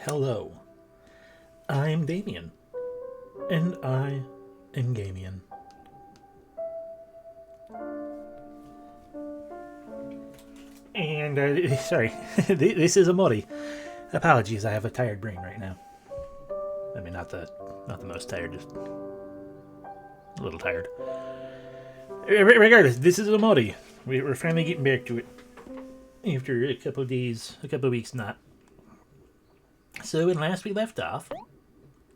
Hello, I'm Damien, and I am Gamien. And, sorry, this is OMORI. Apologies, I have a tired brain right now. I mean, not the most tired, just a little tired. Regardless, this is OMORI. We're finally getting back to it after a couple of weeks not. So when last we left off,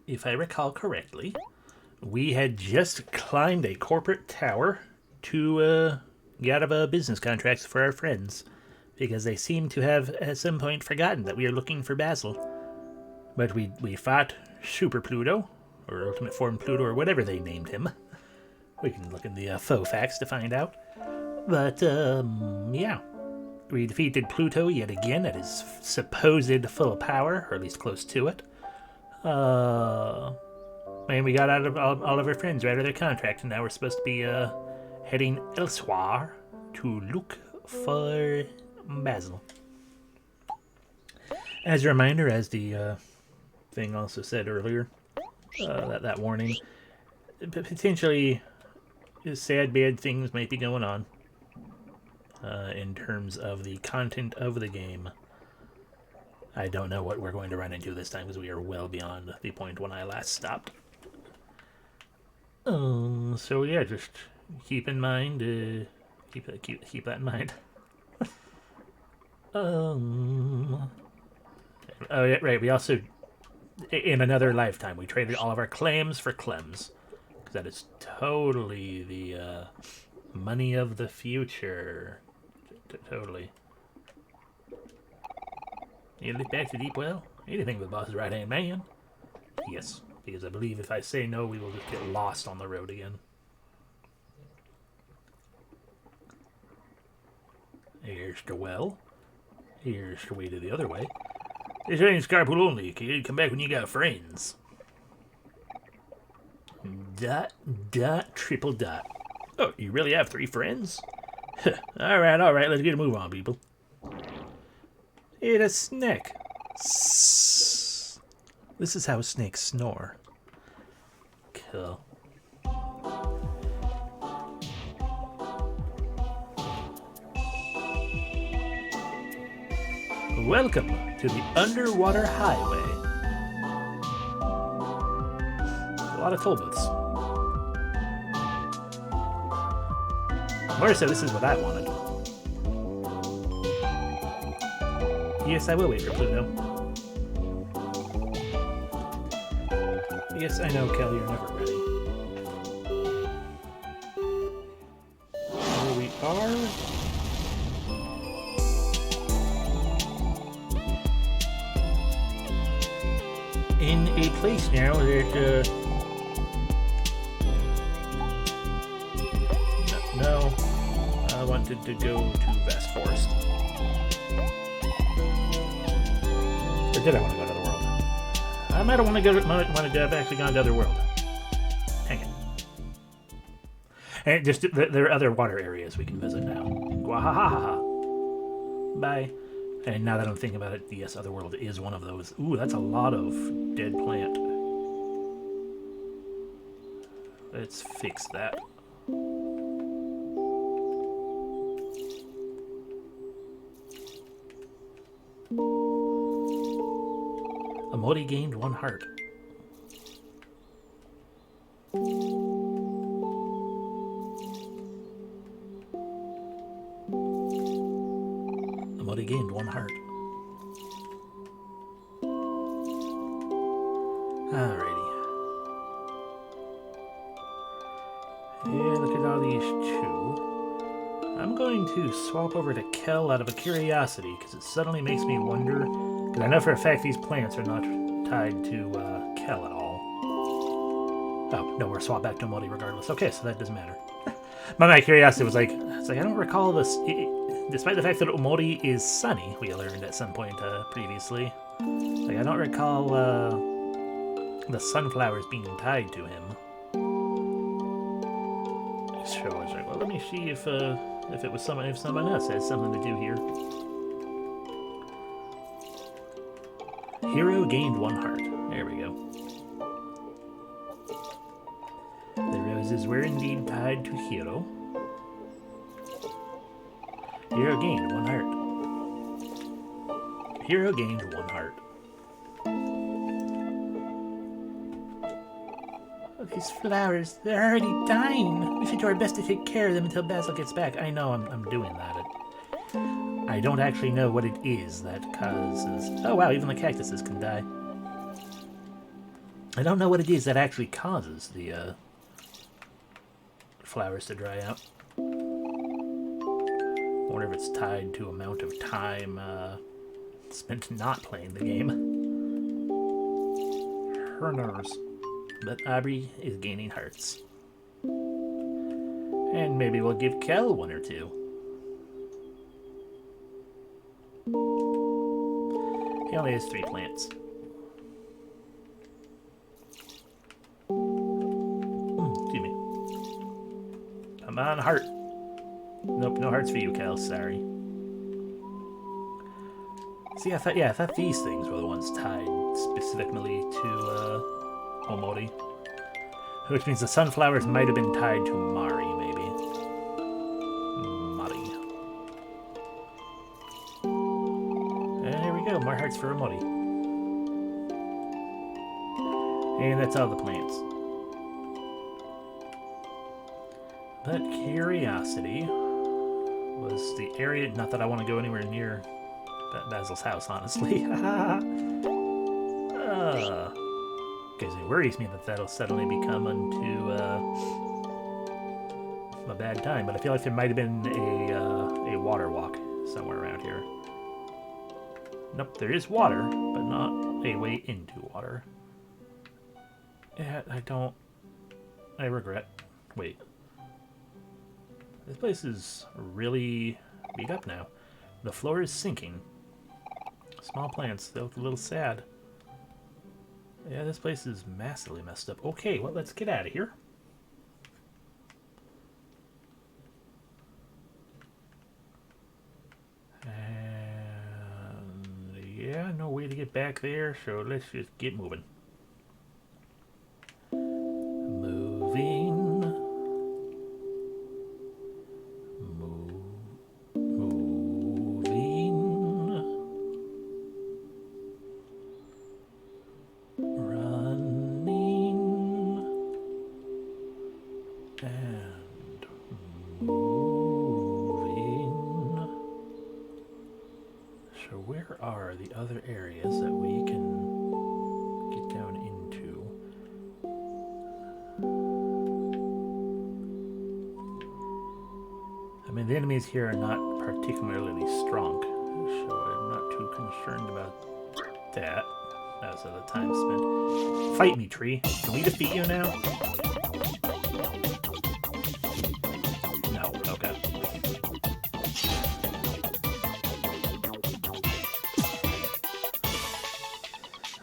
if I recall correctly, we had just climbed a corporate tower to get out of business contracts for our friends, because they seem to have at some point forgotten that we are looking for Basil. But we fought Super Pluto, or Ultimate Form Pluto, or whatever they named him. We can look in the faux facts to find out. But, yeah. We defeated Pluto yet again at his supposed full power, or at least close to it. And we got out of all of our friends right out of their contract, and now we're supposed to be heading elsewhere to look for Basil. As a reminder, as the thing also said earlier, that warning, potentially sad, bad things might be going on. In terms of the content of the game. I don't know what we're going to run into this time because we are well beyond the point when I last stopped. So yeah, just keep in mind, keep that in mind. Oh yeah, right. We also, in another lifetime, we traded all of our clams for clems, because that is totally the money of the future. Totally. You look back to Deep Well? Anything with the boss's right-hand man? Yes, because I believe if I say no, we will just get lost on the road again. Here's the well. Here's the way to the other way. This ain't carpool only, kid. Come back when you got friends. ... triple dot. Oh, you really have 3 friends? Alright, let's get a move on, people. Eat a snake. This is how snakes snore. Cool. Welcome to the Underwater Highway. A lot of toll booths. Or so this is what I wanted. Yes, I will wait for Pluto. Yes, I know, Kelly, you're never ready. Here we are. In a place now that, no. I wanted to go to Vast Forest. Or did I want to go to the world? I might have have actually gone to the other world. Hang it. And just there are other water areas we can visit now. Wahahaha. Bye. And now that I'm thinking about it, yes, other world is one of those. Ooh, that's a lot of dead plant. Let's fix that. OMORI gained 1 heart. OMORI gained 1 heart. Alrighty. Yeah, look at all these 2. I'm going to swap over to Kel out of a curiosity, because it suddenly makes me wonder. Because I know for a fact these plants are not tied to Kel at all. Oh, no, we're swapped back to OMORI regardless. Okay, so that doesn't matter. My curiosity was like, I don't recall this. Despite the fact that OMORI is sunny, we learned at some point previously. Like, I don't recall the sunflowers being tied to him. So I was like, well, let me see if someone else has something to do here. Hero gained 1 heart. There we go. The roses were indeed tied to Hero. Hero gained 1 heart. Hero gained 1 heart. Oh, these flowers, they're already dying. We should do our best to take care of them until Basil gets back. I know I'm doing that. I don't actually know what it is that causes... Oh wow, even the cactuses can die. I don't know what it is that actually causes the flowers to dry out. I wonder if it's tied to amount of time spent not playing the game. Who knows? But Aubrey is gaining hearts. And maybe we'll give Kel 1 or 2. He only has 3 plants. Excuse me. Come on, heart. Nope, no hearts for you, Kel. Sorry. See, I thought these things were the ones tied specifically to OMORI. Which means the sunflowers might have been tied to Mari, maybe. Mari. And there we go, more hearts for OMORI. And that's all the plants. But curiosity was the area. Not that I want to go anywhere near Basil's house, honestly. Because it worries me that that'll suddenly become into a bad time. But I feel like there might have been a water walk somewhere around here. Nope, there is water, but not a way into water. Yeah, I regret. Wait. This place is really beat up now. The floor is sinking. Small plants, they look a little sad. Yeah, this place is massively messed up. Okay, well, let's get out of here. And yeah, no way to get back there, so let's just get moving. Moving. Other areas that we can get down into. I mean, the enemies here are not particularly strong, so I'm not too concerned about that as of the time spent. Fight me, tree. Can we defeat you now? No, okay.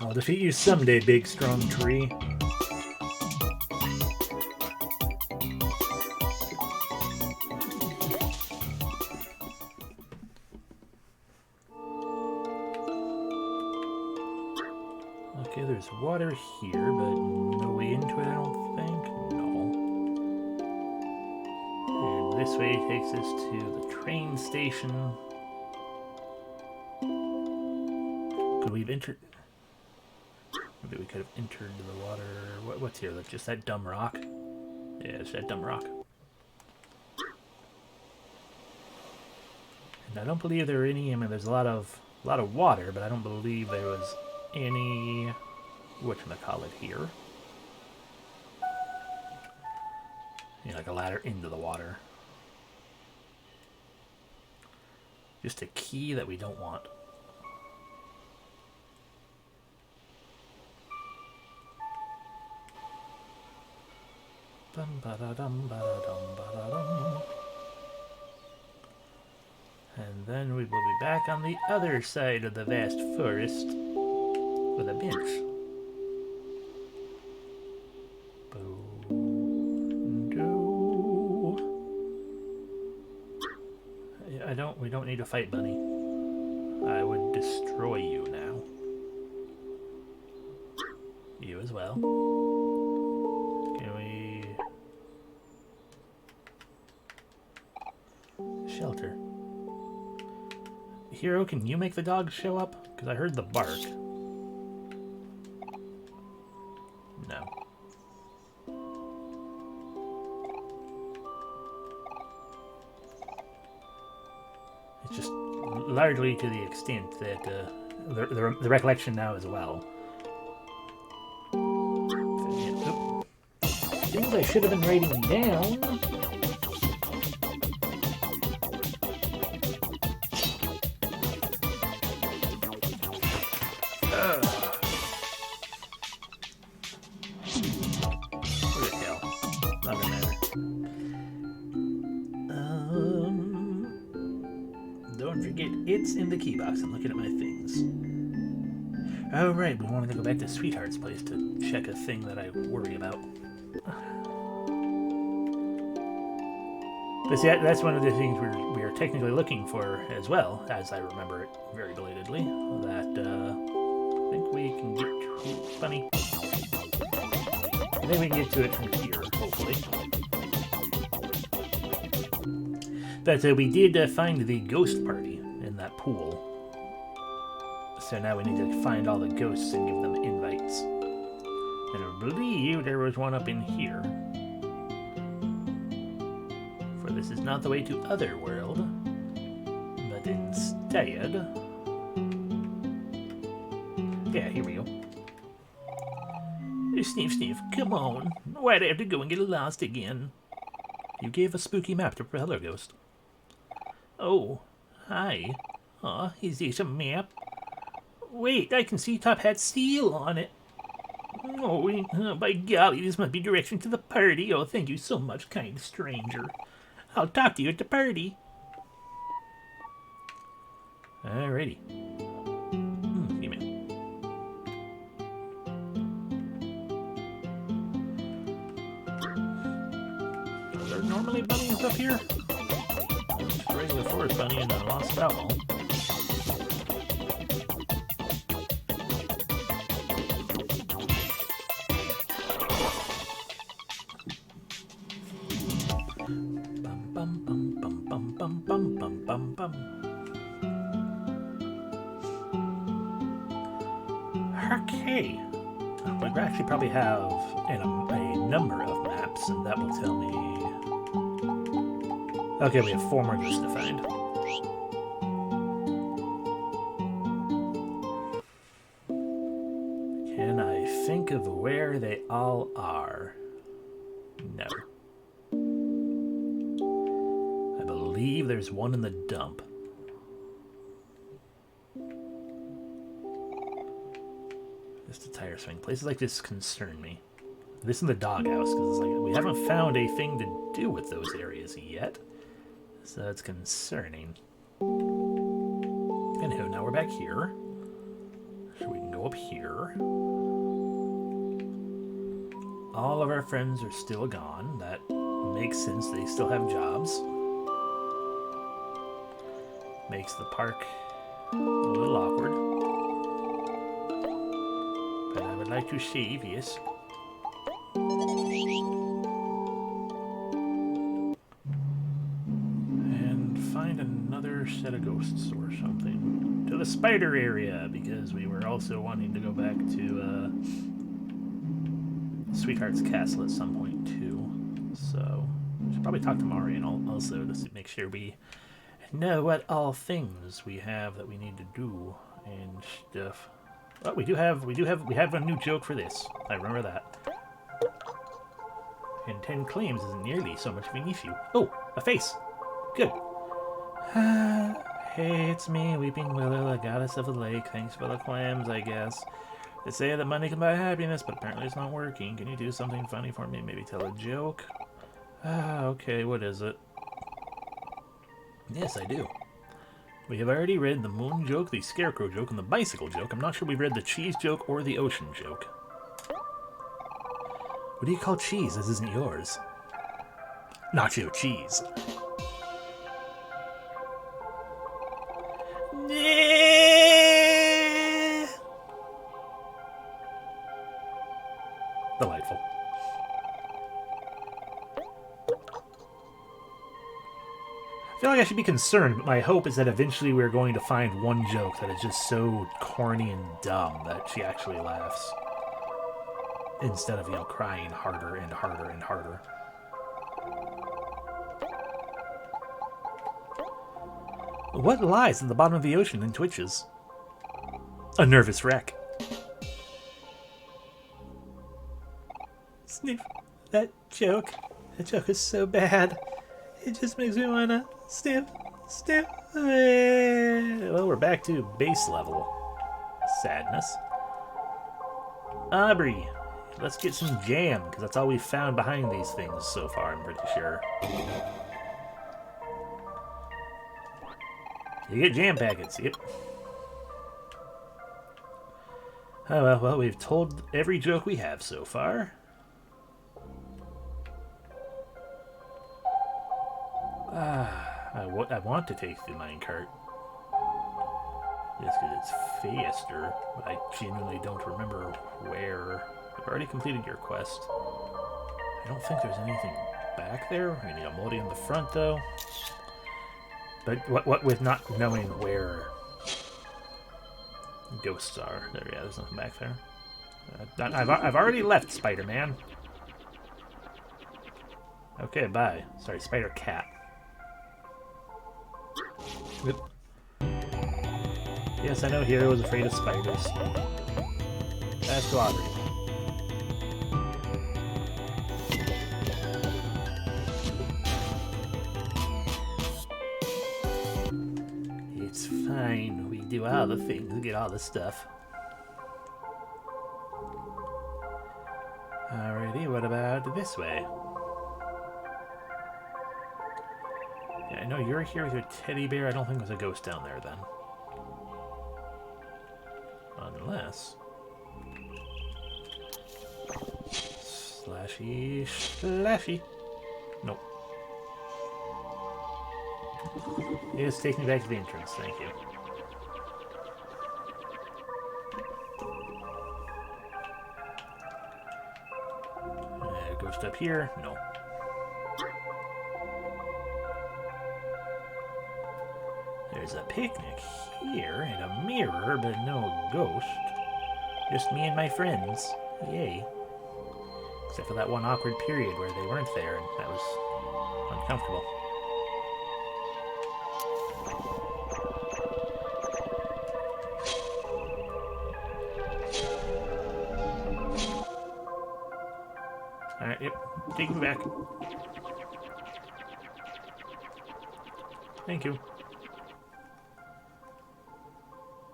I'll defeat you someday, big strong tree. Okay, there's water here, but no way into it, I don't think. No. And this way takes us to the train station. Could we have entered? Maybe we could have entered the water. What's here? Like just that dumb rock? Yeah, it's that dumb rock. And I don't believe there are any. I mean, there's a lot of water, but I don't believe there was any. Whatchamacallit here? You know, like a ladder into the water. Just a key that we don't want. And then we will be back on the other side of the vast forest with a bench. We don't need to fight, Bunny. I would destroy you now. You as well. Can we... Shelter. Hero, can you make the dog show up? Because I heard the bark. No. It's just largely to the extent that the recollection now as well. Things I should have been writing down. What the hell? Not gonna matter. Don't forget, it's in the key box. I'm looking at my things. Oh, right, we wanted to go back to Sweetheart's place to check a thing that I worry about. But see, that's one of the things we are technically looking for as well, as I remember it very belatedly. That I think we can get to Bunny. I think we can get to it from here, hopefully. But we did find the ghost party in that pool. So now we need to find all the ghosts and give them invites. And I believe there was one up in here. For this is not the way to Otherworld, but instead... Yeah, here we go. Sniff, sniff, come on. Why'd I have to go and get lost again? You gave a spooky map to Propeller Ghost. Oh, hi. Aw, is this a map? Wait, I can see Top Hat's seal on it. Oh, by golly, this must be direction to the party. Oh, thank you so much, kind stranger. I'll talk to you at the party. Alrighty. Gamien. Are there normally bunnies up here? Just a regular forest bunny and a lost owl. Okay. We actually probably have a number of maps, and that will tell me... Okay, we have 4 more ghosts to find. Can I think of where they all are? No. I believe there's one in the dump. Just a tire swing. Places like this concern me. This in the doghouse, because it's like we haven't found a thing to do with those areas yet. So it's concerning. Anywho, now we're back here. So we can go up here. All of our friends are still gone. That makes sense. They still have jobs. Makes the park a little awkward. But I would like to save, yes. And find another set of ghosts or something. To the spider area, because we were also wanting to go back to Sweetheart's Castle at some point too. So we should probably talk to Mari and also to make sure we know what all things we have that we need to do and stuff. Oh, we have a new joke for this. I remember that. And 10 claims isn't nearly so much of an issue. Oh, a face. Good. Hey, it's me, Weeping Willow, the goddess of the lake. Thanks for the clams, I guess. They say that money can buy happiness, but apparently it's not working. Can you do something funny for me? Maybe tell a joke? Okay, what is it? Yes, I do. We have already read the moon joke, the scarecrow joke, and the bicycle joke. I'm not sure we've read the cheese joke or the ocean joke. What do you call cheese? This isn't yours. Nacho cheese. Yeah. 'Cause feel like I should be concerned, but my hope is that eventually we're going to find one joke that is just so corny and dumb that she actually laughs. Instead of, crying harder and harder and harder. What lies at the bottom of the ocean and twitches? A nervous wreck. Sniff. That joke is so bad. It just makes me wanna sniff. Well, we're back to base level sadness. Aubrey, let's get some jam, because that's all we've found behind these things so far, I'm pretty sure. You get jam packets, yep. Oh, well, we've told every joke we have so far. I want to take the minecart. Just because it's faster, but I genuinely don't remember where. I've already completed your quest. I don't think there's anything back there. We need a OMORI in the front, though. But what with not knowing where ghosts are. Yeah, there's nothing back there. I've already left, Spider-Man. Okay, bye. Sorry, Spider-Cat. Yep. Yes, I know Hero is afraid of spiders. Ask Aubrey. It's fine. We do all the things, we get all the stuff. Alrighty, what about this way? Yeah, I know you're here with your teddy bear. I don't think there's a ghost down there then. Unless... Slashy, slashy. Nope. Yes, take me back to the entrance, thank you. Ghost up here? No. There's a picnic here and a mirror, but no ghost. Just me and my friends. Yay. Except for that one awkward period where they weren't there, and that was uncomfortable. Alright, yep. Take me back. Thank you.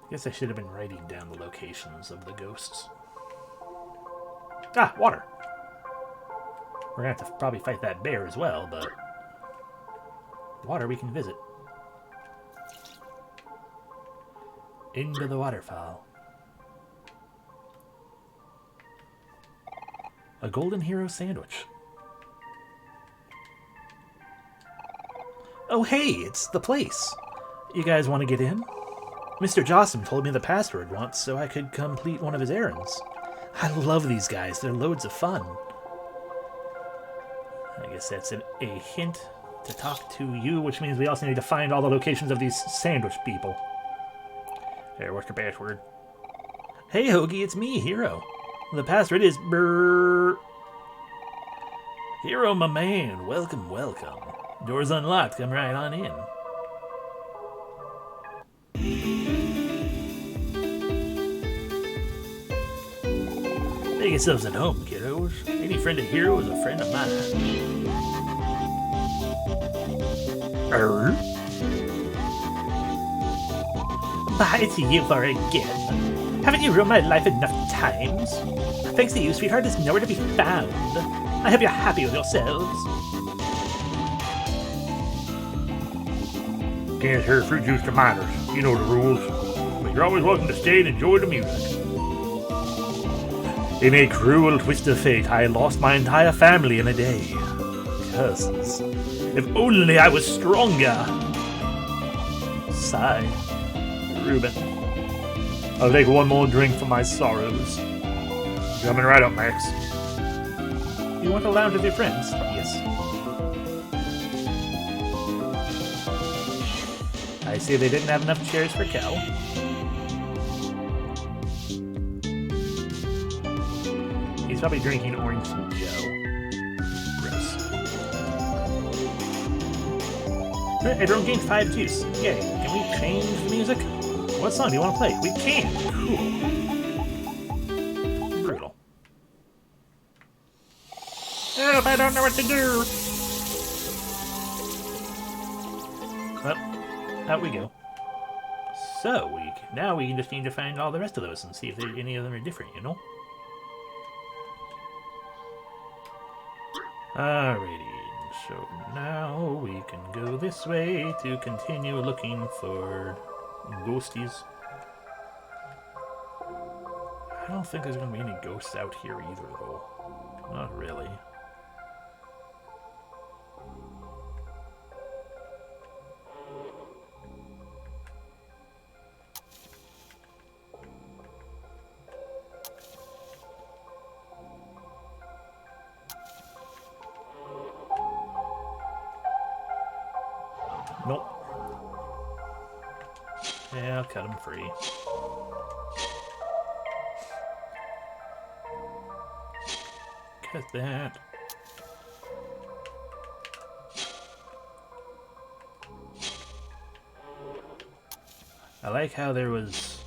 Guess I should have been writing down the locations of the ghosts. Ah, water! We're gonna have to probably fight that bear as well, but... water we can visit. Into the waterfall. A golden hero sandwich. Oh hey, it's the place! You guys want to get in? Mr. Jossum told me the password once so I could complete one of his errands. I love these guys, they're loads of fun. I guess that's a hint to talk to you, which means we also need to find all the locations of these sandwich people. Here, what's your password? Hey Hoagie, it's me, Hero. The password is brrrr. Hero, my man, welcome, welcome. Door's unlocked, come right on in. Make yourselves at home, kiddos. Any friend of Hero is a friend of mine. Bye to you for again. Haven't you ruined my life enough times? Thanks to you, sweetheart, is nowhere to be found. I hope you're happy with yourselves. Can't serve fruit juice to minors. You know the rules. But you're always welcome to stay and enjoy the music. In a cruel twist of fate, I lost my entire family in a day. Curses. If only I was stronger. Sigh. Reuben. I'll take one more drink for my sorrows. Coming right up, Max. You want to lounge with your friends? Yes. see they didn't have enough chairs for Kel. He's probably drinking orange Joe. Gross. Everyone gained 5 juice. Yay. Can we change the music? What song do you want to play? We can. Cool. Brutal. Help, I don't know what to do. Well, out we go. So, now we just need to find all the rest of those and see if any of them are different, you know? Alrighty, so now we can go this way to continue looking for ghosties. I don't think there's going to be any ghosts out here either, though. Not really. Nope. Yeah, I'll cut him free. Cut that. I like how there was,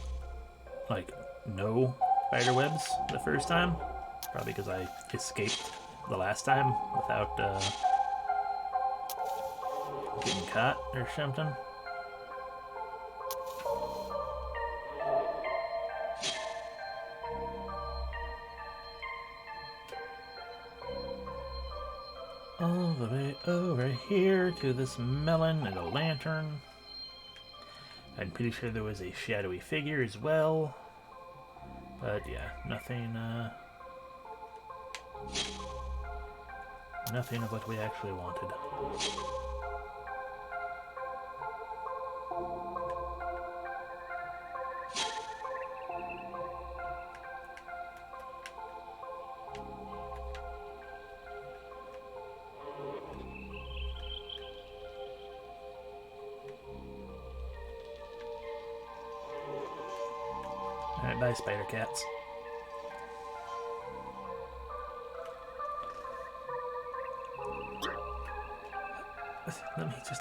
like, no spider webs the first time. Probably because I escaped the last time without, getting caught or something. All the way over here to this melon and a lantern. I'm pretty sure there was a shadowy figure as well. But yeah, nothing of what we actually wanted. Alright, bye, spider cats.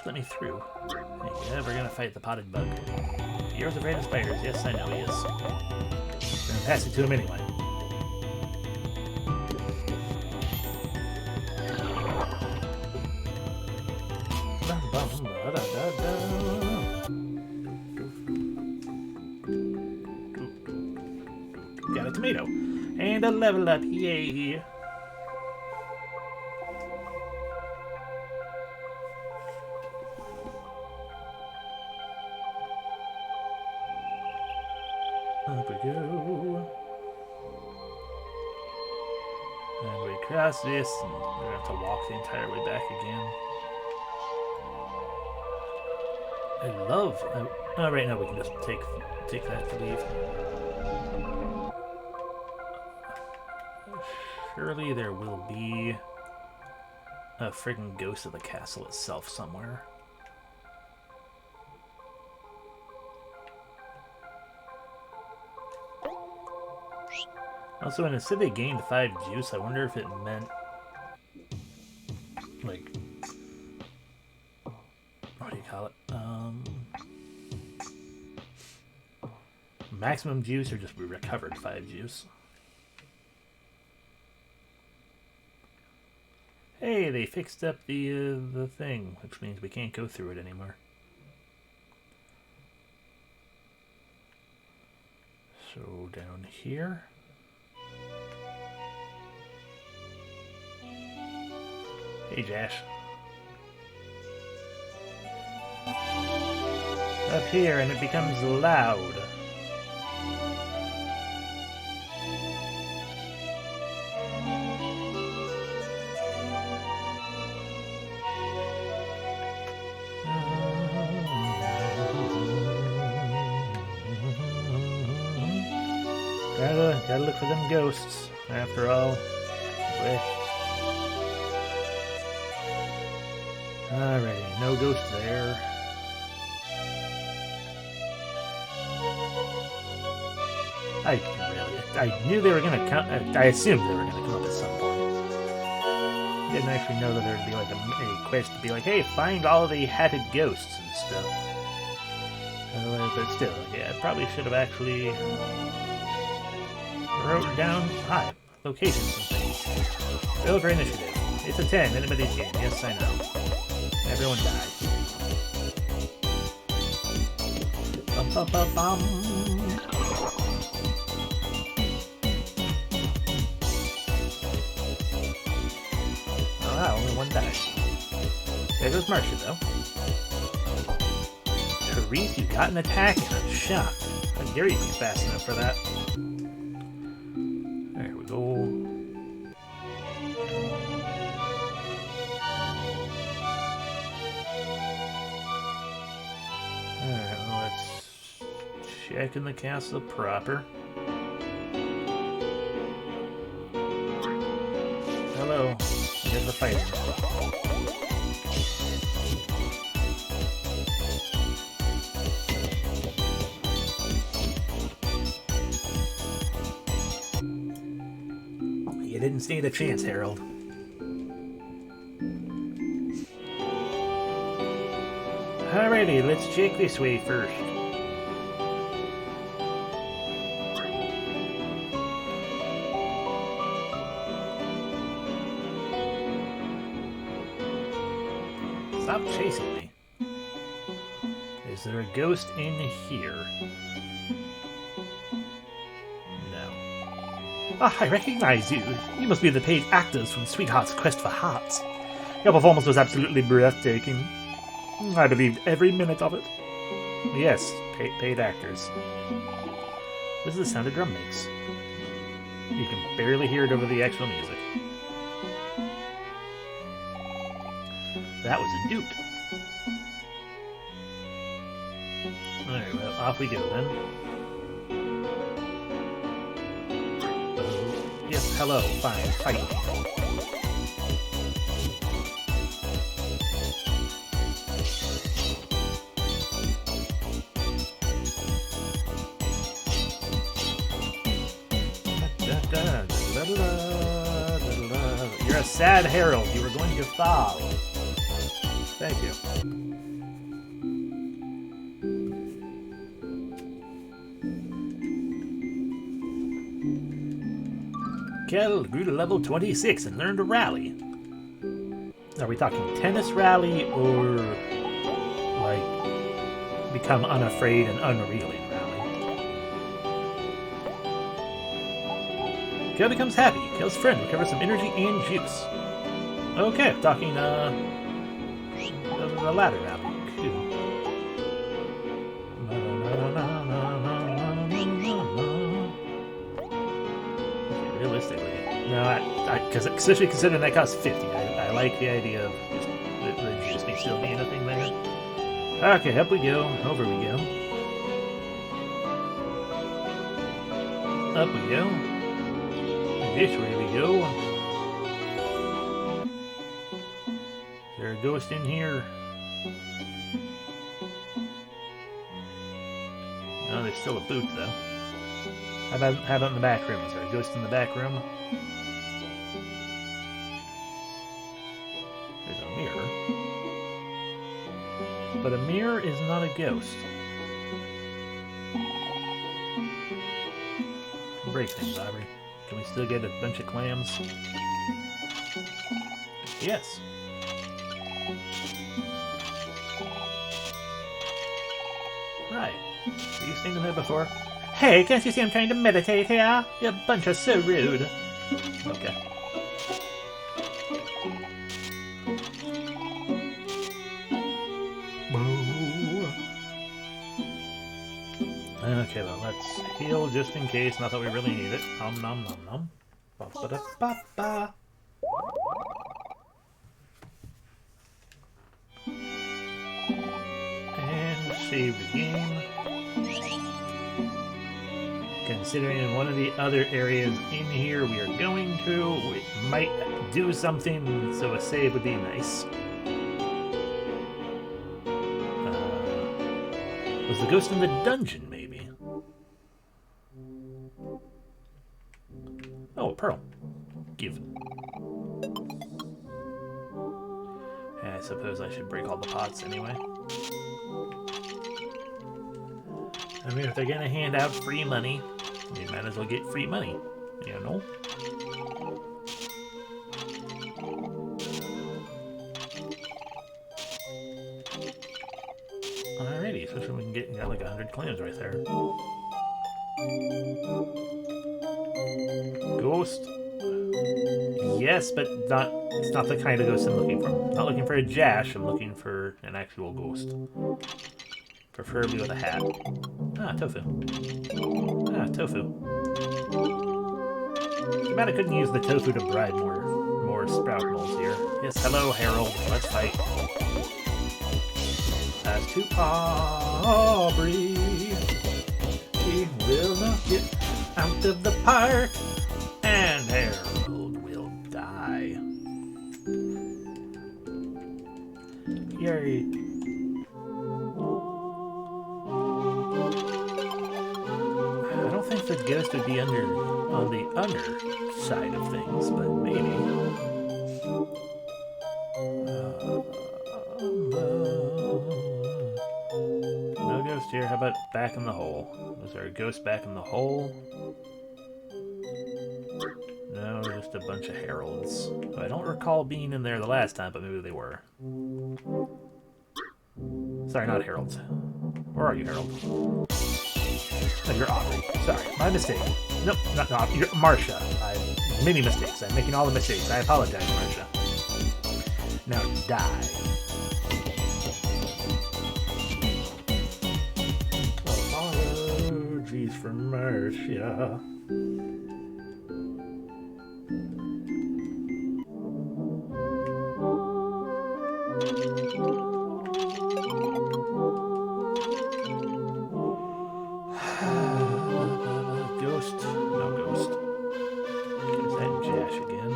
Let me through. Yeah, we're gonna fight the potted bug. You're afraid of spiders. Yes, I know he is. We're gonna pass it to him anyway. Got a tomato. And a level up. Yay. Up we go. And we cross this, and we're going to have to walk the entire way back again. I love... Oh, right now we can just take that to leave. Surely there will be a friggin' ghost of the castle itself somewhere. Also, when it said they gained 5 juice, I wonder if it meant, like, what do you call it? Maximum juice, or just we recovered 5 juice. Hey, they fixed up the thing, which means we can't go through it anymore. So down here. Hey, Josh. Up here, and it becomes loud. Gotta look for them ghosts, after all. Alrighty, no ghost there. I knew they were gonna come. I assumed they were gonna come up at some point. Didn't actually know that there'd be like a quest to be like, hey, find all the hatted ghosts and stuff. But still, yeah, I probably should have actually wrote down locations and things. Roll for initiative. It's a 10. Anybody's game. Yes, I know. Everyone dies. Bum, bum, bum, bum. Oh, wow, only one died. There goes Marcia, though. Therese, you got an attack and I'm shocked. How dare you be fast enough for that? There we go. Alright, well, let's check in the castle proper. Hello. Here's the fighting. You didn't stand a chance, Harold. Alrighty, let's check this way first. Stop chasing me. Is there a ghost in here? No. Ah, I recognize you. You must be the paid actors from Sweetheart's Quest for Hearts. Your performance was absolutely breathtaking. I believed every minute of it. Yes, paid actors. This is the sound a drum makes. You can barely hear it over the actual music. That was a dupe. Alright, well, off we go then. Yes, hello, fine, fight me. You're a sad Harold. You were going to fall. Thank you. Kel grew to level 26 and learned to rally. Are we talking tennis rally or like become unafraid and unreeling rally? Kel becomes happy. Kel's friend recovers some energy and juice. Okay, I'm talking the ladder rally. Cool. Realistically, no, because especially considering that costs 50, I like the idea of there just may still be anything there. Okay, up we go. Over we go. Up we go. This way we go. Is there a ghost in here? No, there's still a booth though. How about in the back room? Is there a ghost in the back room? There's a mirror. But a mirror is not a ghost. Break things, Aubrey. Can we still get a bunch of clams? Yes. Right. Have you seen them there before? Hey, can't you see I'm trying to meditate here? You bunch are so rude. Okay. Okay, well, let's heal just in case. Not that we really need it. Nom nom nom nom. Ba ba da ba ba. And save the game. Considering in one of the other areas in here we are going to, we might do something, so a save would be nice. Was the ghost in the dungeon, maybe? pearl. Give. I suppose I should break all the pots anyway. I mean, if they're gonna hand out free money, you might as well get free money, you know? Alrighty, especially when we can get like 100 clams right there. Ghost. Yes, but it's not the kind of ghost I'm looking for. I'm not looking for a Jash, I'm looking for an actual ghost. Preferably with a hat. Ah, tofu. Ah, tofu. Too bad I couldn't use the tofu to bribe more sprout moles here. Yes, hello, Harold. Let's fight. As to Aubrey, he will not get out of the park, and Harold will die. Yay. I don't think the ghost would be on the underside of things, but maybe. No ghost here. How about back in the hole? Was there a ghost back in the hole? No, just a bunch of heralds. I don't recall being in there the last time, but maybe they were. Sorry, not heralds. Where are you, Harold? Oh, you're Aubrey. Sorry, my mistake. Nope, not Aubrey. You're Marcia. Many mistakes. I'm making all the mistakes. I apologize, Marcia. Now die. Apologies for Marcia. Ghost. No ghost. There's that Jash again.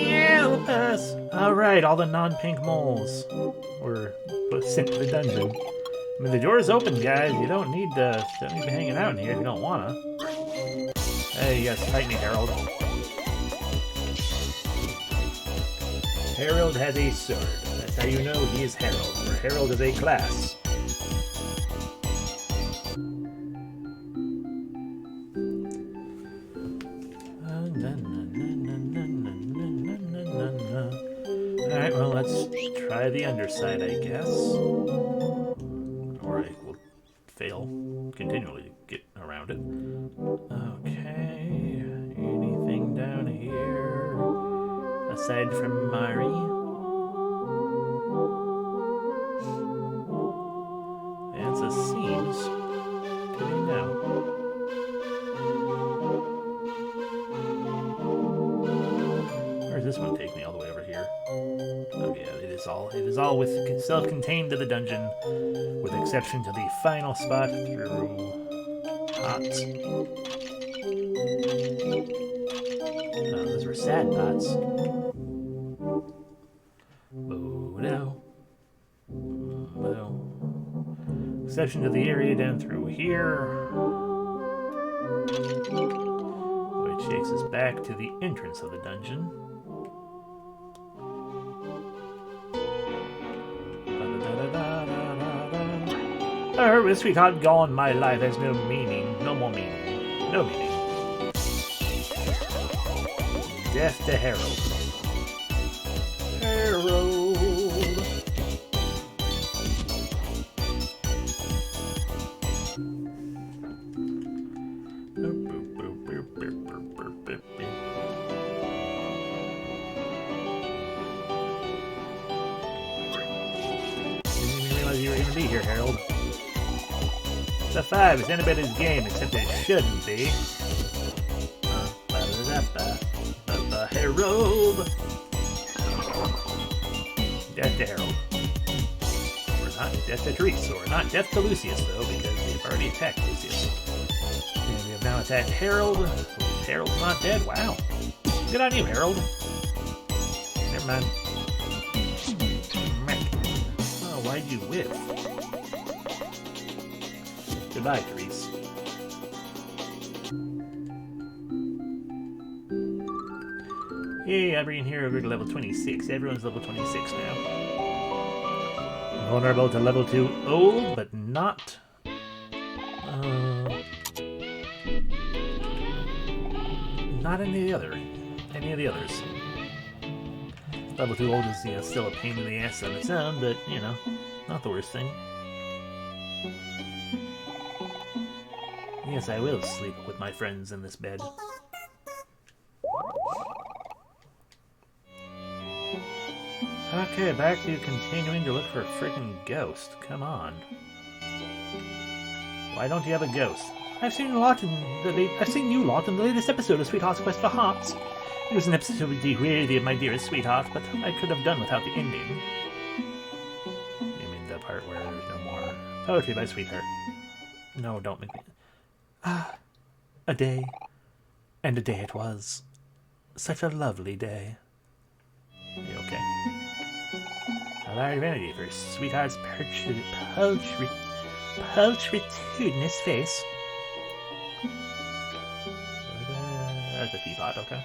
Help us! Alright, all the non-pink moles were sent to the dungeon. I mean, the door's open, guys. You don't need to be hanging out in here if you don't wanna. Hey, yes, fight me, Harold. Harold has a sword. That's how you know he is Harold, for Harold is a class. Alright, well, let's try the underside, I guess. Or I will fail continually to get around it. Okay, anything down here aside from Mari? The answer seems to be no. Where does this one take me? All the way over here. Oh yeah, it is all with self-contained to the dungeon, with exception to the final spot through pots. Oh, those were sad pots. Oh no. Well. Exception to the area down through here, which takes us back to the entrance of the dungeon. Oh, sweetheart gone, my life has no meaning, no more meaning, no meaning. Death to Harold. Harold. Didn't even realize you were going to be here, Harold. It's a 5. It's anybody's game, except it shouldn't be. Harold. Death to Harold. Or not death to Therese, or not death to Lucius, though, because we've already attacked Lucius. And we have now attacked Harold. Harold's not dead. Wow. Good on you, Harold. Never mind. Oh, why'd you whiff? Goodbye, Therese. Yay, I'm bringing here over to level 26. Everyone's level 26 now. Vulnerable to level 2 old, but not... not any of the others. Level 2 old is, still a pain in the ass on its own, but, not the worst thing. Yes, I will sleep with my friends in this bed. Okay, back to continuing to look for a freaking ghost. Come on. Why don't you have a ghost? I've seen you lot in the latest episode of Sweetheart's Quest for Hearts. It was an episode with the worthy of my dearest sweetheart, but I could have done without the ending. You mean the part where there's no more poetry by Sweetheart? No, don't make me... a day. And a day it was. Such a lovely day. You okay? A large vanity for Sweetheart's pulchritudinous face. That's a teapot, okay.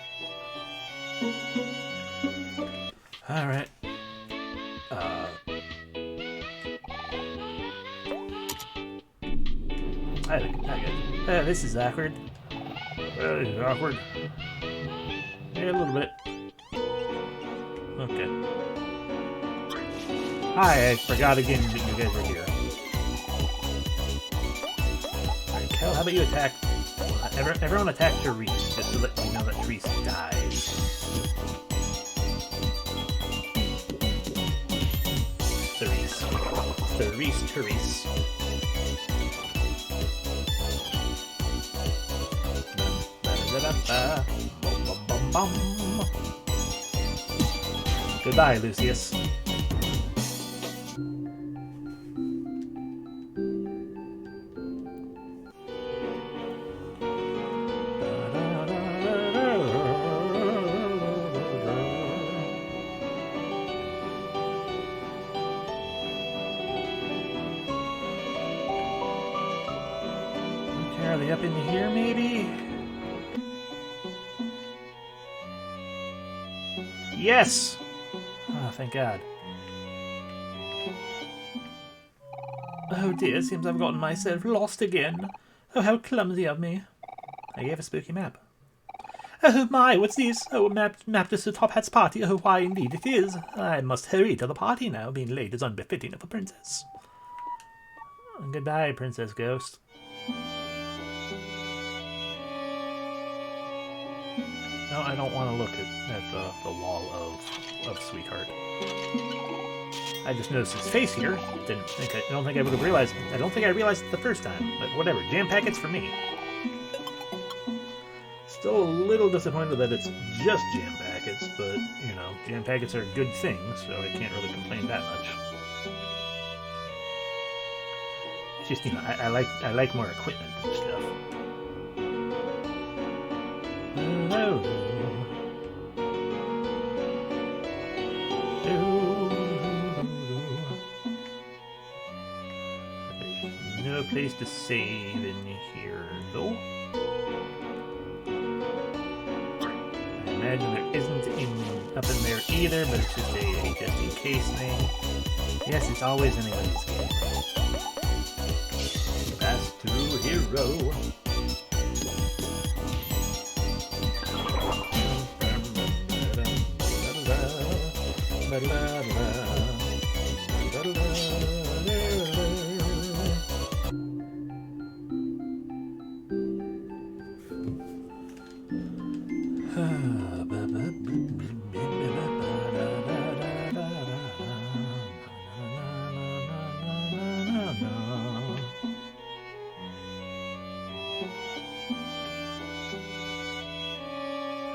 Alright. I get it. This is awkward. This is awkward. Yeah, a little bit. Okay. Hi, I forgot again that you guys are here. Alright, Kel, how about you attack... Everyone attack Therese, just to let you know that Therese dies. Therese. Goodbye, Lucius. Are they up in here, maybe? Yes! Oh, thank God. Oh dear, seems I've gotten myself lost again. Oh, how clumsy of me. I gave a spooky map. Oh my, what's this? Oh, a map to the Top Hat's party. Oh, why indeed it is. I must hurry to the party now. Being late is unbefitting of a princess. Goodbye, Princess Ghost. No, I don't want to look at the wall of Sweetheart. I just noticed his face here. I don't think I would have realized. I don't think I realized it the first time. But whatever. Jam packets for me. Still a little disappointed that it's just jam packets, but jam packets are a good thing, so I can't really complain that much. It's just I like more equipment and stuff. Hello. There's no place to save in here, though. I imagine there isn't up in there either, but it's just a just in case thing. Yes, it's always in anybody's game. Pass to hero.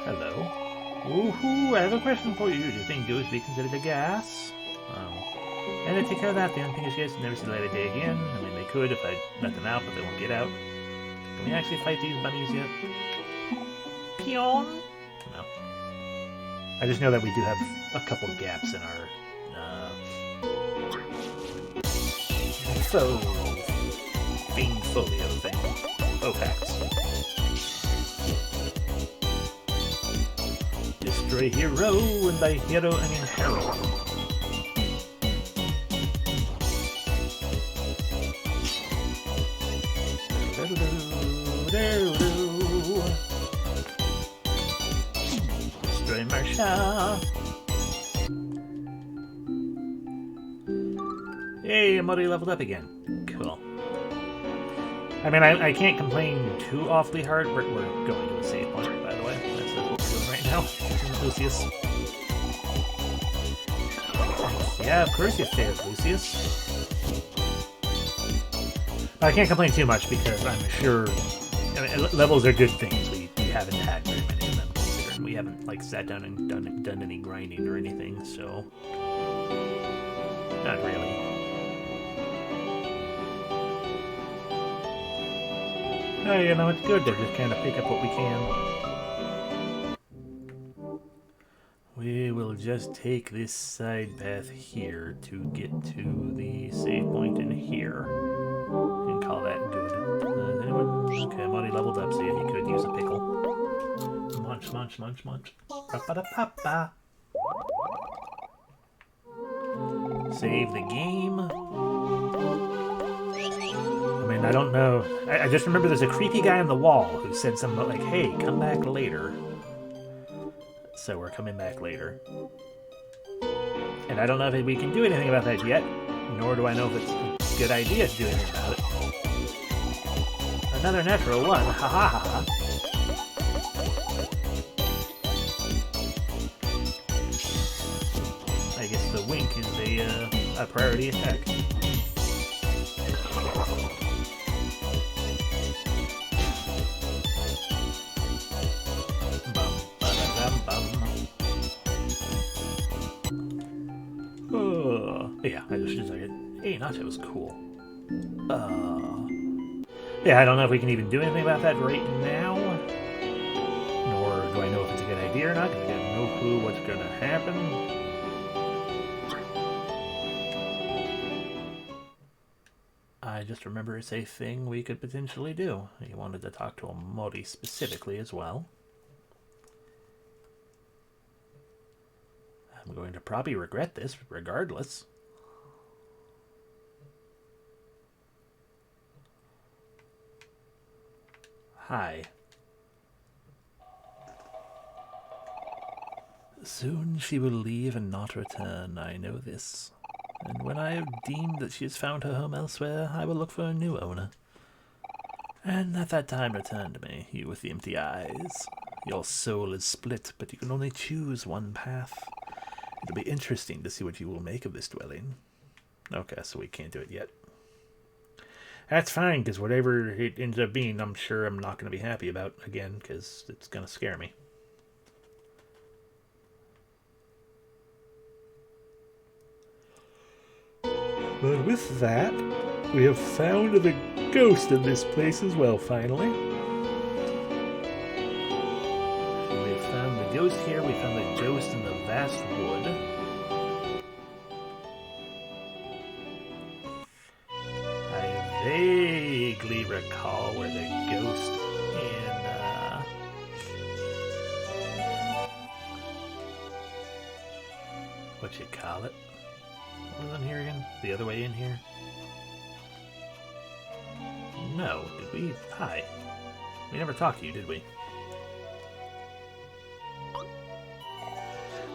Hello. Woohoo! I have a question for you. Do you think ghosts be considered a gas? And to take care of that, the unfinished ghosts will never see the light of day again. I mean, they could if I let them out, but they won't get out. Can we actually fight these bunnies yet? Peon? No. I just know that we do have a couple gaps in our Fiend Folio thing. Packs. Destroy Destroy hero, and by hero I mean hero. Destroy Marsha. Hey, I'm already leveled up again. Cool. I mean, I can't complain too awfully hard. We're going to a save point, by the way. That's what we're doing right now. Lucius. Yeah, of course you failed, Lucius. I can't complain too much because I'm sure levels are good things. We haven't had very many of them, considering we haven't like sat down and done any grinding or anything. So, not really. Oh, you know, it's good to just kind of pick up what we can. We will just take this side path here to get to the save point in here. And call that good. Okay, I'm already leveled up, so yeah, he could use a pickle. Munch, munch, munch, munch. Ba-ba-da-pa-pa. Save the game. I mean, I don't know. I just remember there's a creepy guy on the wall who said something like, hey, come back later. So we're coming back later. And I don't know if we can do anything about that yet, nor do I know if it's a good idea to do anything about it. Another natural one, ha ha ha. I guess the wink is a priority attack. Yeah, I just decided, hey, Nacho was cool. Yeah, I don't know if we can even do anything about that right now. Nor do I know if it's a good idea or not, because I have no clue what's going to happen. I just remember it's a thing we could potentially do. He wanted to talk to OMORI specifically as well. I'm going to probably regret this regardless. Hi. Soon she will leave and not return, I know this. And when I have deemed that she has found her home elsewhere, I will look for a new owner. And at that time return to me, you with the empty eyes. Your soul is split, but you can only choose one path. It'll be interesting to see what you will make of this dwelling. Okay, so we can't do it yet. That's fine, because whatever it ends up being, I'm sure I'm not going to be happy about again, because it's going to scare me. But with that, we have found the ghost of this place as well, finally. So we have found the ghost here, we found the ghost in the vast wood. I vaguely recall where the ghost in, what you call it? What was in here again? The other way in here? No, did we? Hi. We never talked to you, did we?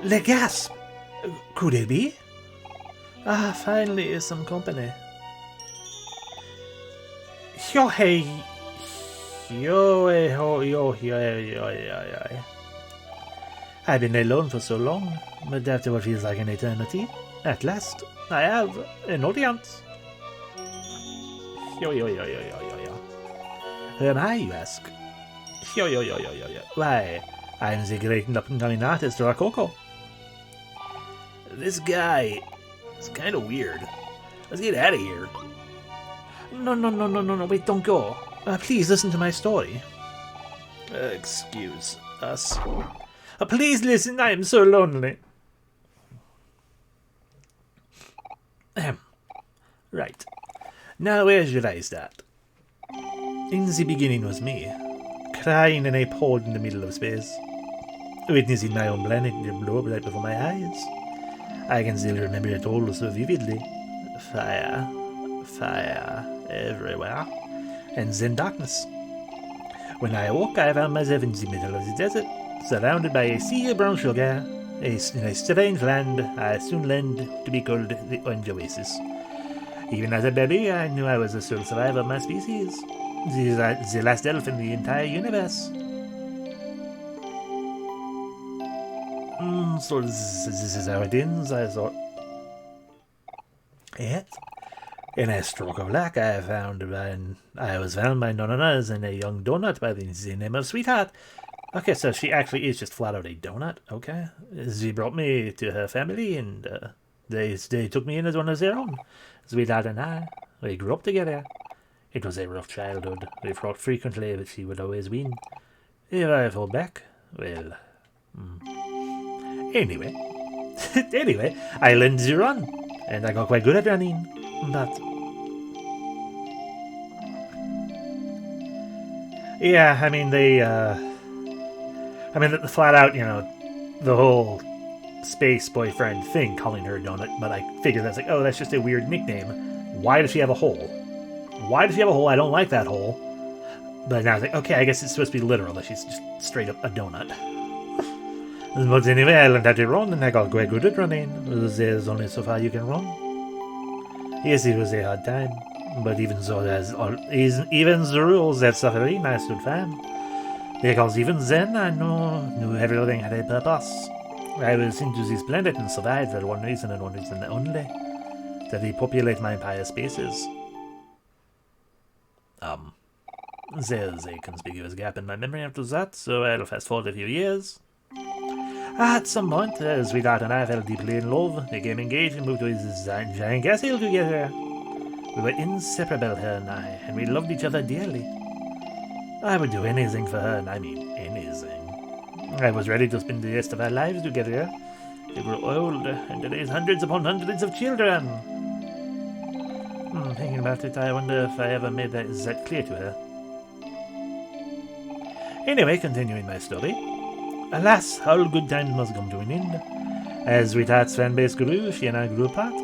Le gasp! Could it be? Ah, finally some company. Yo hey, I've been alone for so long, but after what feels like an eternity, at last, I have an audience. Who am I, you ask? Why, I'm the great and up-and-coming artist, Rococo. This guy is kind of weird. Let's get out of here. No, wait, don't go. Please listen to my story. Excuse us. Please listen, I am so lonely. Right. Now where should I start? In the beginning was me, crying in a pod in the middle of space. witnessing my own planet blow up right before my eyes. I can still remember it all so vividly. Fire, fire everywhere, and then darkness. When I awoke, I found myself in the middle of the desert, surrounded by a sea of brown sugar, in a strange land I soon learned to be called the Orange Oasis. Even as a baby, I knew I was the sole survivor of my species, the last elf in the entire universe. So this is how it ends, I thought. Yet, in a stroke of luck, I was found by none others and a young donut by the name of Sweetheart. Okay, so she actually is just flat out a donut. Okay, she brought me to her family, and they took me in as one of their own. Sweetheart and we grew up together. It was a rough childhood. We fought frequently, but she would always win. If I fall back, well, anyway, I learned to run, and I got quite good at running. But yeah, I mean flat out, the whole space boyfriend thing, calling her a donut. But I figured that's like, oh, that's just a weird nickname. Why does she have a hole? Why does she have a hole? I don't like that hole. But now I was like, okay, I guess it's supposed to be literal, that she's just straight up a donut. But anyway, I learned how to run, and I got quite good at running. There's only so far you can run. Yes, it was a hard time, but even the rules that suffering, I stood firm. Because even then, I knew everything had a purpose. I was sent to this planet and survived for one reason and one reason only: to repopulate my empire spaces. There's a conspicuous gap in my memory after that, so I'll fast forward a few years. At some point, Sweetheart and I fell deeply in love, became engaged, and moved to a giant castle together. We were inseparable, her and I, and we loved each other dearly. I would do anything for her, and I mean anything. I was ready to spend the rest of our lives together. We grew old, and to raise hundreds upon hundreds of children. Thinking about it, I wonder if I ever made that clear to her. Anyway, continuing my story. Alas, all good times must come to an end. As Sweetheart's fanbase grew, she and I grew apart.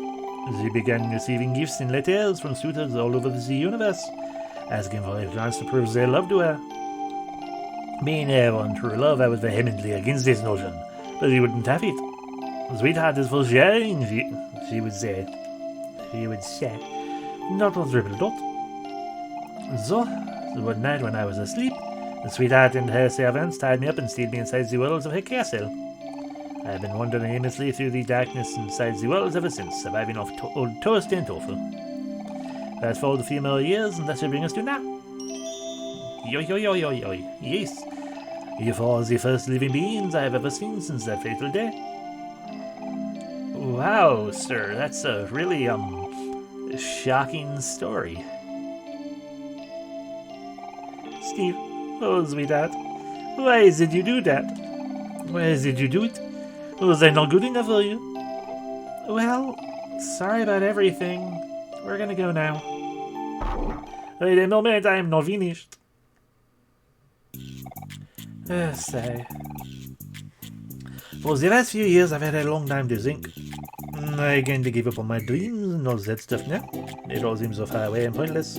She began receiving gifts and letters from suitors all over the universe, asking for a chance to prove their love to her. Being her one true love, I was vehemently against this notion, but she wouldn't have it. Sweetheart is for sharing, she would say. She would say, not a triple dot. So, one night when I was asleep, the Sweetheart and her servants tied me up and sealed me inside the walls of her castle. I have been wandering aimlessly through the darkness inside the walls ever since, surviving off old toast and tofu. Fast forward a few more years, and that should bring us to now. Yo. Yes. You are the first living beings I have ever seen since that fateful day. Wow, sir, that's a really, shocking story. Steve, oh, Sweetheart, why did you do that? Why did you do it? Was I not good enough for you? Well, sorry about everything. We're gonna go now. Wait a moment, I am not finished. Sigh. For the last few years, I've had a long time to think. I'm going to give up on my dreams and all that stuff now. It all seems so far away and pointless.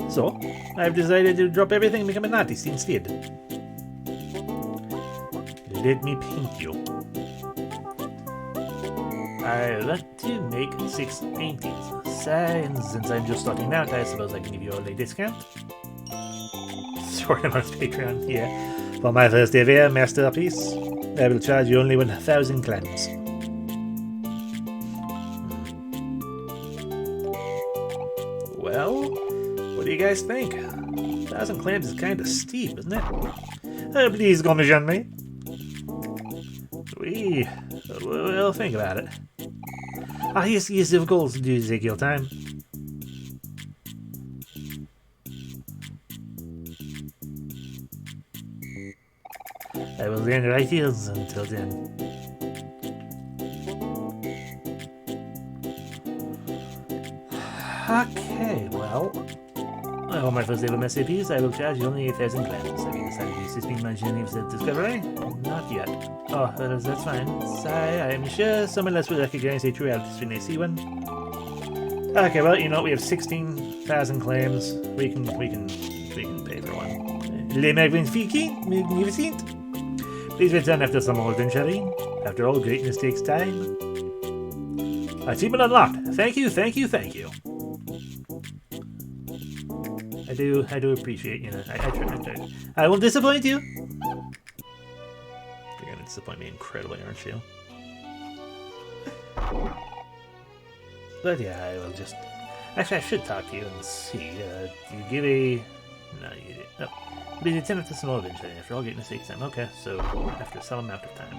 So, I've decided to drop everything and become an artist instead. Let me paint you. I want to make 6 paintings. And since I'm just starting out, I suppose I can give you all a discount. Sort of on Patreon, yeah. For my first ever masterpiece, I will charge you only 1,000 clams. Well, what do you guys think? 1,000 clams is kind of steep, isn't it? Please commission me. We'll think about it. Yes, of course, do take your time. I will stand right here until then. Okay, well, On my first day of SAPs, I will charge you only 8,000 clams. Have you decided to suspend my journey of self-discovery? Not yet. Oh, that's fine. Sigh, I am sure someone else will recognize a true artist when they see one. Okay, well, you know, we have 16,000 clams. We can pay for one. Le magnificent. Please return after some more adventuring. After all, greatness takes time. Achievement unlocked. Thank you. I do appreciate, you know, I try. I won't disappoint you. You're gonna disappoint me incredibly, aren't you? But yeah, I will just... Actually, I should talk to you and see. Do you give a... No, you didn't. No. Please return after some more adventuring. After all, greatness takes time. Okay, so after some amount of time.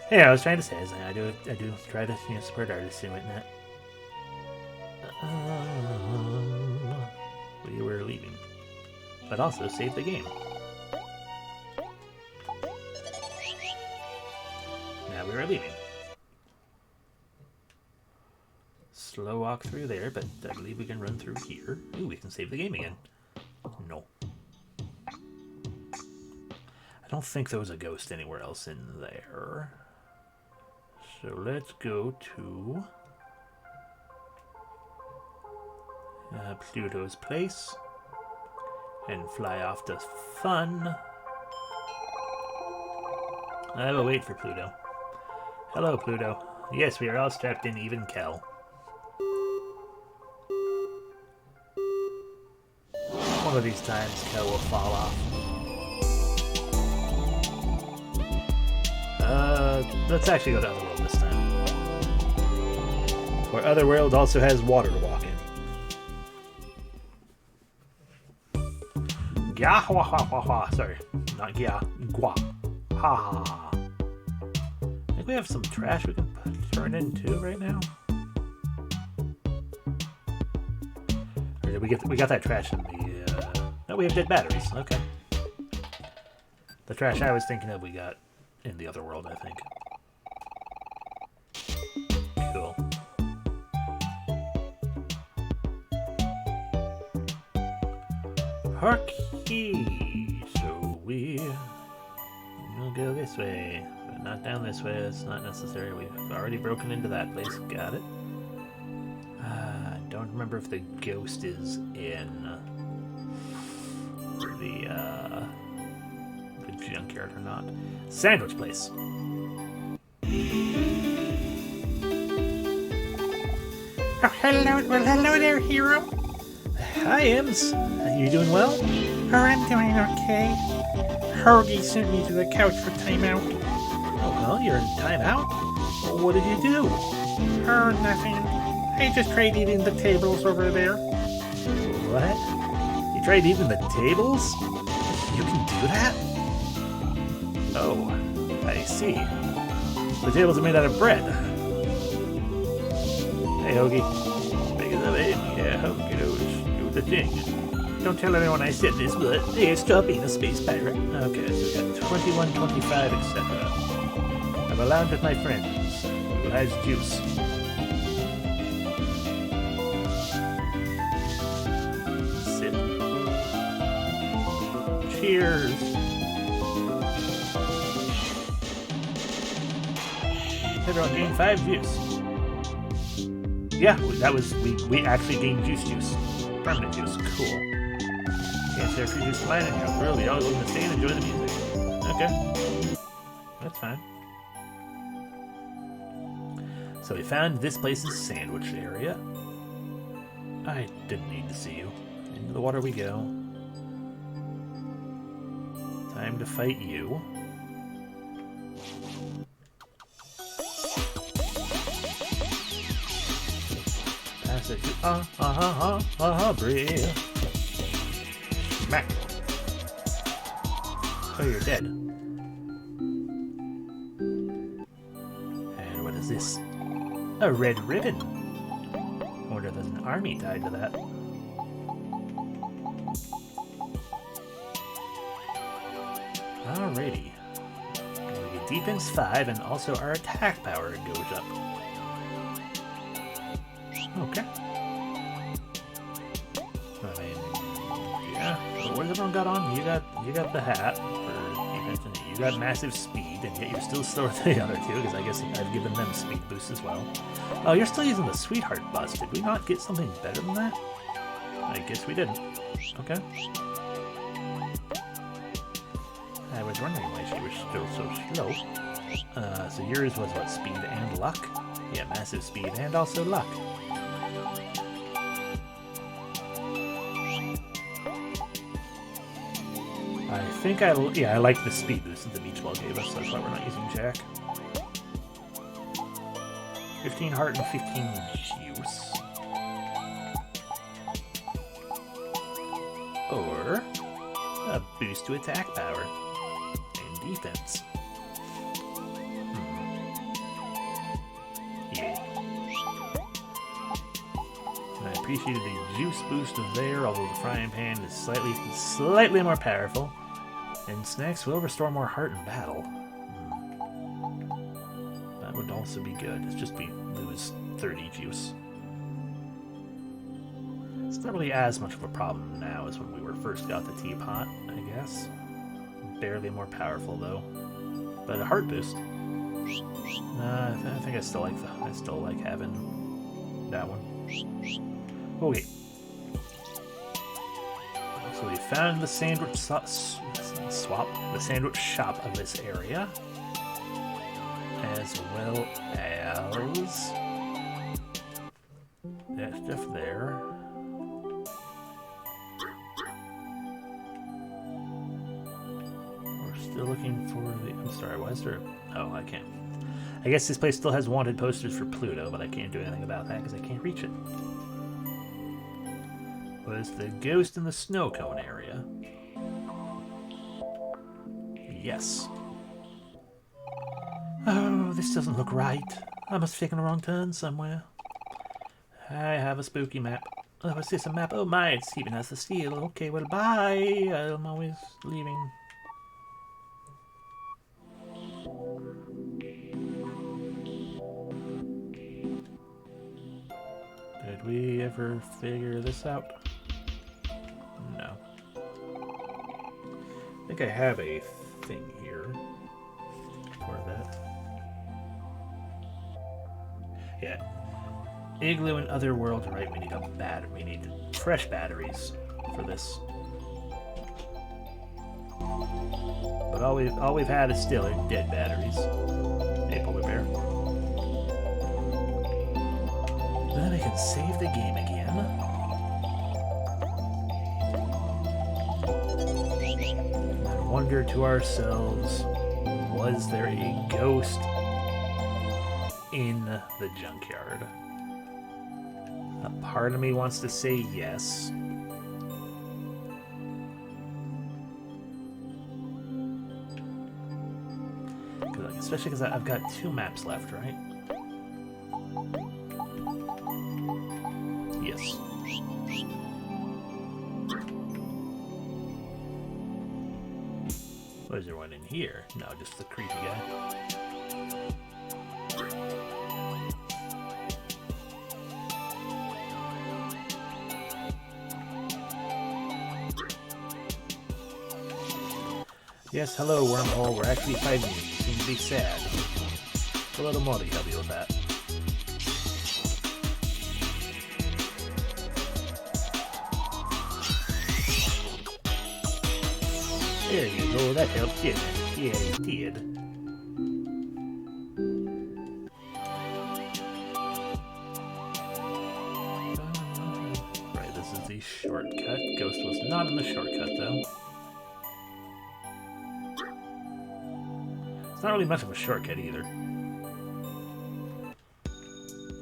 Hey, I was trying to say is I do try to, you know, support artists and whatnot. We were leaving, but also save the game. Now we are leaving. Slow walk through there, but I believe we can run through here. Ooh, we can save the game again. No. I don't think there was a ghost anywhere else in there. So let's go to Pluto's place and fly off to fun. I will wait for Pluto. Hello, Pluto. Yes, we are all strapped in, even Kel. One of these times, Kel will fall off. Let's actually go to Otherworld this time. For Otherworld also has water to walk in. Gya ha ha ha ha. Sorry, not gya. Gwa. Ha ha ha. I think we have some trash we can turn into right now. Or did we got that trash in the... No, we have dead batteries. Okay. The trash I was thinking of we got in the other world, I think. Cool. Okay, so we'll go this way, but not down this way. It's not necessary. We've already broken into that place. Got it. I don't remember if the ghost is in the junkyard or not. Sandwich place. Oh, hello there, hero. Hi, Ems. You doing well? Oh, I'm doing okay. Hoagie sent me to the couch for timeout. Oh, well, you're in timeout? Well, what did you do? Oh, nothing. I just tried eating the tables over there. What? You tried eating the tables? You can do that? Oh, I see. The tables are made out of bread. Hey, Hoagie. Make it up, yeah, Hoagie knows. Do the thing. Don't tell anyone I said this, but hey, stop being a space pirate. Okay, so we got 21, 25, etc. I'm allowed with my friends. Who has juice? Sip. Cheers. Everyone gained 5 juice. Yeah, that was we actually gained juice. Permanent juice. Cool. Can't share free juice planet. You're really all going to stay and enjoy the music. Okay. That's fine. So we found this place's sandwich area. I didn't need to see you. Into the water we go. Time to fight you. Breathe. Smack. Oh, you're dead. And what is this? A red ribbon. I wonder if there's an army tied to that. Alrighty. We get defense 5 and also our attack power goes up. Okay. everyone got on. You got the hat for defense, and you got massive speed, and yet you're still slower than the other two because I guess I've given them speed boosts as well. Oh, you're still using the Sweetheart bus. Did we not get something better than that? I guess we didn't. Okay. I was wondering why she was still so slow. So yours was what, speed and luck? Yeah, massive speed and also luck. I think I like the speed boost that the beach ball gave us, so that's why we're not using Jack. 15 heart and 15 juice. Or a boost to attack power and defense. Yeah. And I appreciated the juice boost there, although the frying pan is slightly more powerful. And snacks will restore more heart in battle. That would also be good. It's just we lose 30 juice. It's not really as much of a problem now as when we first got the teapot, I guess. Barely more powerful though. But a heart boost. I think I still like having that one. Okay. So we found the sandwich the sandwich shop of this area, as well as that stuff there. We're still looking for the. I'm sorry, why is there? Oh, I can't. I guess this place still has wanted posters for Pluto, but I can't do anything about that because I can't reach it. Was the ghost in the snow cone area? Yes. Oh, this doesn't look right. I must have taken a wrong turn somewhere. I have a spooky map. Oh, is this a map? Oh my, it's even has the steel. Okay, well, bye. I'm always leaving. Did we ever figure this out? No. I think I have a thing here for that. Yeah. Igloo and other worlds, right? We need fresh batteries for this. But all we've had is still dead batteries. Hey, polar bear. Then I can save the game again. And wonder to ourselves, was there a ghost in the junkyard? A part of me wants to say yes. Especially because I've got 2 maps left, right? Yes. Was there one in here? No, just the creepy guy. Yes, hello, wormhole. We're actually fighting you. You seem to be sad. Hello to OMORI, help you with that. There you go, that helped, didn't it? Yeah, it did. Right, this is the shortcut. Ghost was not in the shortcut, though. It's not really much of a shortcut either.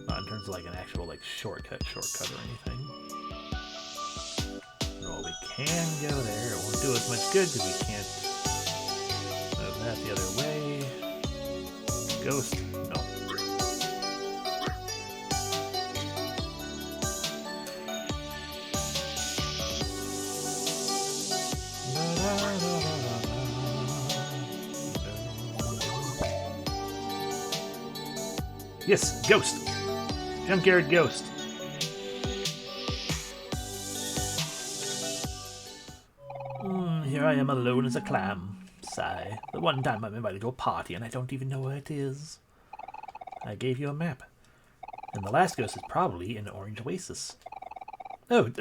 Not in terms of like an actual shortcut or anything. Well, we can go there. It won't do us much good because we can't move that the other way. Ghost, no. Yes, ghost. Junkyard ghost. here I am alone as a clam. Sigh. The one time I'm invited to a party and I don't even know where it is. I gave you a map. And the last ghost is probably in Orange Oasis. Oh,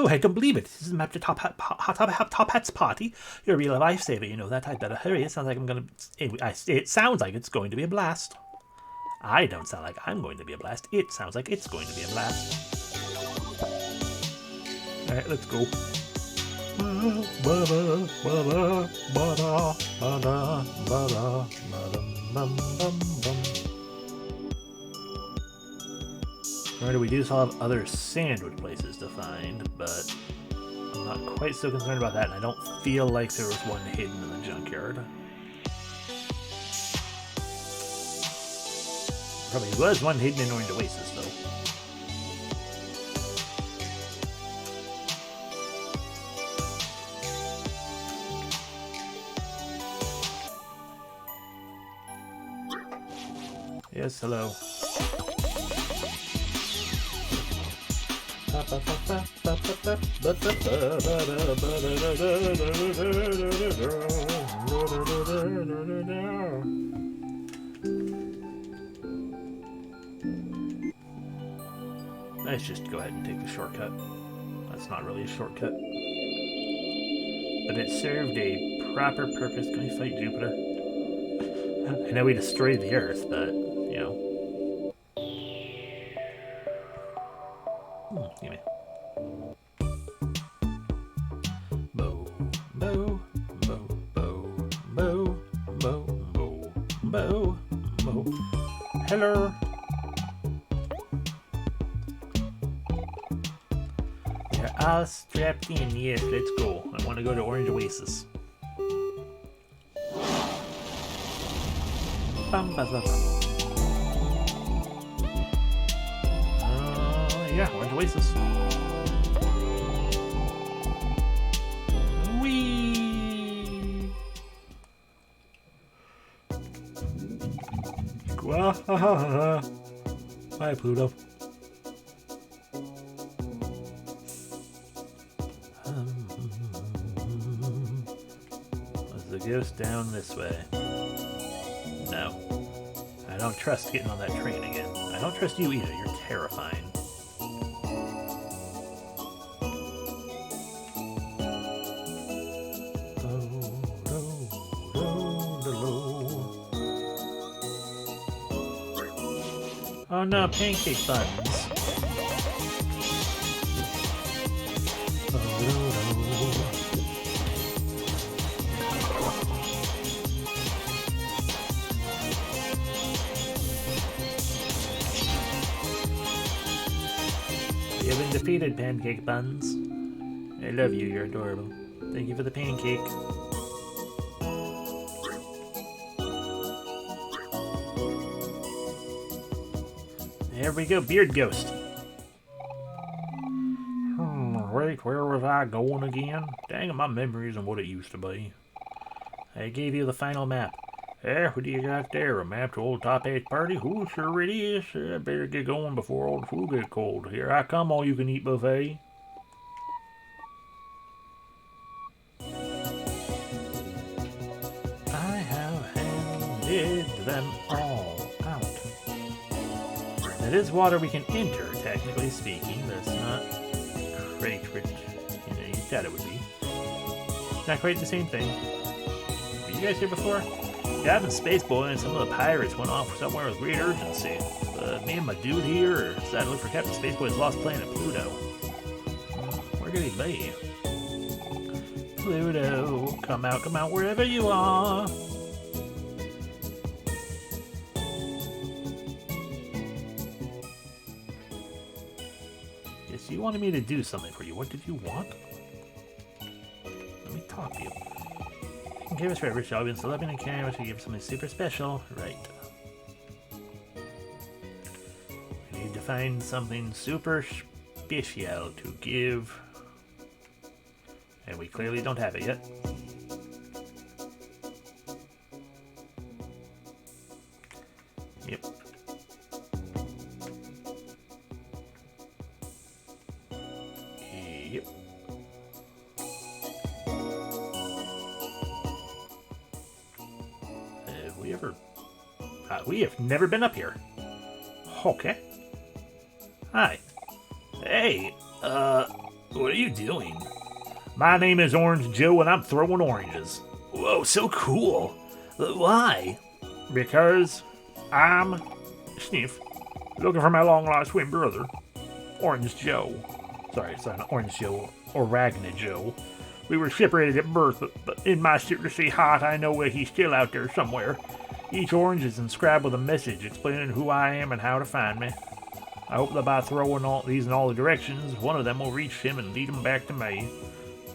I don't believe it. This is a map to Top Hat's party. You're a real lifesaver, you know that. I'd better hurry. It sounds like I'm gonna... It sounds like it's going to be a blast. I don't sound like I'm going to be a blast. It sounds like it's going to be a blast. Alright, let's go. Remember, we do still have other sandwich places to find, but I'm not quite so concerned about that, and I don't feel like there was one hidden in the junkyard. Probably was one hidden in Orange Oasis, though. Yes, hello. Let's just go ahead and take the shortcut. That's not really a shortcut. But it served a proper purpose. Can we fight Jupiter? I know we destroyed the Earth, but, you know. Give me. Bow, bow, bow, bow, bow, bow, bow, bow, bow. Hello. They're all strapped in. Yes, let's go. I want to go to Orange Oasis. Bum, bum, bum, bum. Yeah, Orange Oasis. Whee! Hi, Pluto. Was the ghost down this way? No. I don't trust getting on that train again. I don't trust you either. You're terrifying. Oh no, pancake buns. You've been defeated, pancake buns. I love you, you're adorable. Thank you for the pancake. There we go, Beard Ghost. Wait, where was I going again? Dang it, my memory isn't what it used to be. I gave you the final map. What do you got there? A map to old Top Hat's party? Who sure it is. I better get going before all the food gets cold. Here I come, all you can eat buffet. I have handed them all out. It is water we can enter, technically speaking, but it's not quite what you thought it would be. Not quite the same thing. Were you guys here before? Yeah, I've been space boy and some of the pirates went off somewhere with great urgency. But me and my dude here decided to look for Captain Spaceboy's lost planet, Pluto. Where could he be? Pluto, come out, wherever you are. Yes, you wanted me to do something for you. What did you want? Let me talk to you. Give us forever, shall we? And Celebin and Karen, we should give something super special. Right. We need to find something super special to give. And we clearly don't have it yet. Yep. Yep. We have never been up here. Okay. Hi. Hey, what are you doing? My name is Orange Joe, and I'm throwing oranges. Whoa, so cool. Why? Because I'm, sniff, looking for my long-lost twin brother, Orange Joe. Sorry, it's not Orange Joe, or Ragna Joe. We were separated at birth, but in my secrecy heart, I know he's still out there somewhere. Each orange is inscribed with a message explaining who I am and how to find me. I hope that by throwing all these in all the directions, one of them will reach him and lead him back to me.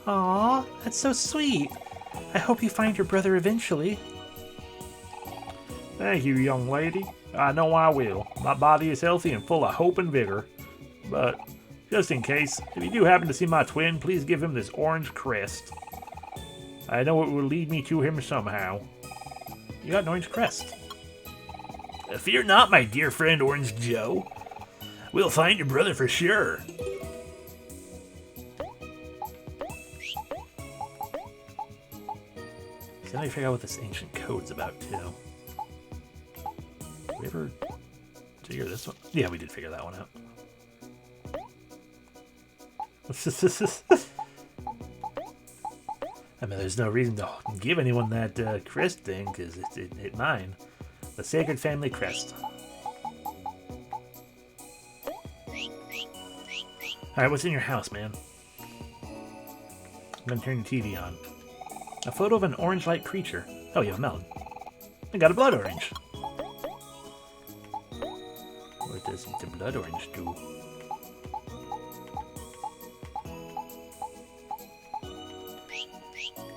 Aw, that's so sweet. I hope you find your brother eventually. Thank you, young lady. I know I will. My body is healthy and full of hope and vigor. But, just in case, if you do happen to see my twin, please give him this orange crest. I know it will lead me to him somehow. You got an orange crest. Fear not, my dear friend Orange Joe. We'll find your brother for sure. So now you figure out what this ancient code's about, too. Did we ever figure this one? Yeah, we did figure that one out. I mean, there's no reason to give anyone that crest thing, because it hit mine. The Sacred Family Crest. Alright, what's in your house, man? I'm gonna turn the TV on. A photo of an orange-like creature. Oh, you have a melon. I got a blood orange. What does the blood orange do?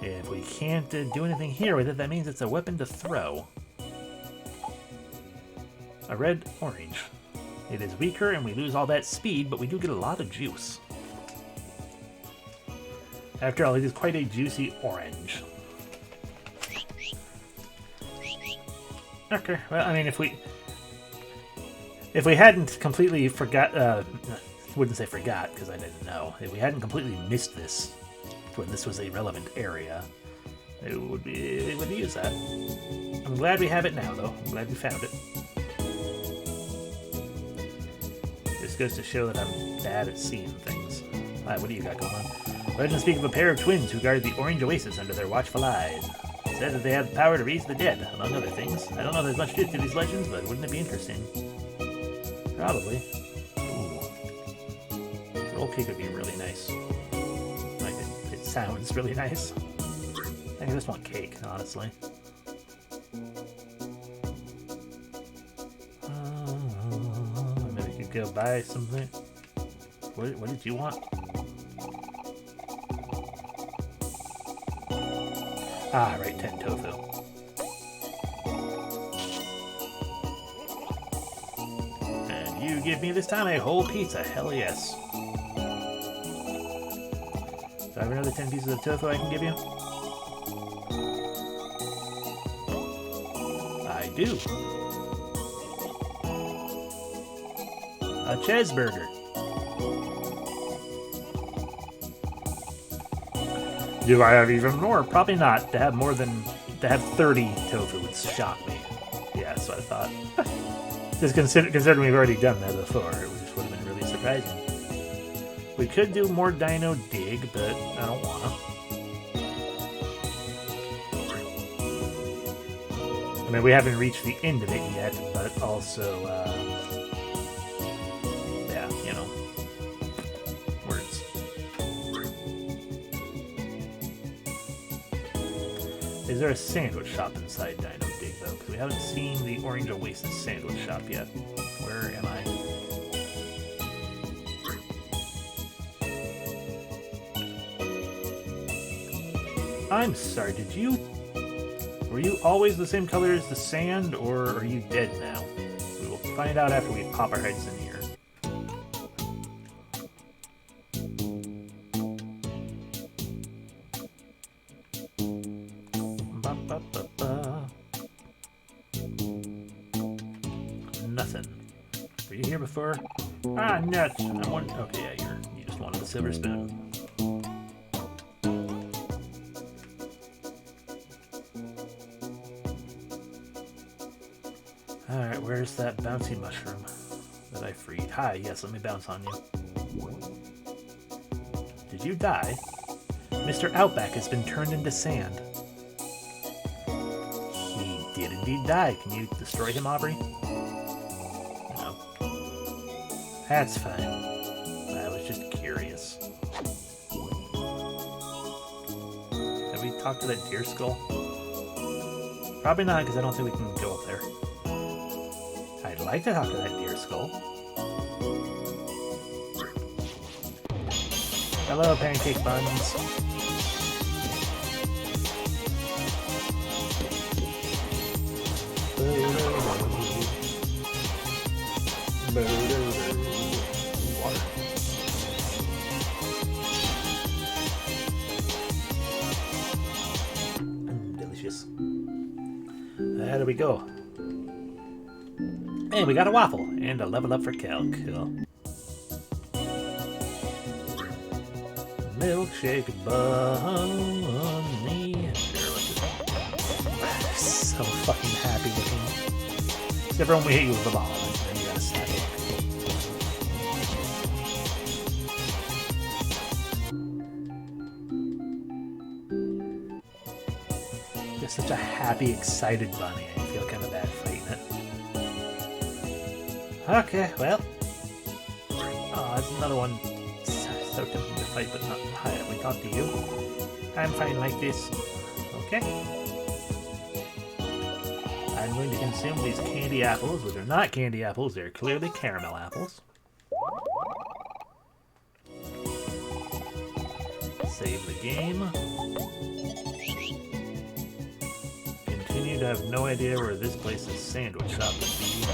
If we can't do anything here with it, that means it's a weapon to throw. A red orange. It is weaker and we lose all that speed, but we do get a lot of juice. After all, it is quite a juicy orange. Okay, well, I mean, if we hadn't completely forgot, wouldn't say forgot, because I didn't know. If we hadn't completely missed this, when this was a relevant area, it would use that. I'm glad we have it now, though. I'm glad we found it. This goes to show that I'm bad at seeing things. Alright, what do you got going on? Legends speak of a pair of twins who guard the Orange Oasis under their watchful eyes. It says that they have the power to raise the dead, among other things. I don't know if there's much truth to these legends, but wouldn't it be interesting? Probably. Ooh. Roll cake would be really nice. Like, it sounds really nice. I just want cake, honestly. Maybe we could go buy something. What did you want? Ah, right, 10 tofu. And you give me this time a whole pizza, hell yes. Do I have another 10 pieces of tofu I can give you? I do. A cheeseburger. Do I have even more? Probably not. To have 30 tofu would shock me. Yeah, that's what I thought. Just considering we've already done that before, it just would have been really surprising. We could do more Dino Dig, but I don't wanna. I mean, we haven't reached the end of it yet, but also, yeah, you know, words. Is there a sandwich shop inside Dino Dig, though? Because we haven't seen the Orange Oasis sandwich shop yet. Where am I? I'm sorry, were you always the same color as the sand, or are you dead now? We will find out after we pop our heads in here. Nothing. Were you here before? Ah, nuts. Okay, yeah, you just wanted the silver spoon. where's that bouncy mushroom that I freed? Hi, yes, let me bounce on you. Did you die? Mr. Outback has been turned into sand. He did indeed die. Can you destroy him, Aubrey? No. That's fine. I was just curious. Have we talked to that deer skull? Probably not, because I don't think we can go up there. I'd like to talk to that deer skull. Hello, pancake buns. Water. Delicious. How do we go? Hey, we got a waffle and a level up for Cal. Cool. Milkshake bunny. So fucking happy looking. Except for when we hit you with the ball, and then you gotta snap it. Just such a happy, excited bunny. I feel kind of bad fighting it. Okay, well. Oh, there's another one. So tempting to fight, but not. Hi, we talked to you. I'm fine like this. Okay. I'm going to consume these candy apples, but they're not candy apples, they're clearly caramel apples. Save the game. Continue to have no idea where this place's sandwich shop would be.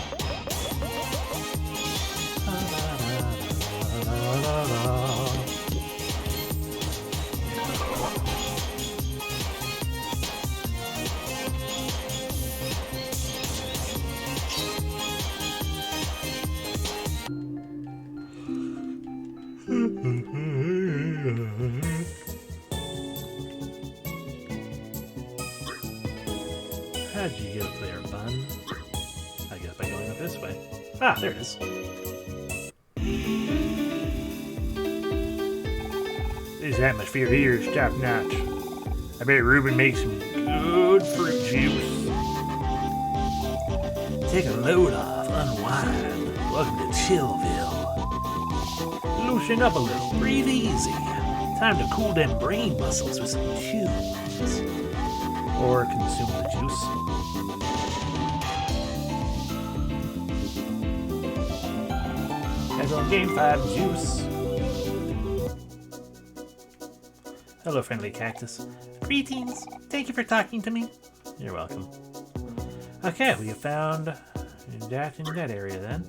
How'd you get up there, bun? I guess by going up this way. Ah, there it is. This atmosphere here is top notch. I bet Ruben makes some good fruit juice. Take a load off, unwind. Welcome to Chillville. Loosen up a little, breathe easy. Time to cool them brain muscles with some tunes. Or consume the juice. As on Game 5 juice. Hello, friendly cactus. Greetings. Thank you for talking to me. You're welcome. Okay, we have found that in that area then.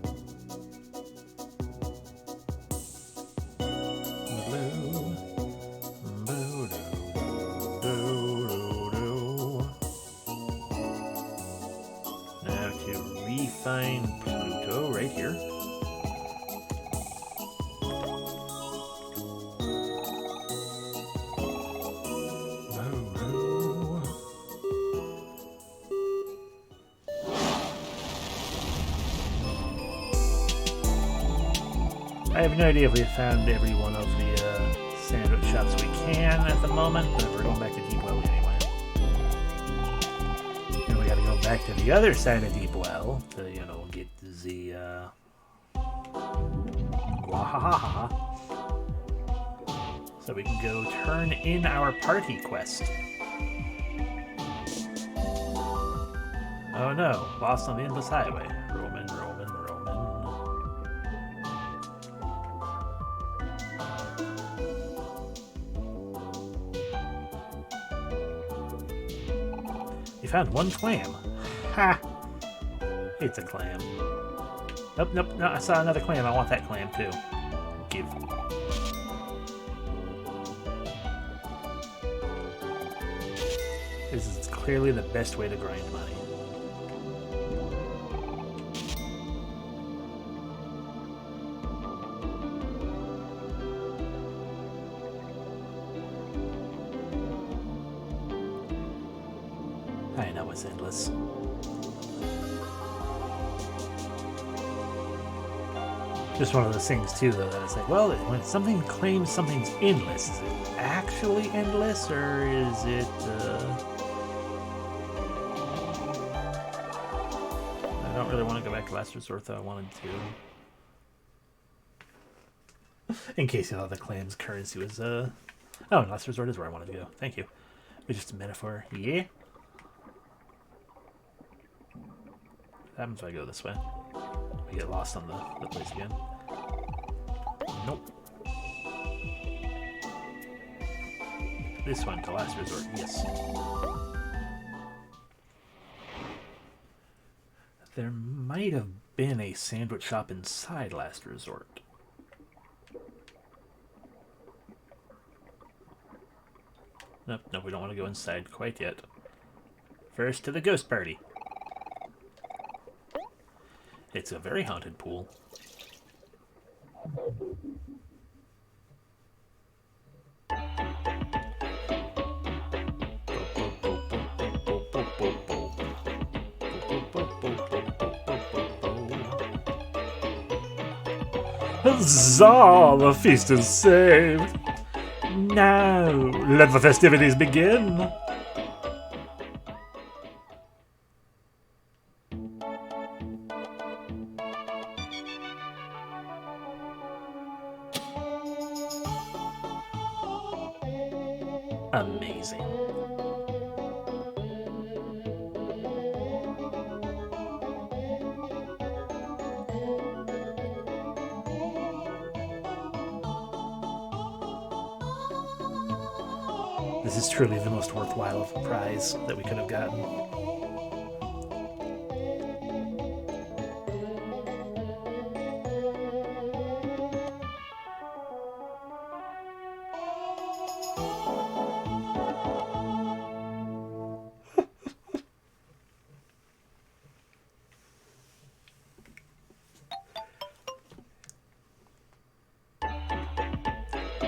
Now to refine Pluto right here. I have no idea if we've found every one of the sandwich shops we can at the moment, but we're going back to Deep Well anyway. And we gotta go back to the other side of Deep Well to, you know, get the Wahaha. So we can go turn in our party quest. Oh no, lost on the endless highway. Roman, Roman, Roman. You found one clam. Ha! It's a clam. Nope, nope, no, I saw another clam. I want that clam too. Give. This is clearly the best way to grind money. I know it's endless. Just one of those things, too, though, that it's like, well, when something claims something's endless, is it actually endless, or is it, I don't really want to go back to Last Resort, though I wanted to. In case you thought the claim's currency was, Oh, Last Resort is where I wanted to go. Thank you. It's just a metaphor. Yeah? What happens if I go this way? We get lost on the place again. Nope. This one to Last Resort, yes. There might have been a sandwich shop inside Last Resort. Nope, no, we don't want to go inside quite yet. First to the ghost party. It's a very haunted pool. Huzzah! The feast is saved! Now, let the festivities begin! Amazing. This is truly the most worthwhile prize that we could have gotten.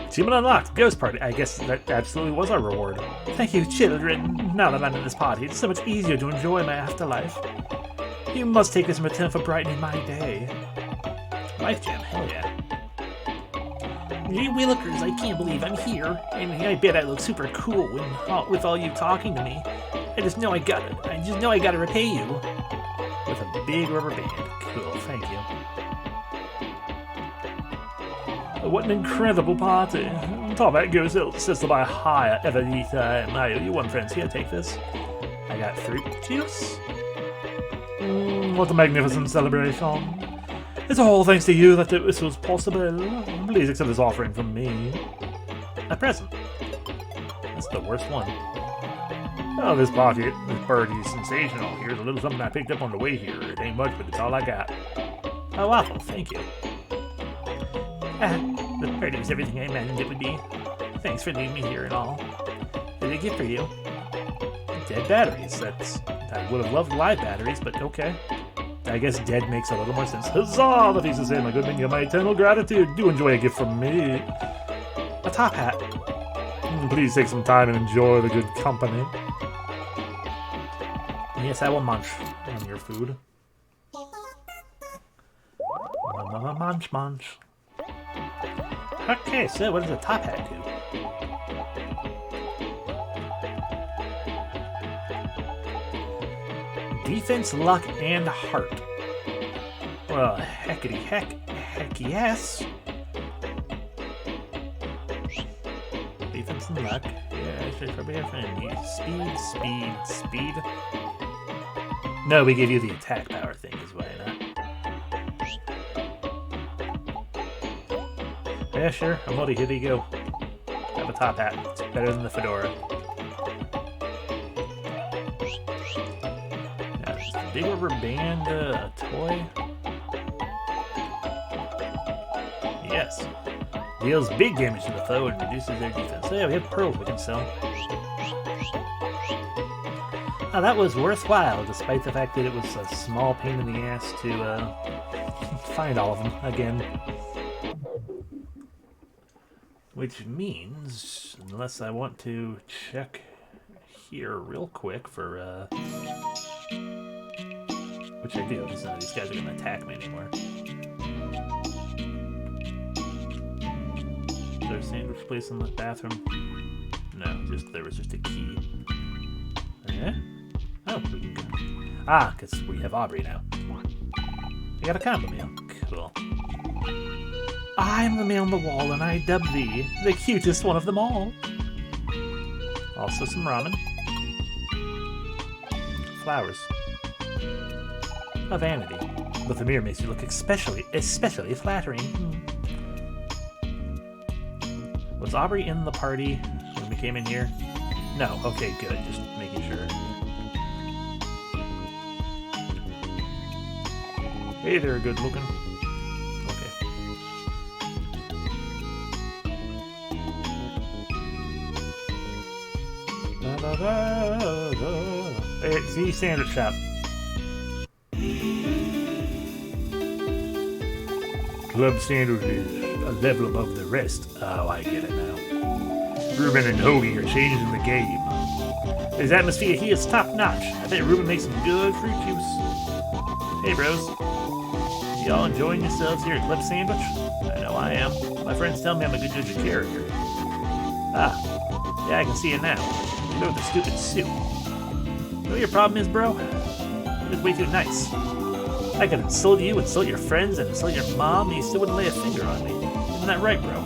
Achievement unlocked. Ghost party. I guess that absolutely was our reward. Thank you, children. Now that I'm in this party, it's so much easier to enjoy my afterlife. You must take this in return for brightening my day. Life Gem, hell yeah. Gee willikers, I can't believe I'm here. And I bet I look super cool with all you talking to me. I just know I gotta repay you. With a big rubber band. Cool, thank you. What an incredible party. Top that goes sits by higher every time. I owe you one, friends. Here, take this. I got fruit juice. What a magnificent celebration. It's all thanks to you that this was possible. Please accept this offering from me. A present. That's the worst one. Oh, this party is sensational. Here's a little something I picked up on the way here. It ain't much, but it's all I got. Oh, awful. Thank you. The party was everything I imagined it would be. Thanks for leaving me here and all. Did a gift for you. Dead batteries. I would have loved live batteries, but okay. I guess dead makes a little more sense. Huzzah! The feast is in, my good man. You have my eternal gratitude. Do enjoy a gift from me. A top hat. Please take some time and enjoy the good company. Yes, I will munch on your food. Munch, munch. Okay, so what does a top hat do? Defense, luck, and heart. Well, heck yes. Defense and luck. Yeah, I should probably have speed. No, we gave you the attack power thing, is why not. Yeah, sure. OMORI, here you go. Have a top hat. It's better than the fedora. Yeah, just a big rubber band, a toy. Yes. Deals big damage to the foe and reduces their defense. So yeah, we have pearls we can sell. Now that was worthwhile, despite the fact that it was a small pain in the ass to find all of them again. Which means, unless I want to check here real quick for, which I do, because none of these guys are going to attack me anymore. there a sandwich place in the bathroom? No, there was just a key. Yeah? Oh, we can go. Ah, because we have Aubrey now. We got a combo meal. Cool. I'm the man on the wall, and I dub thee the cutest one of them all. Also some ramen. Flowers. A vanity. But the mirror makes you look especially flattering. Was Aubrey in the party when we came in here? No. Okay, good. Just making sure. Hey there, good looking. Okay. Hey, see, sandwich shop. Club sandwiches a level above the rest. Oh, I get it now. Ruben and Hoagie are changing the game. His atmosphere here is top notch. I bet Ruben makes some good fruit juice. Hey, bros. Y'all enjoying yourselves here at Club Sandwich? I know I am. My friends tell me I'm a good judge of character. Ah, yeah, I can see it now. You know the stupid suit. You know what your problem is, bro? You're just way too nice. I could insult you, insult your friends, and insult your mom, and you still wouldn't lay a finger on me. Isn't that right, bro?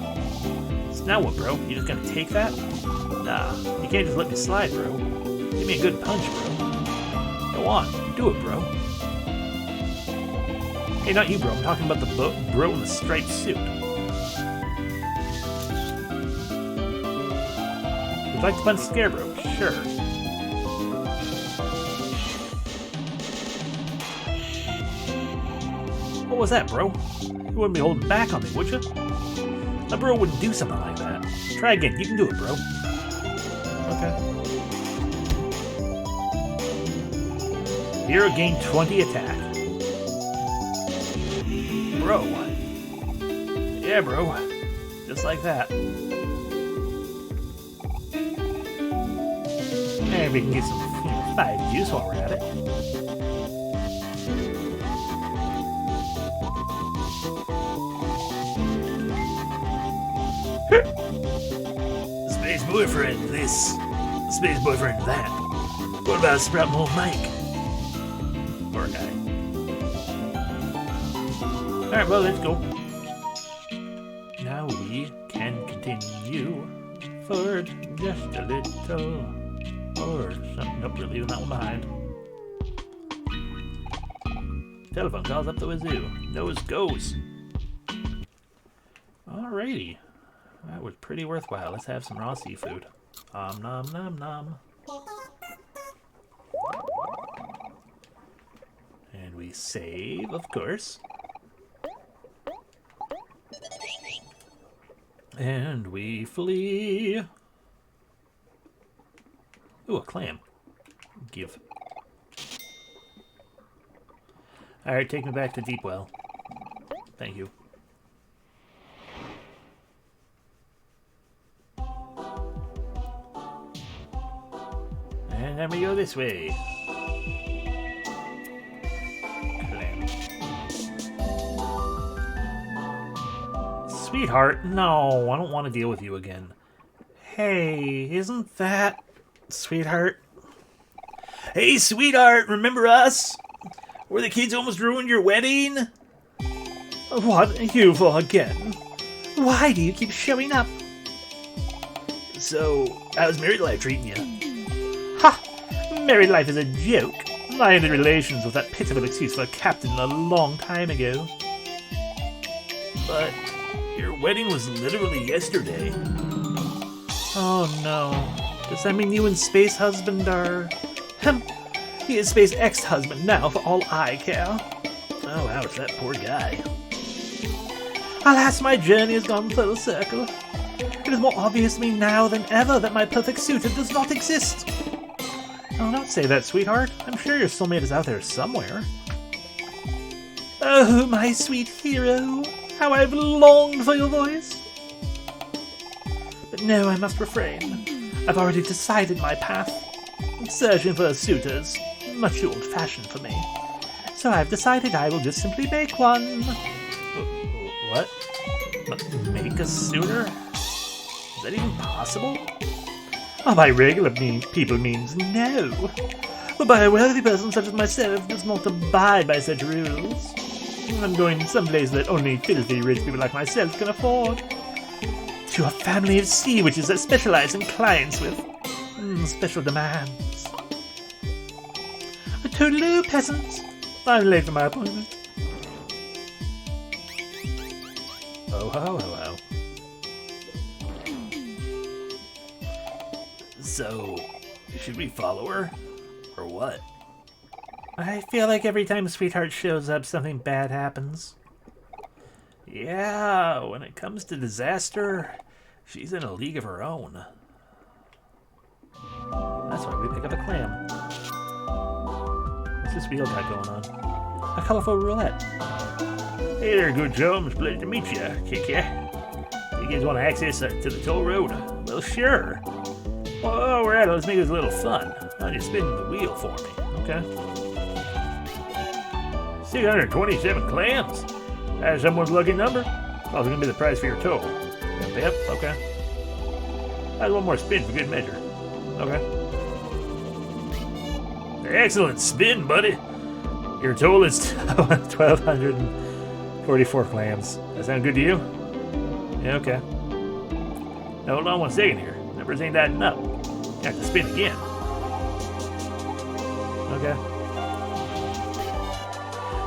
So now what, bro? You just gonna take that? Nah, you can't just let me slide, bro. Give me a good punch, bro. Go on, do it, bro. Hey, not you, bro. I'm talking about the bro in the striped suit. Would you like to punch Scarecrow? Sure. What was that, bro? You wouldn't be holding back on me, would you? A bro wouldn't do something like that. Try again. You can do it, bro. Okay. Hero gained 20 attack. Bro. Yeah, bro. Just like that. And we can get some 5 juice while we're at it. Space boyfriend this. Space boyfriend that. What about Sprout Mold Mike? Poor guy. Alright, well, let's go. Now we can continue forward just a little. Or something. Nope, we're leaving that one behind. Telephone calls up the wazoo. Nose goes. Alrighty. That was pretty worthwhile. Let's have some raw seafood. Nom nom nom. And we save, of course. And we flee. Ooh, a clam. Give. Alright, take me back to Deepwell. Thank you. And then we go this way. Clam. Sweetheart, no, I don't want to deal with you again. Hey, isn't that... Sweetheart? Hey, sweetheart, remember us? We're the kids who almost ruined your wedding? What? You again? Why do you keep showing up? So, how's married life treating you? Ha! Married life is a joke. I ended relations with that pitiful excuse for a captain a long time ago. But your wedding was literally yesterday. Oh no. Does that mean you and Space Husband are... He is Space Ex-Husband now, for all I care. Oh, ouch, that poor guy. Alas, my journey has gone full circle. It is more obvious to me now than ever that my perfect suitor does not exist. Oh, don't say that, sweetheart. I'm sure your soulmate is out there somewhere. Oh, my sweet hero. How I've longed for your voice. But no, I must refrain. I've already decided my path. Searching for suitors. Much too old-fashioned for me. So I've decided I will just simply make one. What? Make a suitor? Is that even possible? Oh, by regular people means no. But by a wealthy person such as myself does not abide by such rules. I'm going someplace that only filthy rich people like myself can afford. To a family of sea witches that specialize in clients with special demands. A total peasant. I'm late for my appointment. Oh, ho, ho, ho. So, should we follow her? Or what? I feel like every time Sweetheart shows up, something bad happens. Yeah, when it comes to disaster, she's in a league of her own. That's why we pick up a clam. What's this wheel got going on? A colorful roulette. Hey there, good chums. Pleasure to meet you. Kick ya. You guys want access to the toll road? Well, sure. Well, we're at it. Let's make this a little fun. Why don't you spin the wheel for me? Okay. 627 clams. That's someone's lucky number. Well, it's gonna be the price for your toll. Yep. Okay. That's one more spin for good measure. Okay. Excellent spin, buddy. Your total is 1,244 clams. That sound good to you? Yeah, okay. Now hold on one second here. Numbers ain't adding up. You have to spin again. Okay.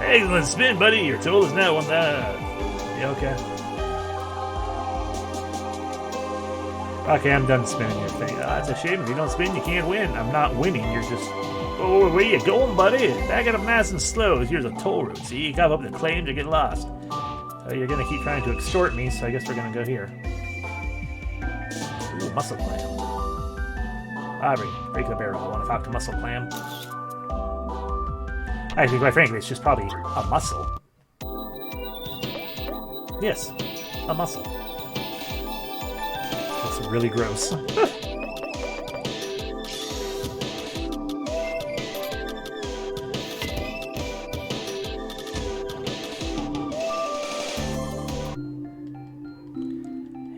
Excellent spin, buddy. Your total is now 1,000. Yeah, okay. Okay, I'm done spinning your thing. That's a shame. If you don't spin, you can't win. I'm not winning. You're just... Oh, where you going, buddy? Back it up nice and slow. Here's a toll road. See, you got up the claims, you get lost. You're going to keep trying to extort me, so I guess we're going to go here. Ooh, muscle clam. Aubrey, break the barrel. I want to talk to muscle clam. Actually, quite frankly, it's just probably a mussel. Yes, a mussel. It's really gross.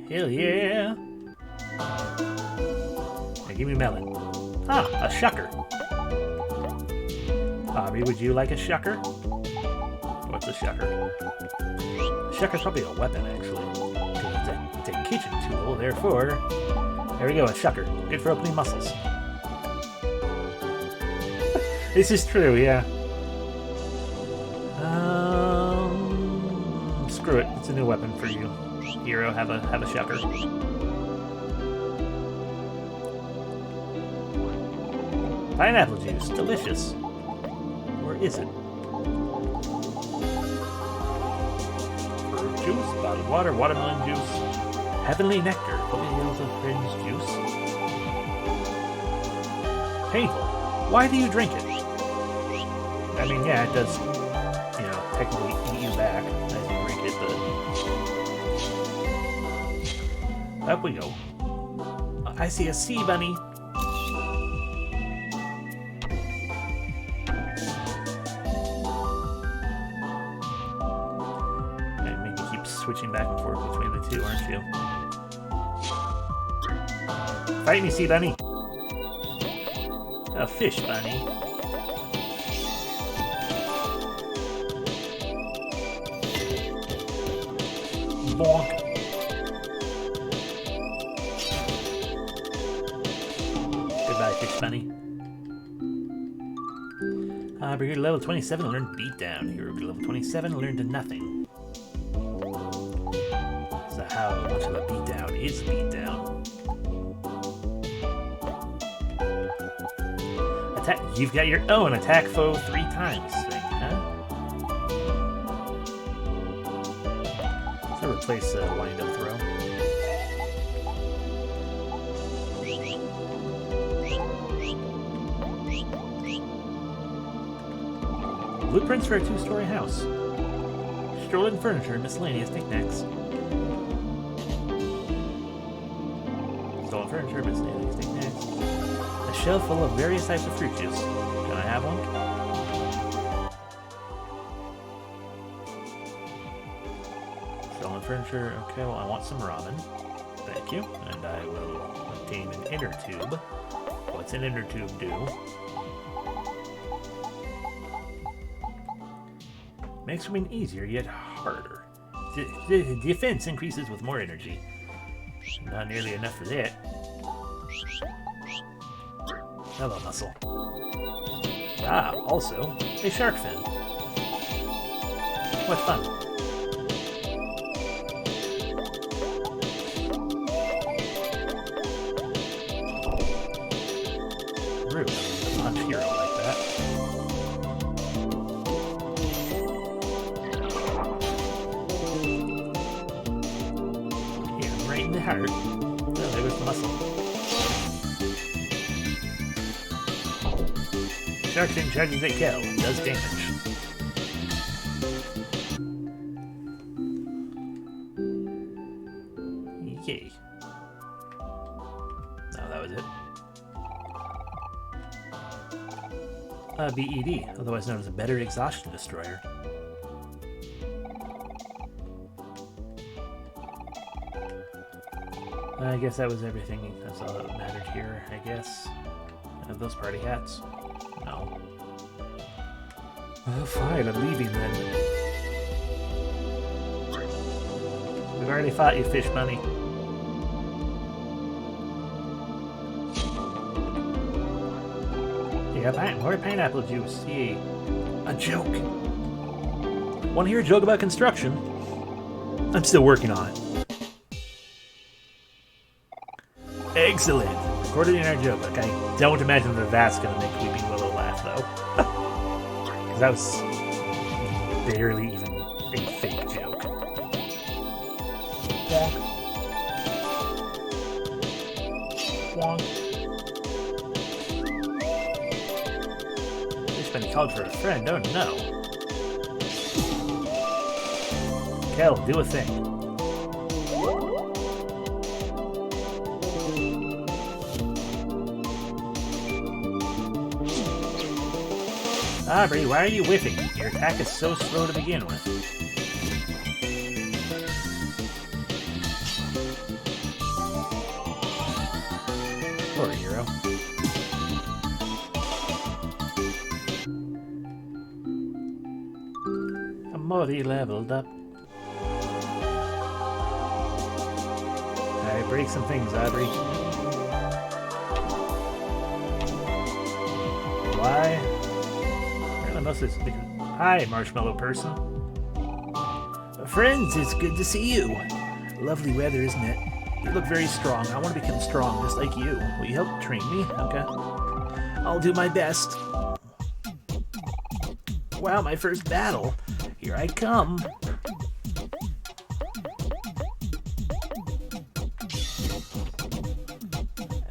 Hell yeah! Now give me melon. Ah, a shucker. Aubrey, would you like a shucker? What's a shucker? A shucker's probably a weapon, actually. It's a kitchen tool, therefore... There we go, a shucker. Good for opening mussels. This is true, yeah. Screw it. It's a new weapon for you. Hero, have a shucker. Pineapple juice, delicious. Or is it? Fruit juice, bottled water, watermelon juice, heavenly nectar, Hills of Fringe juice. Painful. Why do you drink it? I mean, yeah, it does, technically eat you back as you drink it, but... Up we go. I see a sea bunny. And make me keep switching back and forth between the two, aren't you? Fight me, sea bunny. A fish bunny. Bonk. Goodbye, fish bunny. But you're level 27 and learn beatdown. You're level 27 and learn to nothing. So how much of a beatdown is beatdown? Attack. You've got your own attack foe 3 times thing, huh? So replace wind up throw. Blueprints for a 2-story house. Stolen furniture and miscellaneous knickknacks. Stolen furniture, miscellaneous knickknacks. A shelf full of various types of fruit juice. Can I have one? Stolen furniture. Okay, well, I want some ramen. Thank you. And I will obtain an inner tube. What's an inner tube do? Makes swimming easier, yet harder. The defense increases with more energy. Not nearly enough for that. Hello, muscle. Ah, also, a shark fin. What fun. Rude to punch hero like that. Here, right in the heart. Oh, there was the muscle. Shark fin charges at kill and does damage. Yay. Oh, that was it. BED, otherwise known as a better exhaustion destroyer. I guess that was everything. That's all that mattered here, I guess. Have those party hats? No. Oh, fine, I'm leaving then. We've already fought you, fish money. Yeah, more pineapple juice. Yay. A joke. Want to hear a joke about construction? I'm still working on it. Excellent. Recorded in our joke. Like, I don't imagine that that's going to make Weeping Willow laugh, though. Because that was barely even a fake joke. Wonk. Wonk. He called for a friend. Oh no. Kel, do a thing. Aubrey, why are you whiffing? Your attack is so slow to begin with. Poor hero. OMORI leveled up. Alright, break some things, Aubrey. Why? Unless it's because... Hi, marshmallow person. Friends, it's good to see you. Lovely weather, isn't it? You look very strong. I want to become strong, just like you. Will you help train me? Okay. I'll do my best. Wow, my first battle. Here I come.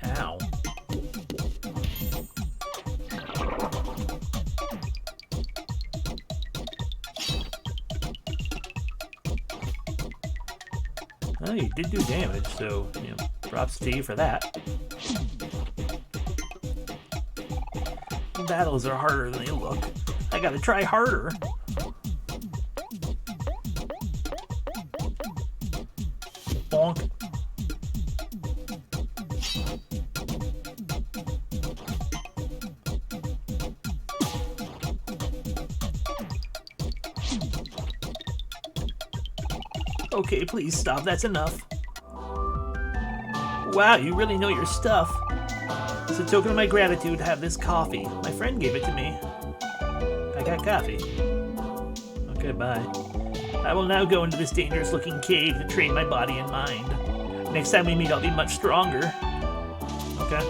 Ow. Oh, you did do damage, so, you know, props to you for that. Battles are harder than they look. I gotta try harder. Bonk. Okay, please stop. That's enough. Wow, you really know your stuff. As a token of my gratitude, have this coffee. My friend gave it to me. I got coffee. Okay, bye. I will now go into this dangerous-looking cave to train my body and mind. Next time we meet, I'll be much stronger. Okay.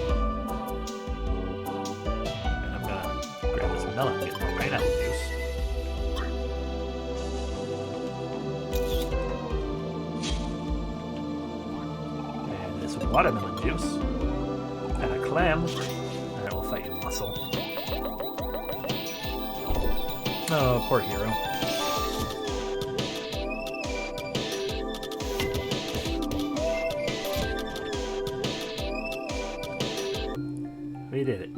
And I'm gonna grab this melon and get more pineapple juice. And this watermelon juice. And a clam. Alright, we'll fight you, muscle. Oh, poor hero. We did it.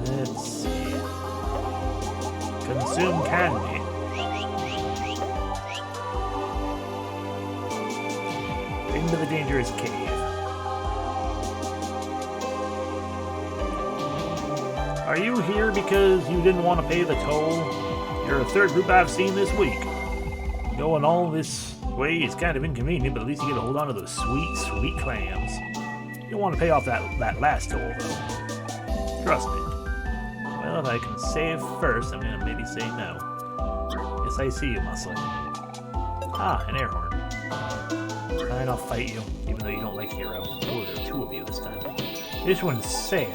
Let's see. Consume candy. Into the dangerous cave. Are you here because you didn't want to pay the toll? You're a third group I've seen this week. Going all this way is kind of inconvenient, but at least you get to hold on to those sweet, sweet clams. You don't want to pay off that last toll, though. Trust me. Well, if I can save first, I'm going to maybe say no. Yes, I see you, Muscle. Ah, an air horn. Fine, I'll fight you, even though you don't like Hero. Oh, there are two of you this time. This one's sad.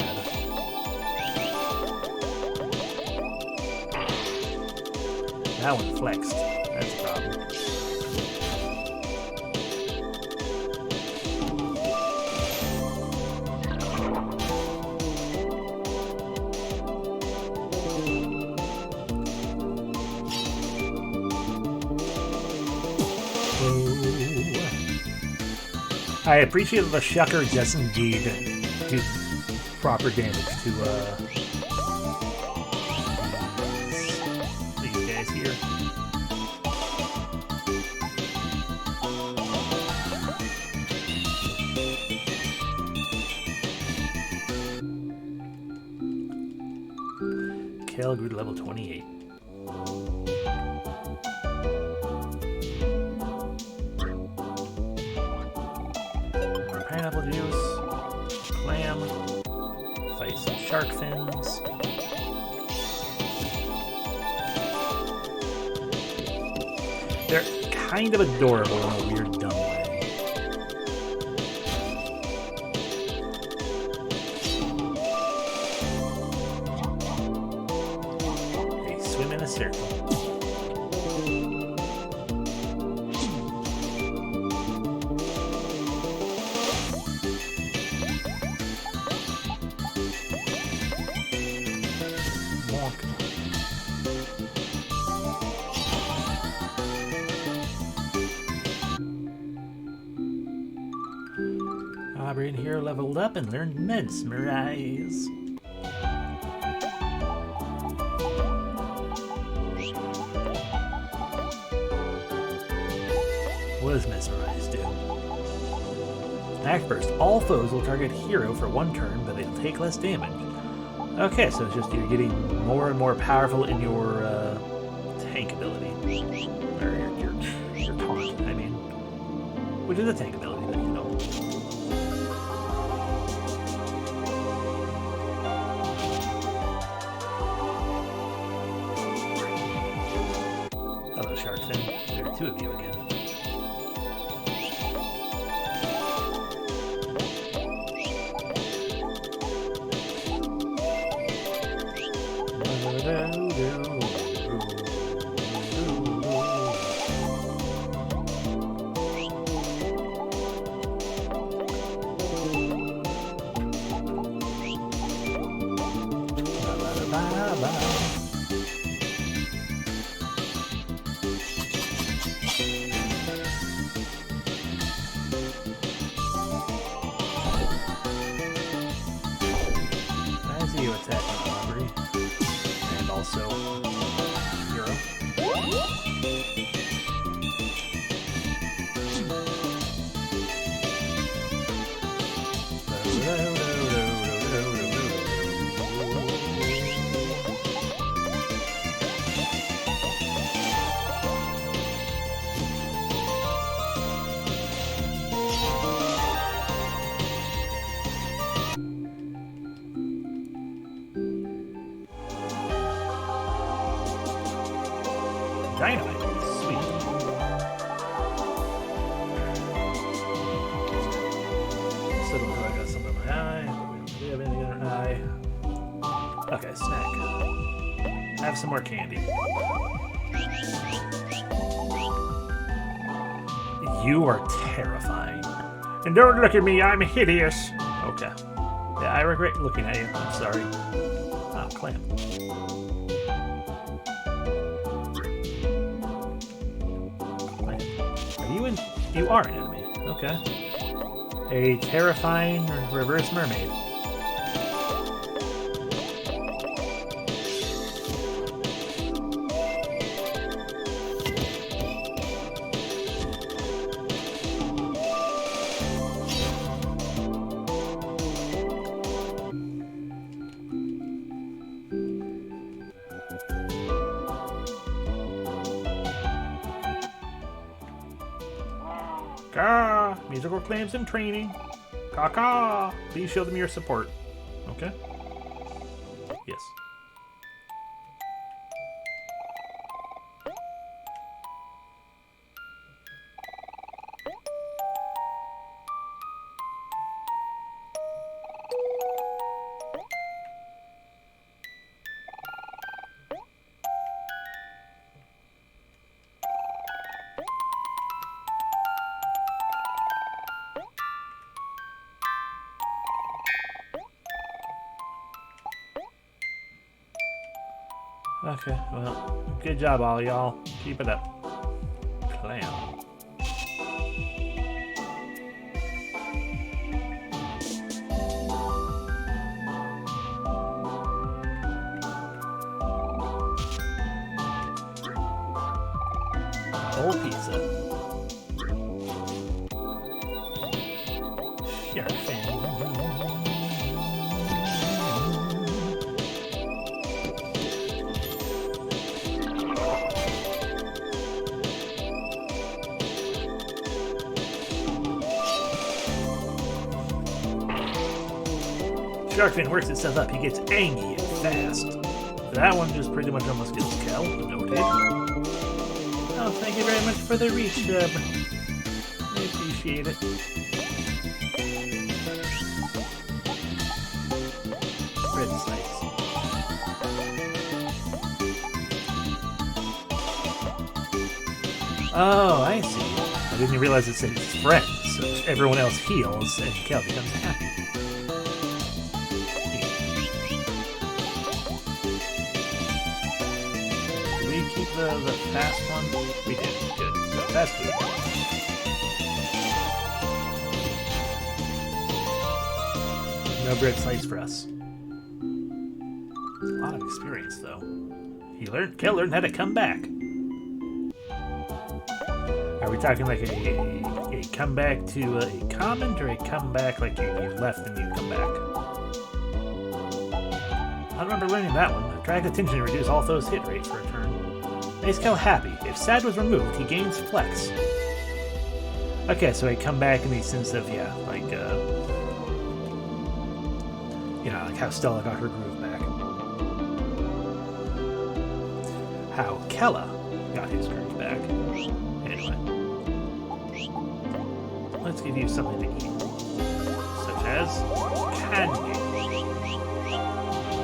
That one flexed. That's a problem. I appreciate that the Shucker does indeed do proper damage to these guys here. Cal grew to level 28. Pineapple juice, clam, fight some shark fins. They're kind of adorable in a weird, dumb way. They swim in a circle. Aubrey and Hero leveled up and learned Mesmerize. What does Mesmerize do? Act Burst. All foes will target Hero for one turn, but they'll take less damage. Okay, so it's just you're getting more and more powerful in your tank ability. Or your taunt, I mean. Which is a tank ability that you know. Hello, Sharkfin. There are two of you again. Dynamite. Sweet. So I got something in my eye. Do we have anything in our eye? Okay, snack. Have some more candy. You are terrifying. And don't look at me, I'm hideous. Okay. Yeah, I regret looking at you. I'm sorry. Ah, clam. You are an enemy. Okay. A terrifying reverse mermaid. Caw! Musical clams in training. Caw. Please show them your support. Okay? Yes. Okay, well, good job all y'all. Keep it up. Clam. Whole pizza. Shark fin. Sharkfin works itself up. He gets angry and fast. That one just pretty much almost gets Cal. Noted. Oh, thank you very much for the resub. I appreciate it. Red snipes. Oh, I see. I didn't realize it said his friends, so everyone else heals and Cal becomes happy. The fast one? We did. Good. So that's good. No bread slice for us. A lot of experience, though. Cal learned how to come back. Are we talking like a comeback to a comment, or a comeback like you left and you come back? I remember learning that one. Attract attention and reduce all those hit rates for a turn. Makes Cal happy. If sad was removed, he gains flex. Okay, so I come back in the sense of, yeah, like, like how Stella got her groove back. How Kella got his groove back. Anyway. Let's give you something to eat. Such as candy.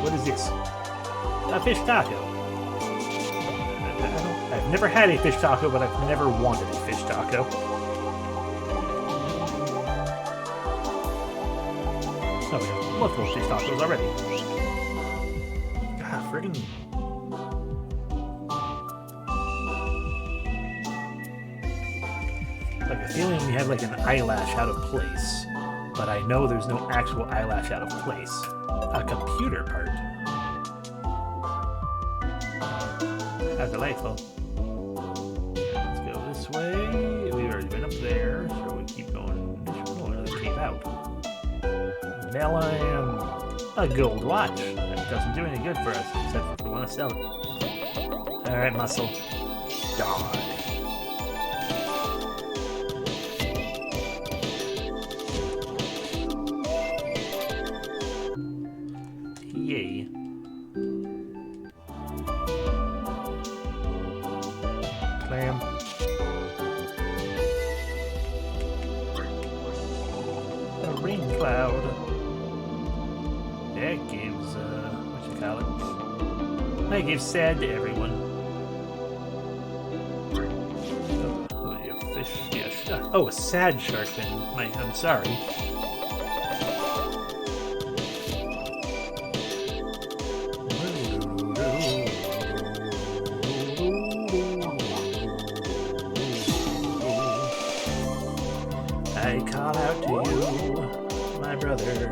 What is this? A fish taco. I've never had a fish taco, but I've never wanted a fish taco. Oh, we have multiple fish tacos already. God, friggin'. Like a feeling we have like an eyelash out of place, but I know there's no actual eyelash out of place. A computer part. How delightful. Let's go this way. We've already been up there, so we keep going. Let's keep out. Melon. A gold watch. That doesn't do any good for us, except if we want to sell it. Alright, muscle. Die. Yay. Clam. A rain cloud. That gives, what you call it? That gives sad to everyone. Oh, fish, yeah. Oh, a sad shark fin. I'm sorry. I call out to you, my brother.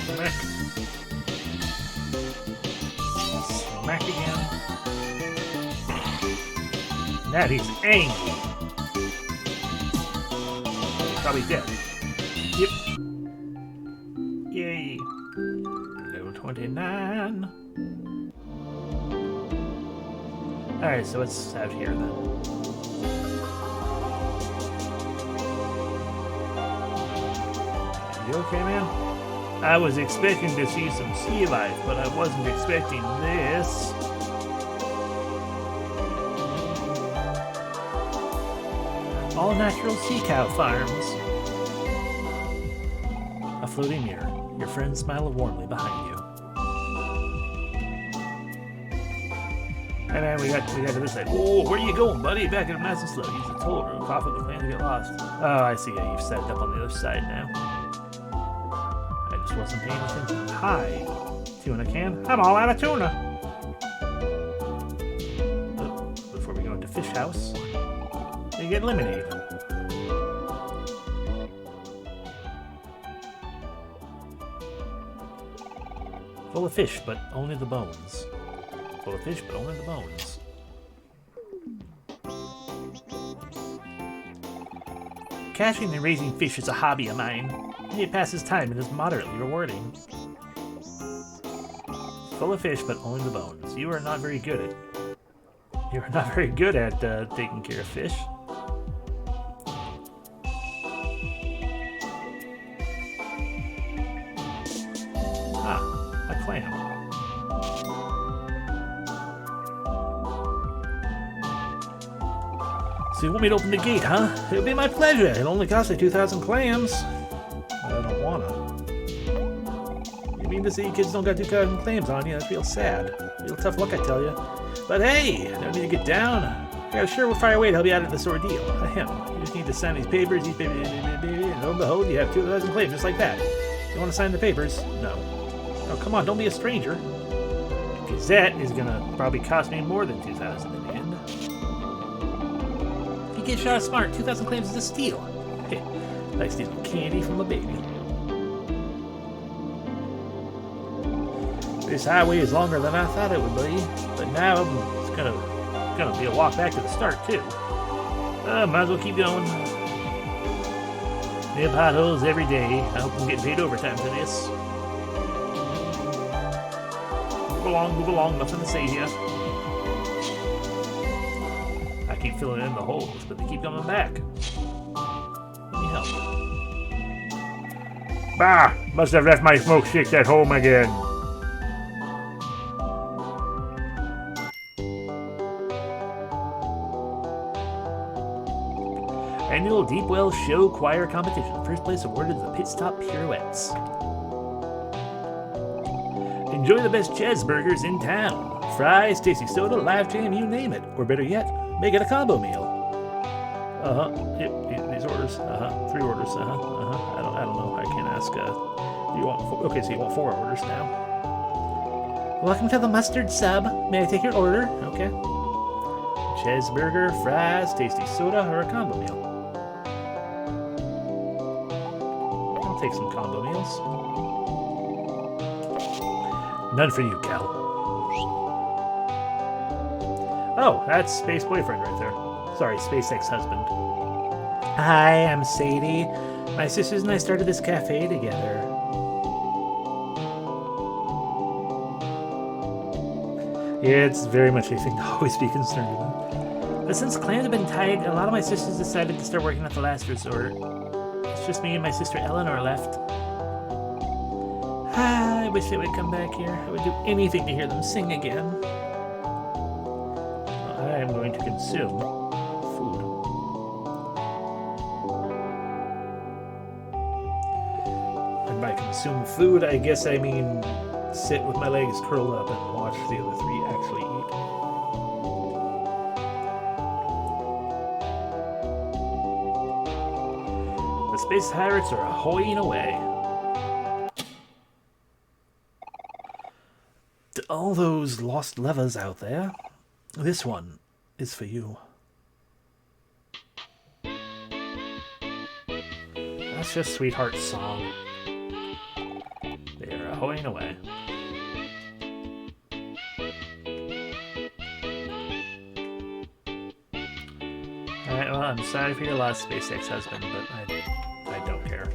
Smack. Smack again. Now he's angry. He's probably dead. Yep. 29. Alright, so what's out here then? You okay, man? I was expecting to see some sea life, but I wasn't expecting this. All natural sea cow farms. A floating mirror. Your friends smile warmly behind you. And then we got to this side. Oh, where you going, buddy? Back at him nice and slow. Use the toll room. Cough up the plan to get lost. Oh, I see. Yeah, you've set it up on the other side now. I just wasn't paying attention. Hi. Tuna can? I'm all out of tuna. Oh, before we go into fish house, you get lemonade. Full of fish, but only the bones. Full of fish, but only the bones. Catching and raising fish is a hobby of mine. It passes time and is moderately rewarding. Full of fish, but only the bones. You are not very good at. You are not very good at taking care of fish. A clam. So you want me to open the gate, huh? It'll be my pleasure. It'll only cost me 2,000 clams. But I don't wanna. You mean to say you kids don't got 2,000 clams on you? That's real sad. Real tough luck, I tell you. But hey, no need to get down. I got a surefire way to help you out of this ordeal. Ahem. You just need to sign these papers, and lo and behold, you have 2,000 clams just like that. You want to sign the papers? No. Oh, come on, don't be a stranger. Because that is going to probably cost me more than 2,000 in the end. If you get shot smart, 2,000 clams is a steal. Hey, like stealing candy from a baby. This highway is longer than I thought it would be, but now it's gonna be a walk back to the start, too. Might as well keep going. Nib potholes every day. I hope I'm getting paid overtime for this. Move along, nothing to say here. I keep filling in the holes, but they keep coming back. Let me help. Bah! Must have left my smoke sticks at home again. Annual Deep Well Show Choir Competition. First place awarded to the Pit Stop Pirouettes. Enjoy the best cheeseburgers in town. Fries, tasty soda, live jam, you name it. Or better yet, make it a combo meal. Yep, these orders. 3 orders. I don't know. I can't ask. You want 4? Okay, so you want 4 orders now. Welcome to the mustard sub. May I take your order? Okay. Cheeseburger, fries, tasty soda, or a combo meal? I'll take some combo meals. None for you, Cal. Oh, that's Space Boyfriend right there. Sorry, Space Ex-Husband. Hi, I'm Sadie. My sisters and I started this cafe together. Yeah, it's very much a thing to always be concerned about. But since clams have been tied, a lot of my sisters decided to start working at the last resort. It's just me and my sister Eleanor left. I wish they would come back here. I would do anything to hear them sing again. I am going to consume food. And by consume food, I guess I mean sit with my legs curled up and watch the other 3 actually eat. The space pirates are ahoying away. To all those lost lovers out there, this one is for you. That's just Sweetheart's song. They are ahoying away. Alright, well, I'm sorry for your loss, Space Ex-Husband, but I don't care.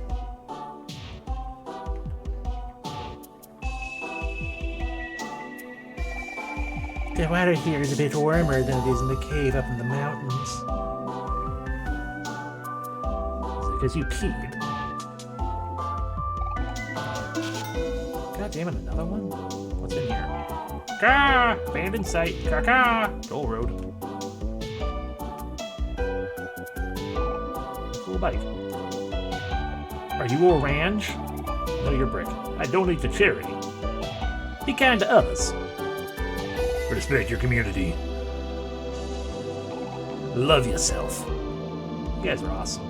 The water here is a bit warmer than it is in the cave up in the mountains. Is it because you peed? God damn it, another one? What's in here? Gah! Abandoned site. Caca! Toll road. Cool bike. Are you orange? No, you're brick. I donate to charity. Be kind to others. Respect your community. Love yourself. You guys are awesome.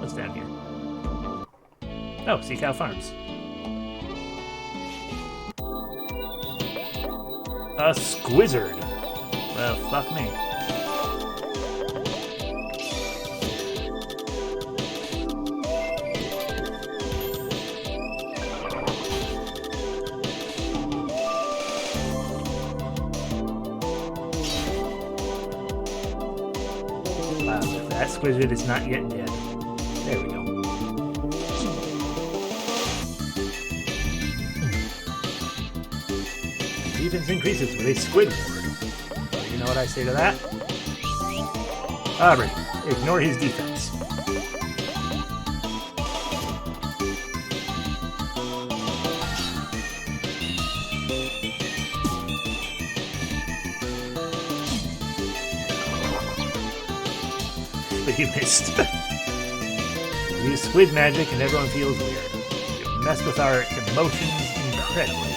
What's down here? Oh, Sea Cow Farms. A squizzard. Well, fuck me. That squizzard is not yet dead. There we go. Defense increases with a squid ward. You know what I say to that? Aubrey, ignore his defense. But you missed. Use squid magic and everyone feels weird. You mess with our emotions incredibly.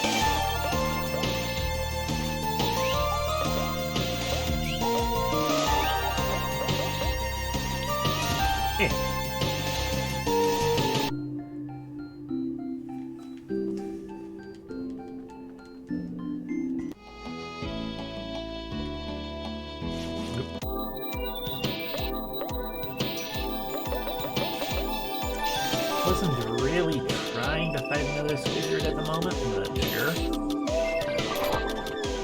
Wasn't really trying to fight another squizzard at the moment, but sure.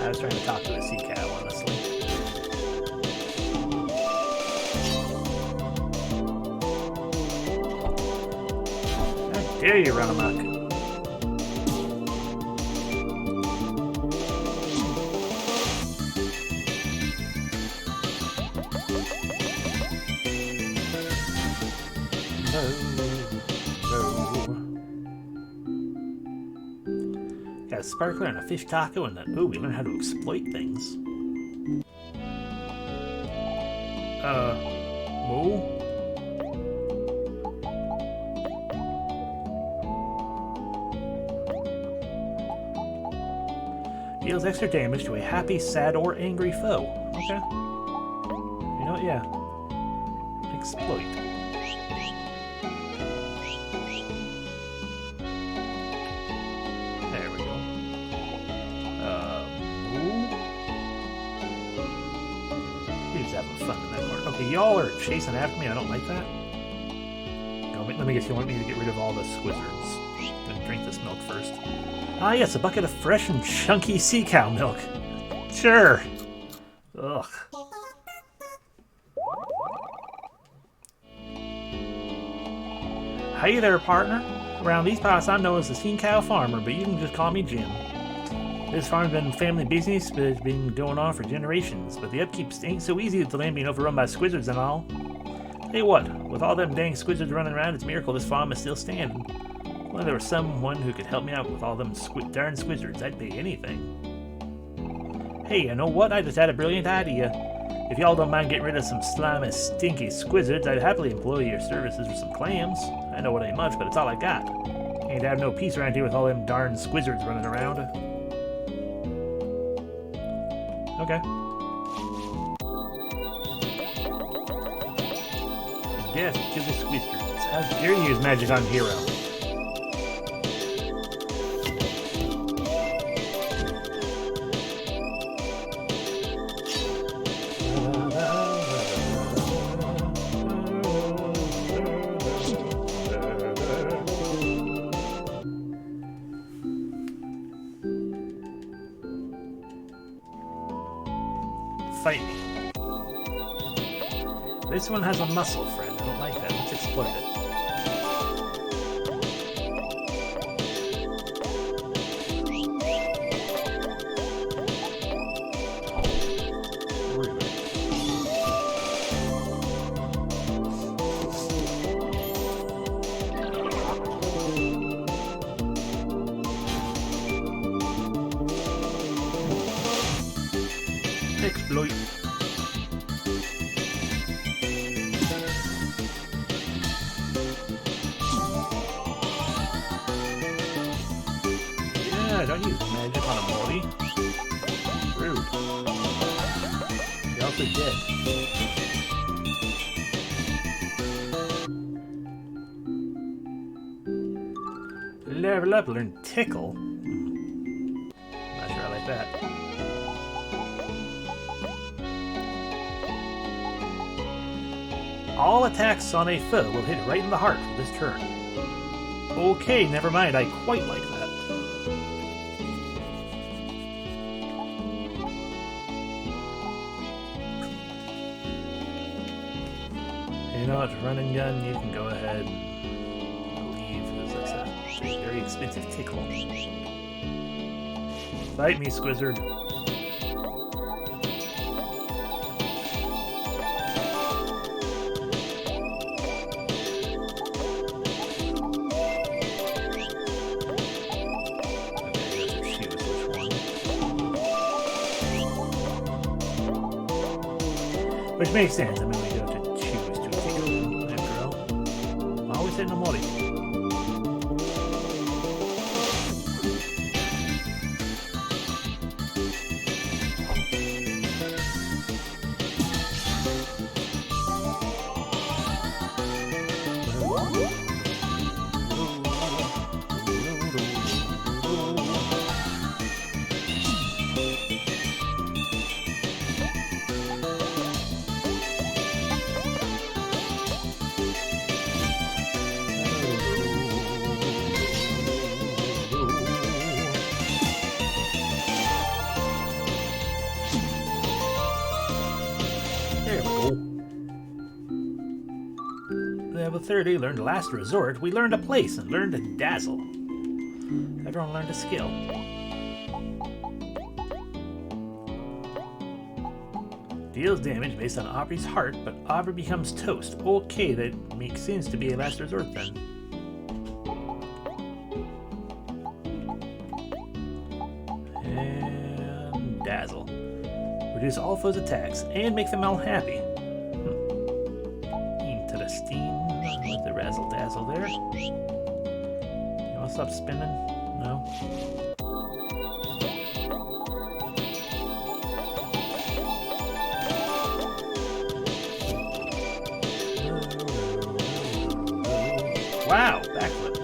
I was trying to talk to a sea cow, honestly. How dare you run amok? Got a sparkler and a fish taco, and then, ooh, we learned how to exploit things. Moo? Deals extra damage to a happy, sad, or angry foe. Okay. You know what? Yeah. Exploit. Y'all are chasing after me. I don't like that. No, let me guess. You want me to get rid of all the squizzards? Gonna drink this milk first. Ah, yes, a bucket of fresh and chunky sea cow milk. Sure. Ugh. Hey there, partner. Around these parts, I'm known as the Sea Cow Farmer, but you can just call me Jim. This farm's been family business, but it's been going on for generations. But the upkeep ain't so easy with the land being overrun by squizzards and all. Hey, what? With all them dang squizzards running around, it's a miracle this farm is still standing. Well, there was someone who could help me out with all them darn squizzards. I'd pay anything. Hey, you know what? I just had a brilliant idea. If y'all don't mind getting rid of some slimy, stinky squizzards, I'd happily employ your services for some clams. I know it ain't much, but it's all I got. Ain't have no peace around here with all them darn squizzards running around. Okay. Death to the squizzards. How dare you use magic on Hero? Fight me. This one has a muscle friend. I don't like that. Let's exploit it. No, don't use magic on OMORI. Rude. You're also dead. Level up, learn Tickle. Not sure I like that. All attacks on a foe will hit right in the heart this turn. Okay, never mind, I quite like that. You know what, run and gun, you can go ahead and leave, because that's a very expensive tickle. Fight me, Squizzard. Which makes sense. I mean, we do have to choose to take it after all. Always hitting OMORI. There we go. Level 30, learned Last Resort. We learned a place and learned a Dazzle. Everyone learned a skill. Deals damage based on Aubrey's heart, but Aubrey becomes toast. Okay, that makes sense to be a Last Resort then. And Dazzle. Reduce all foes' attacks and make them all happy. Interesting. With the razzle dazzle there. You want to stop spinning? No? Wow! Backflip.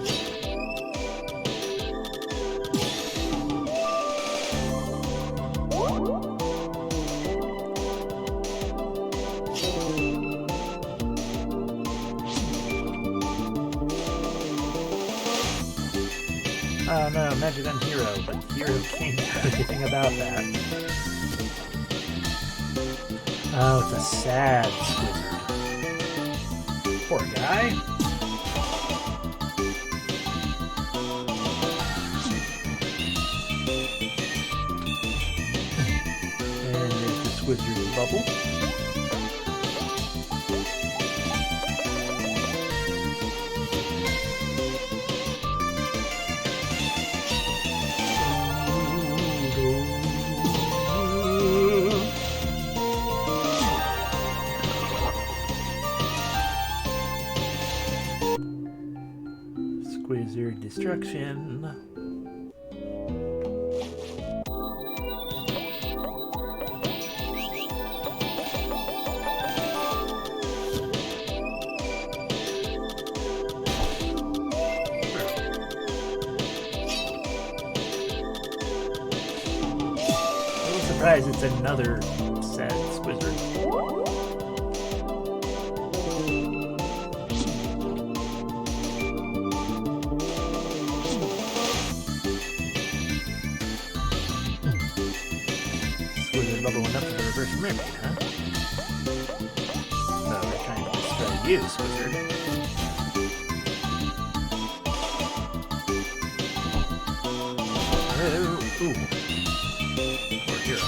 Oh no, Magic on Hero, but Hero can't do anything about that. Oh, it's a sad Squizzard. Poor guy. And there's the Squizzard's bubble. Squizzard destruction. A little surprised it's another sad Squizzard. Bubble went up to the reverse mermaid, huh? So they're trying to destroy you, Squizzard. Oh, ooh. Poor hero.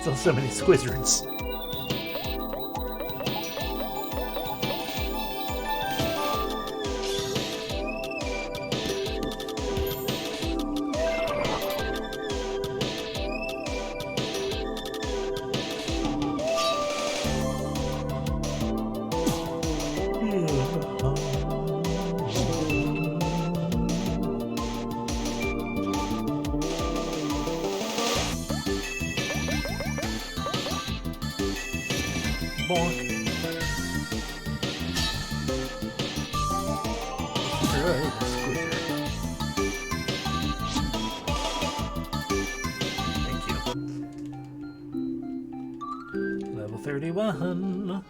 Still so many squizzards. Thank you. Level 31.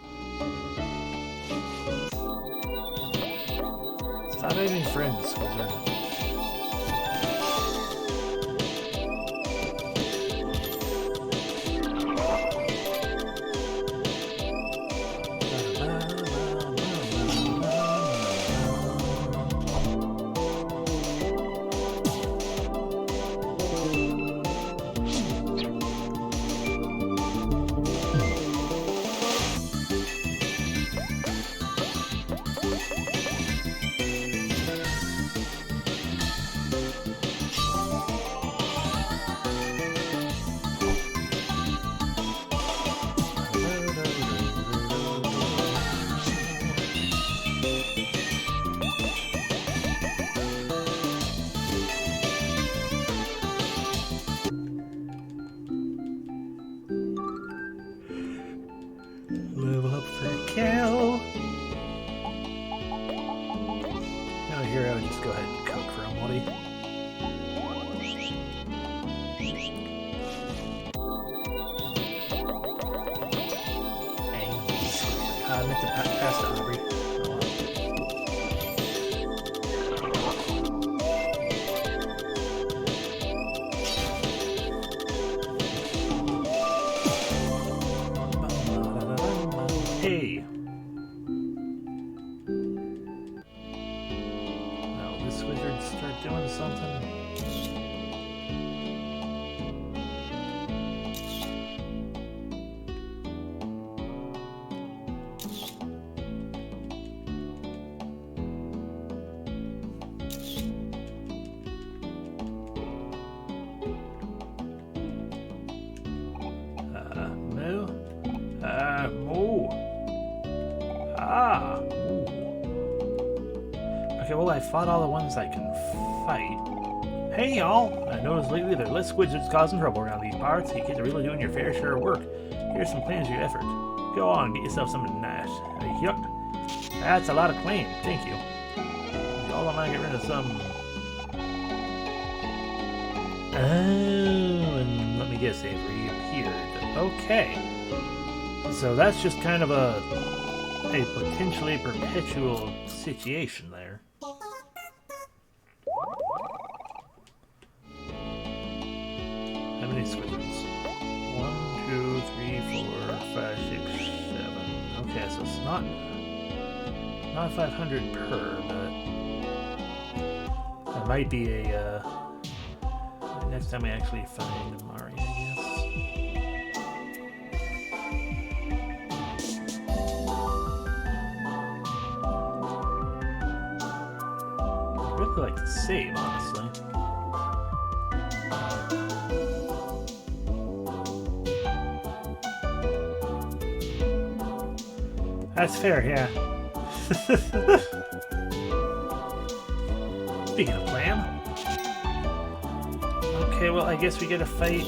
Stop having friends, Wizard. Level up for Cal. Now here I would just go ahead and cook for OMORI. I meant to pass to Aubrey. Oh, well. Hey! Now this wizard start doing something. Okay, well, I fought all the ones I can fight. Hey, y'all! I noticed lately there are less wizards causing trouble around these parts. You kids are really doing your fair share of work. Here's some claims for your effort. Go on, get yourself something nice. Yuck. That's a lot of claim. Thank you. Y'all don't mind get rid of some... Oh, and let me guess, they've reappeared. Okay. So that's just kind of a potentially perpetual situation there. How many squizzards? 1, 2, 3, 4, 5, 6, 7. Okay, so it's not 500 per, but that might be a next time I actually find OMORI, I guess. I'd really like to save, honestly. That's fair, yeah. Speaking of plan. Okay, well, I guess we gotta fight,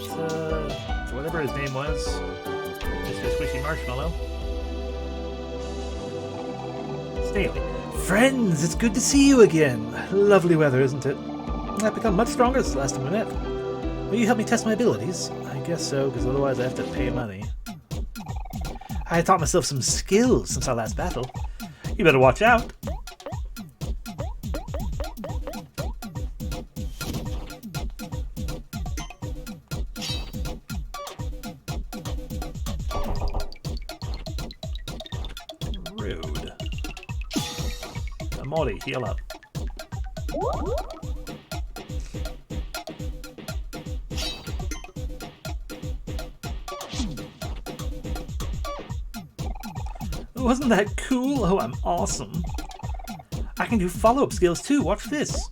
whatever his name was. Mr. Squishy Marshmallow. Staley. Friends, it's good to see you again. Lovely weather, isn't it? I've become much stronger since last time we met. Will you help me test my abilities? I guess so, because otherwise I have to pay money. I taught myself some skills since our last battle. You better watch out. Rude. OMORI, heal up. Wasn't that cool? Oh, I'm awesome. I can do follow-up skills too. Watch this.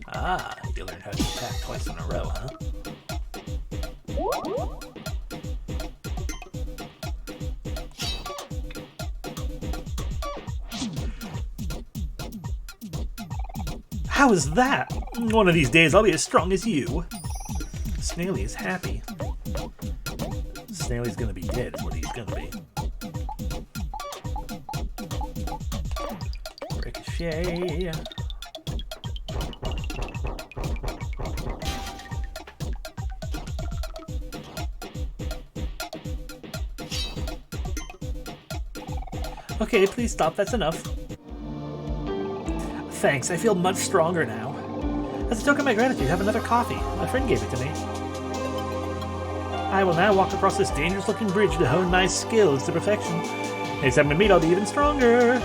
Ah, you learned how to attack twice in a row, huh? How is that? One of these days I'll be as strong as you. Snaily is happy. Snaily's gonna be dead is what he's gonna be. Ricochet. Okay, please stop, that's enough. Thanks, I feel much stronger now. As a token of my gratitude, have another coffee. A friend gave it to me. I will now walk across this dangerous-looking bridge to hone my skills to perfection. Next time we meet, I'll be even stronger.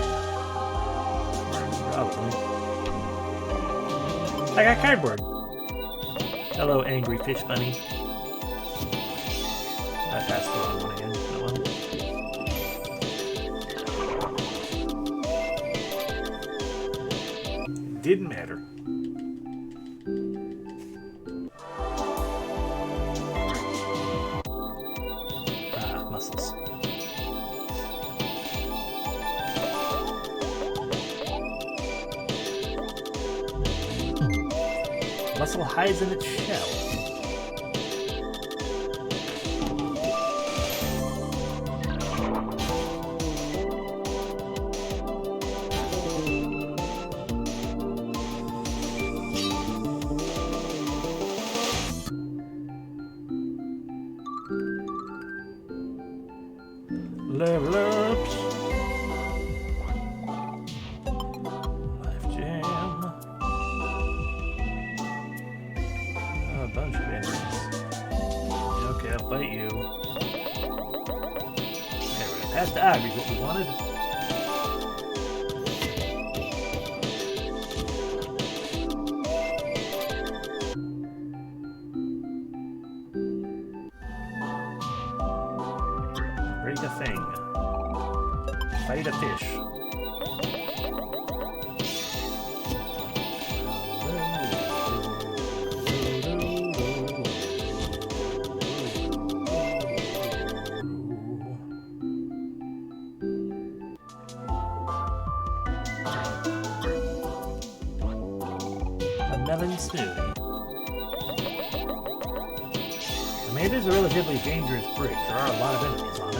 Probably. I got cardboard. Hello, angry fish bunny. I passed the wrong one again. Oh well. Didn't matter. Muscles. Muscle hides in its shell. Level ups. Life jam. Oh, a bunch of enemies. Okay, I'll fight you. There we go. Past the Agri's what we wanted. Break a thing. Fight a fish. A melon smoothie. I mean, it is a relatively dangerous bridge. There are a lot of enemies on it.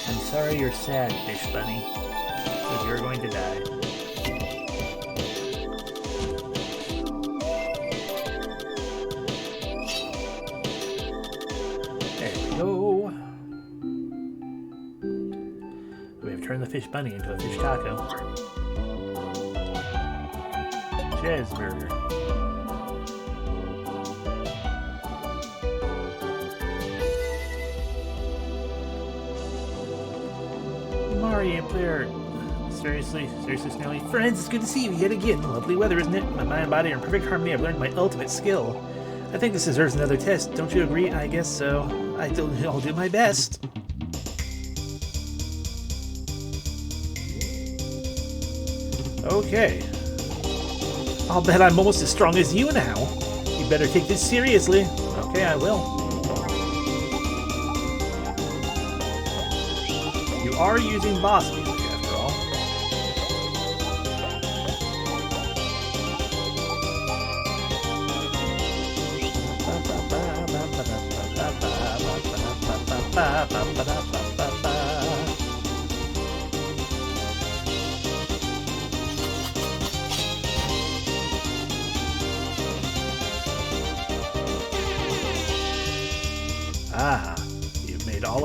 I'm sorry you're sad, Fish Bunny, but you're going to die. There we go. We have turned the Fish Bunny into a fish taco. Cheeseburger. Mario player. Seriously, Snaily. Friends, it's good to see you yet again. Lovely weather, isn't it? My mind and body are in perfect harmony. I've learned my ultimate skill. I think this deserves another test. Don't you agree? I guess so. I'll do my best. Okay. I'll bet I'm almost as strong as you now. You better take this seriously. Okay, I will. You are using boss music, after all.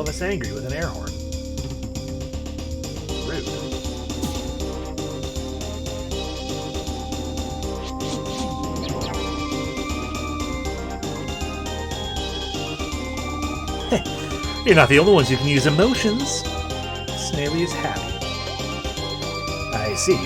all of us angry with an air horn. Rude. You're not the only ones who can use emotions. Snaily is happy. I see.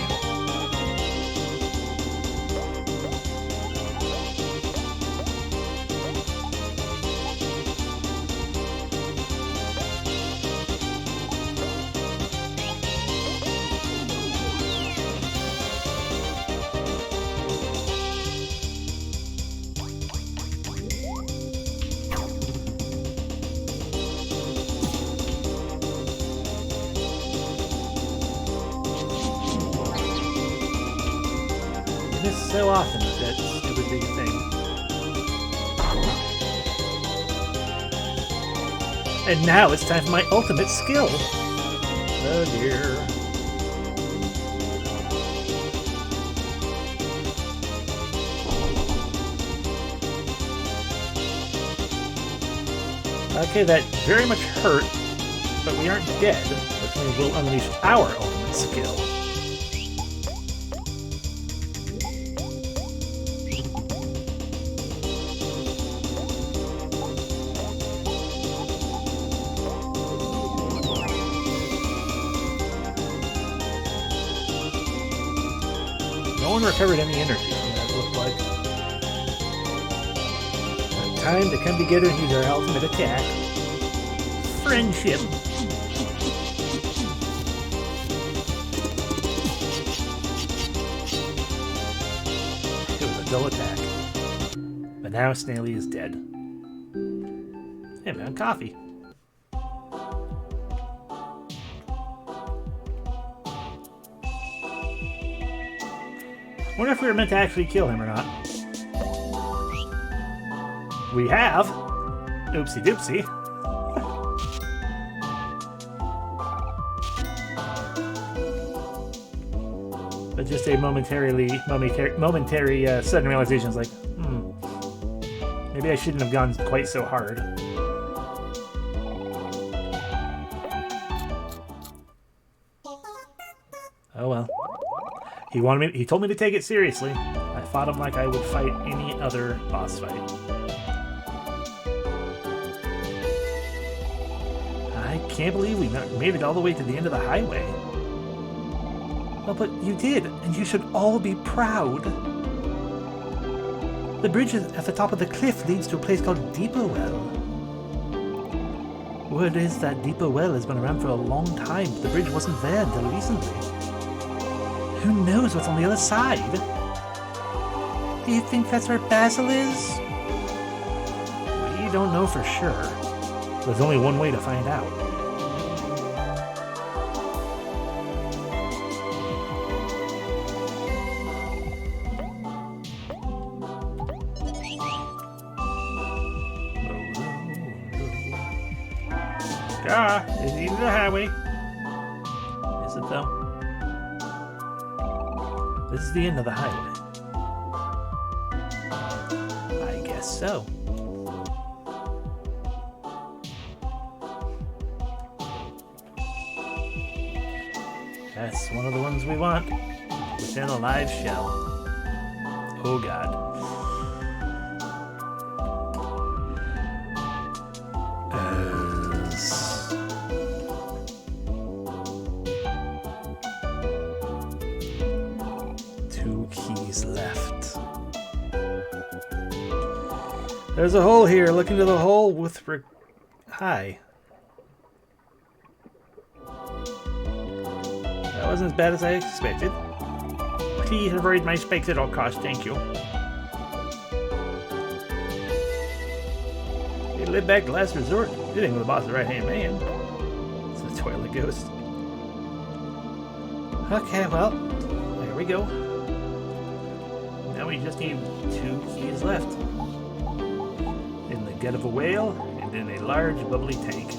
So often with that stupid big thing. And now it's time for my ultimate skill. Oh dear. Okay, that very much hurt, but we aren't dead, which means we'll unleash our ultimate skill. No one recovered any energy from that, it looked like. Time to come together and use our ultimate attack. Friendship. It was a dull attack. But now Snaily is dead. Hey man, coffee. Wonder if we were meant to actually kill him or not. We have. Oopsie doopsie. But just a momentary sudden realization is like, maybe I shouldn't have gone quite so hard. Oh well. He told me to take it seriously. I fought him like I would fight any other boss fight. I can't believe we made it all the way to the end of the highway. Well, but you did, and you should all be proud. The bridge at the top of the cliff leads to a place called Depot Well. Word is that Depot Well has been around for a long time, but the bridge wasn't there until recently. Who knows what's on the other side? Do you think that's where Basil is? We don't know for sure. There's only one way to find out. It's the end of the highway. Is it though? This is the end of the highway. I guess so. That's one of the ones we want. Within a live shell. Oh god. 2 keys left. There's a hole here. Look into the hole with Hi. That wasn't as bad as I expected. Please avoid my spikes at all costs, thank you. You live back to last resort. You think the boss is the right-hand man. It's a toilet ghost. Okay, well, there we go. Now we just need 2 keys left. In the gut of a whale and in a large bubbly tank.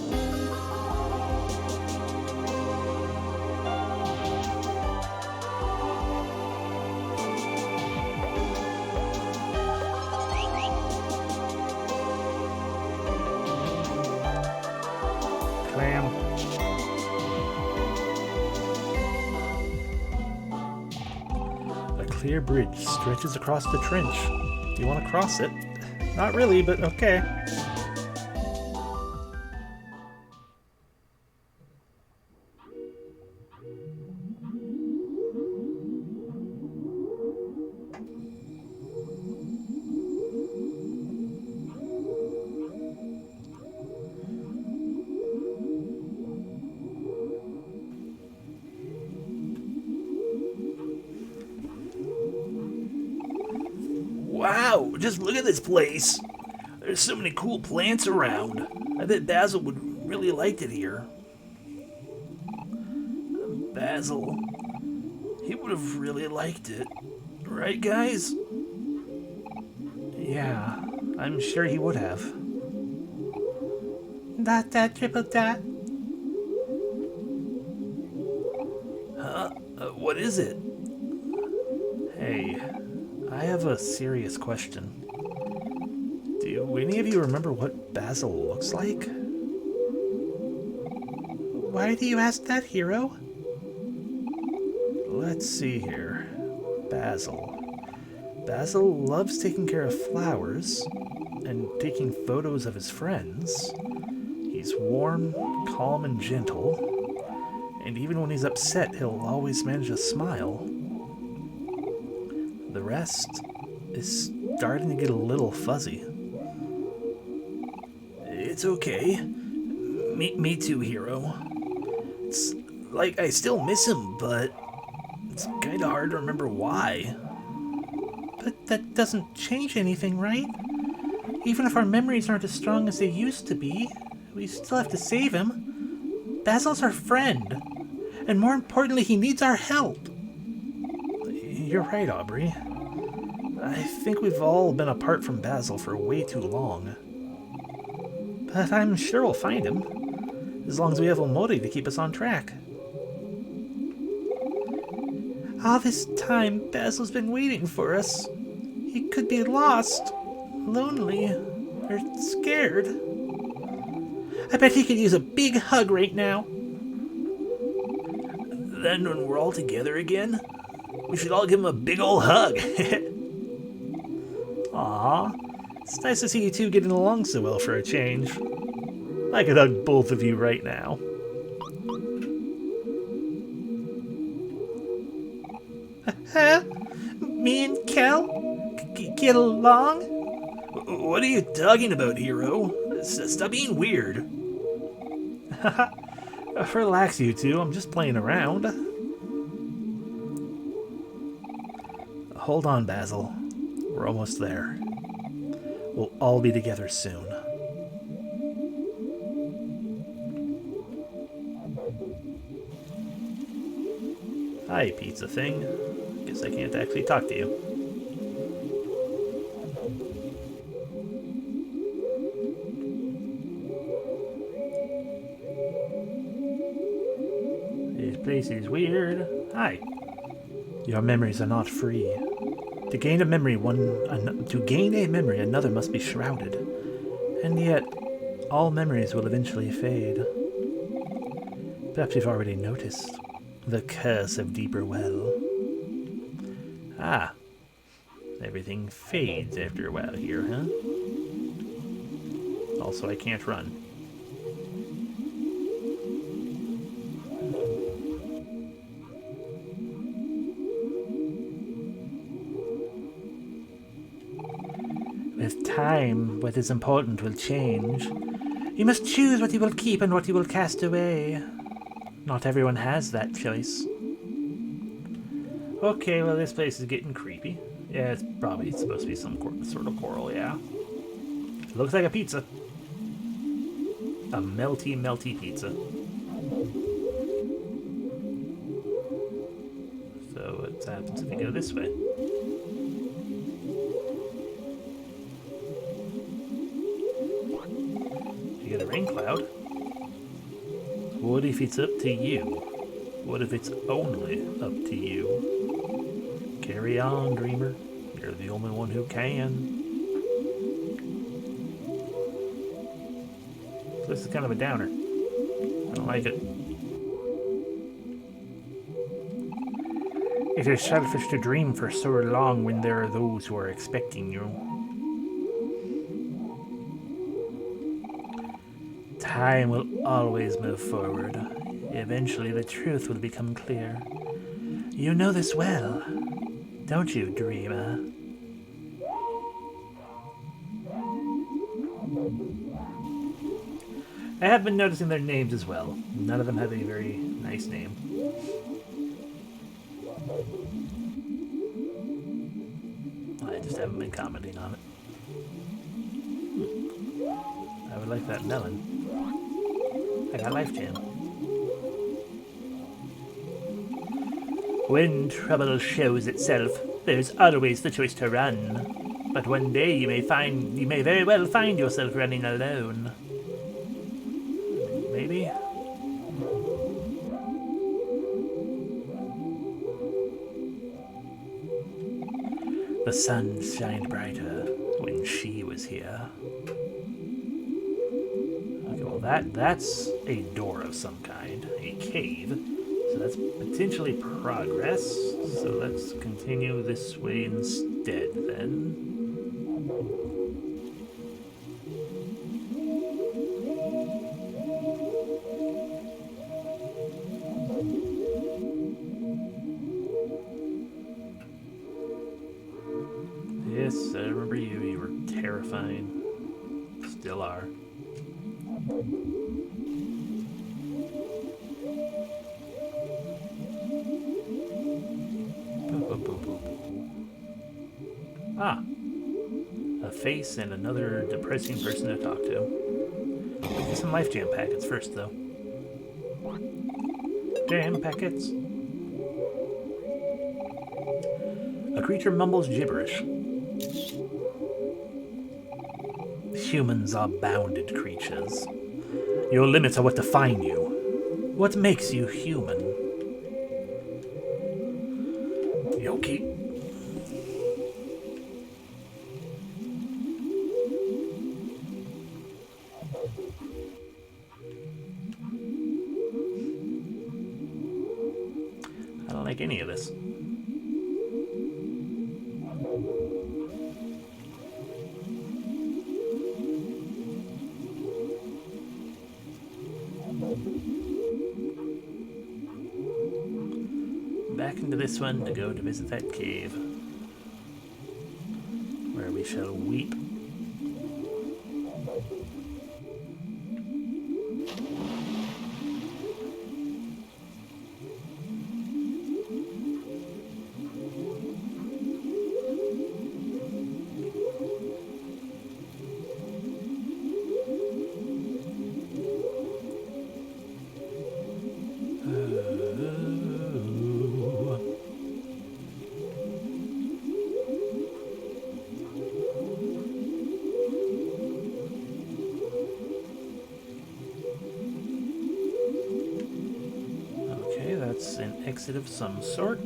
clam. A clear bridge stretches across the trench. Do you want to cross it? Not really, but okay. Wow, just look at this place. There's so many cool plants around. I bet Basil would really like it here. Basil, he would have really liked it. Right, guys? Yeah, I'm sure he would have. Dot, triple dot. What is it? Hey, I have a serious question. Do any of you remember what Basil looks like? Why do you ask that, hero? Let's see here. Basil. Basil loves taking care of flowers and taking photos of his friends. He's warm, calm, and gentle. And even when he's upset, he'll always manage to smile. The rest is starting to get a little fuzzy. It's okay. Me too, hero. It's like I still miss him, but it's kind of hard to remember why. But that doesn't change anything, right? Even if our memories aren't as strong as they used to be, we still have to save him. Basil's our friend. And more importantly, he needs our help. You're right, Aubrey. I think we've all been apart from Basil for way too long. But I'm sure we'll find him, as long as we have OMORI to keep us on track. All this time, Basil's been waiting for us. He could be lost, lonely, or scared. I bet he could use a big hug right now. Then when we're all together again, we should all give him a big ol' hug. Aw, it's nice to see you two getting along so well for a change. I could hug both of you right now. Huh? Me and Kel? Get along? What are you talking about, hero? Stop being weird. Relax, you two. I'm just playing around. Hold on, Basil. We're almost there. We'll all be together soon. Hi, pizza thing. Guess I can't actually talk to you. This place is weird. Hi. Your memories are not free. To gain a memory, another must be shrouded. And yet, all memories will eventually fade. Perhaps you've already noticed the curse of Deeper Well. Ah, everything fades after a while here, huh? Also, I can't run. With time, what is important will change. You must choose what you will keep and what you will cast away. Not everyone has that choice. Okay, well, this place is getting creepy. Yeah, it's probably supposed to be some sort of coral, yeah. It looks like a pizza. A melty, melty pizza. So what happens if we go this way? You get a rain cloud. What if it's up to you? What if it's only up to you? Carry on, dreamer. You're the only one who can. This is kind of a downer. I don't like it. It is selfish to dream for so long when there are those who are expecting you. Time will always move forward. Eventually the truth will become clear. You know this well, don't you, dreamer? I have been noticing their names as well. None of them have a very nice name. I just haven't been commenting on it. I would like that melon. I got Life Jam. When trouble shows itself, there's always the choice to run. But one day you may very well find yourself running alone. Maybe? The sun shined brighter when she was here. Okay, well that's a door of some kind, a cave. So that's potentially progress. So let's continue this way instead then. Yes, I remember you. You were terrifying. Still are. Ah, a face and another depressing person to talk to. Get some Life Jam packets first, though. Jam packets. A creature mumbles gibberish. Humans are bounded creatures. Your limits are what define you. What makes you human? Yoki. I don't like any of this. Back into this one to go to visit that cave, where we shall weep. That's an exit of some sort.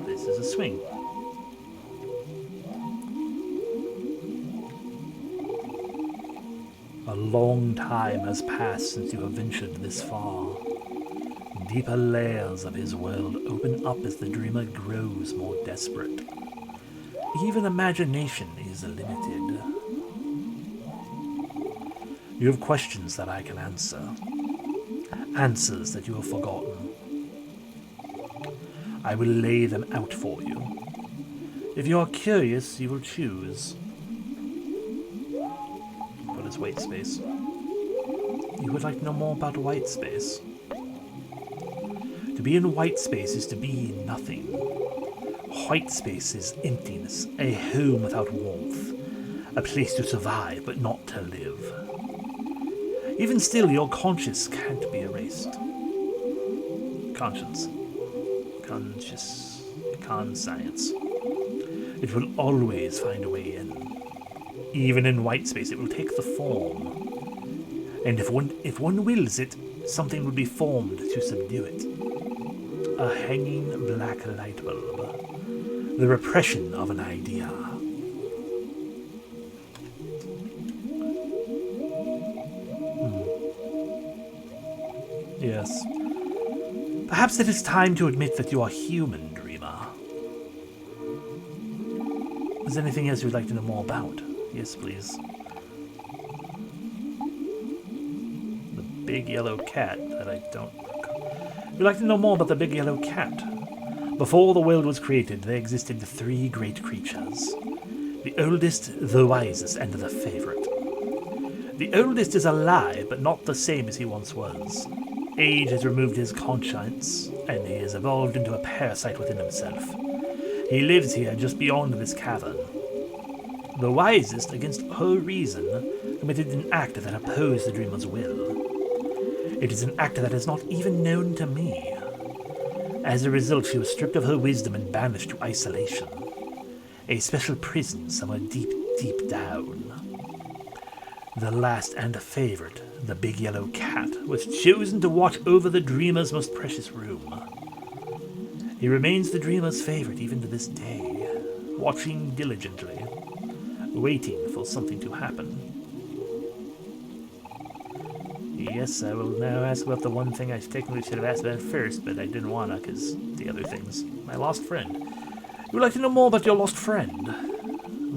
This is a swing. A long time has passed since you have ventured this far. Deeper layers of his world open up as the dreamer grows more desperate. Even imagination is limited. You have questions that I can answer. Answers that you have forgotten. I will lay them out for you. If you are curious, you will choose. What is white space? You would like to know more about white space. To be in white space is to be nothing. White space is emptiness, a home without warmth, a place to survive but not to live. Even still, your conscience can't be erased. Conscience. Conscience. It will always find a way in. Even in white space, it will take the form. And if one wills it, something will be formed to subdue it. A hanging black light bulb. The repression of an idea. Yes. Perhaps it is time to admit that you are human, Dreamer. Is there anything else you'd like to know more about? Yes, please. The big yellow cat that I don't... You'd like to know more about the big yellow cat? Before the world was created, there existed 3 great creatures. The oldest, the wisest, and the favorite. The oldest is alive, but not the same as he once was. Age has removed his conscience, and he has evolved into a parasite within himself. He lives here just beyond this cavern. The wisest, against her reason, committed an act that opposed the dreamer's will. It is an act that is not even known to me. As a result, she was stripped of her wisdom and banished to isolation. A special prison somewhere deep, deep down. The last and favorite, the big yellow cat, was chosen to watch over the dreamer's most precious room. He remains the dreamer's favorite even to this day, watching diligently, waiting for something to happen. Yes, I will now ask about the one thing I technically should have asked about first, but I didn't want to because the other things. My lost friend. You would like to know more about your lost friend?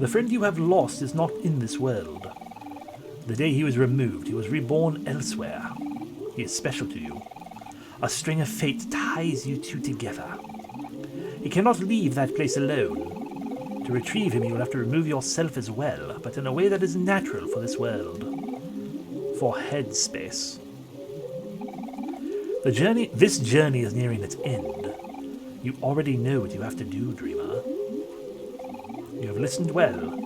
The friend you have lost is not in this world. The day he was removed, he was reborn elsewhere. He is special to you. A string of fate ties you two together. He cannot leave that place alone. To retrieve him, you will have to remove yourself as well, but in a way that is natural for this world. For headspace. This journey is nearing its end. You already know what you have to do, Dreamer. You have listened well.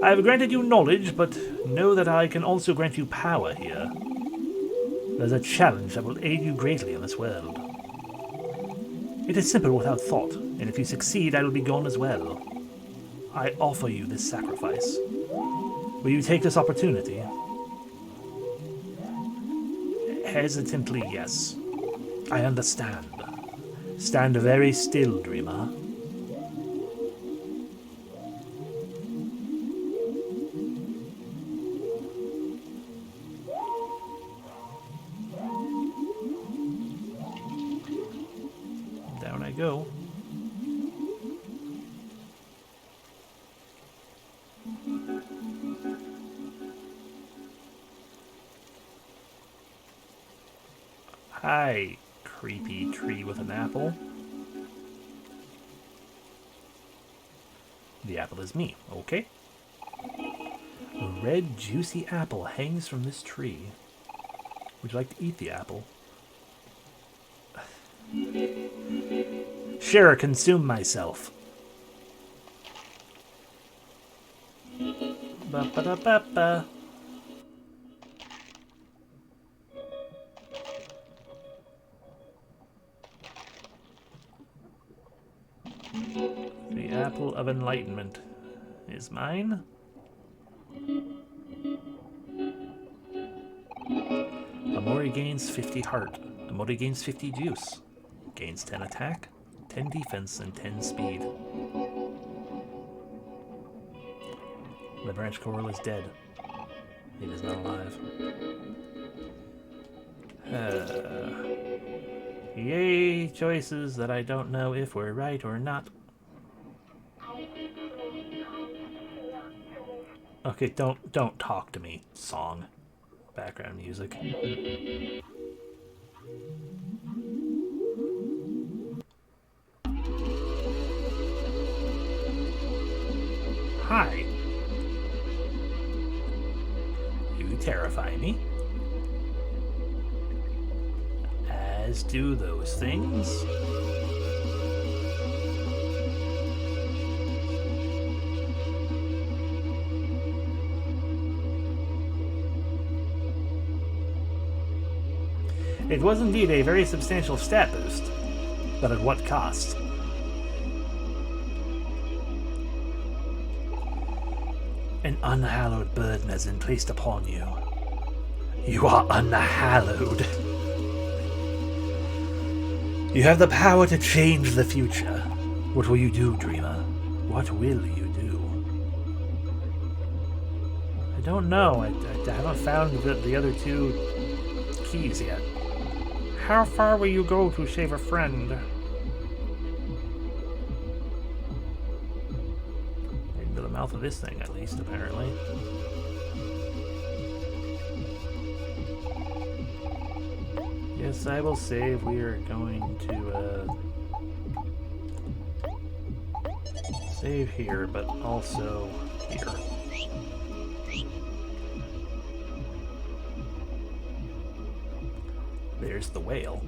I have granted you knowledge, but know that I can also grant you power here. There's a challenge that will aid you greatly in this world. It is simple without thought, and if you succeed, I will be gone as well. I offer you this sacrifice. Will you take this opportunity? Hesitantly, yes. I understand. Stand very still, Dreamer. Down I go. Hi, creepy tree with an apple. The apple is me, okay? A red, juicy apple hangs from this tree. Would you like to eat the apple? Sure, consume myself. Ba-ba-da-ba-ba. The apple of enlightenment is mine. OMORI gains 50 heart. OMORI gains 50 juice. Gains 10 attack, 10 defense, and 10 speed. The branch coral is dead. It is not alive. Yay, choices that I don't know if we're right or not. Okay, don't talk to me, song. Background music. Hi. You terrify me. As do those things. It was indeed a very substantial stat boost, but at what cost? An unhallowed burden has been placed upon you. You are unhallowed. You have the power to change the future. What will you do, Dreamer? What will you do? I don't know. I haven't found the other two keys yet. How far will you go to save a friend? Into the mouth of this thing, at least, apparently. Yes, I will save. We are going to save here, but also here. There's the whale.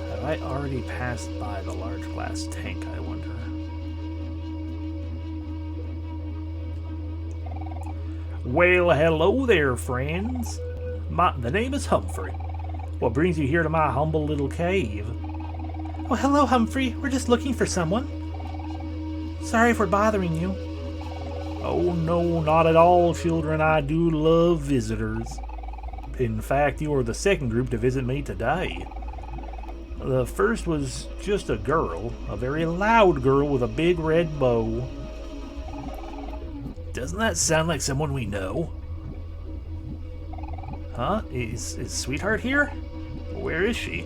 Have I already passed by the large glass tank, I wonder? Well, hello there, friends. The name is Humphrey. What brings you here to my humble little cave? Oh, hello, Humphrey. We're just looking for someone. Sorry if we're bothering you. Oh, no, not at all, children. I do love visitors. In fact, you are the second group to visit me today. The first was just a girl, a very loud girl with a big red bow. Doesn't that sound like someone we know? Huh? Is Sweetheart here? Where is she?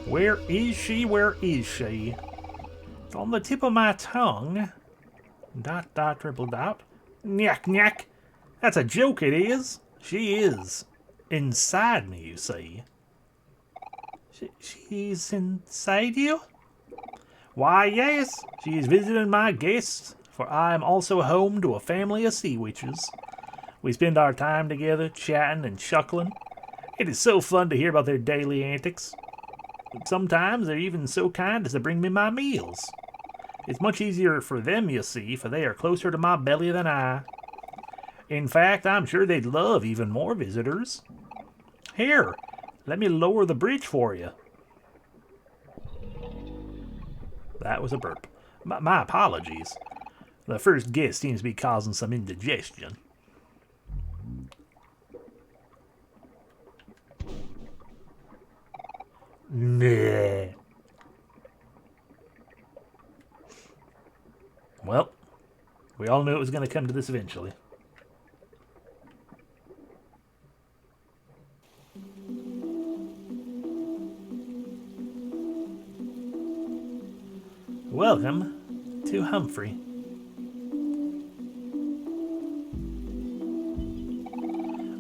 Where is she? Where is she? It's on the tip of my tongue. ... triple dot. Nyack, nyack. That's a joke, it is. She is. Inside me, you see. She's inside you? Why, yes. She is visiting my guests, for I am also home to a family of sea witches. We spend our time together, chatting and chuckling. It is so fun to hear about their daily antics. Sometimes they're even so kind as to bring me my meals. It's much easier for them, you see, for they are closer to my belly than I. In fact, I'm sure they'd love even more visitors. Here, let me lower the bridge for you. That was a burp. My apologies. The first guest seems to be causing some indigestion. Nah. Well, we all knew it was going to come to this eventually. Welcome to Humphrey.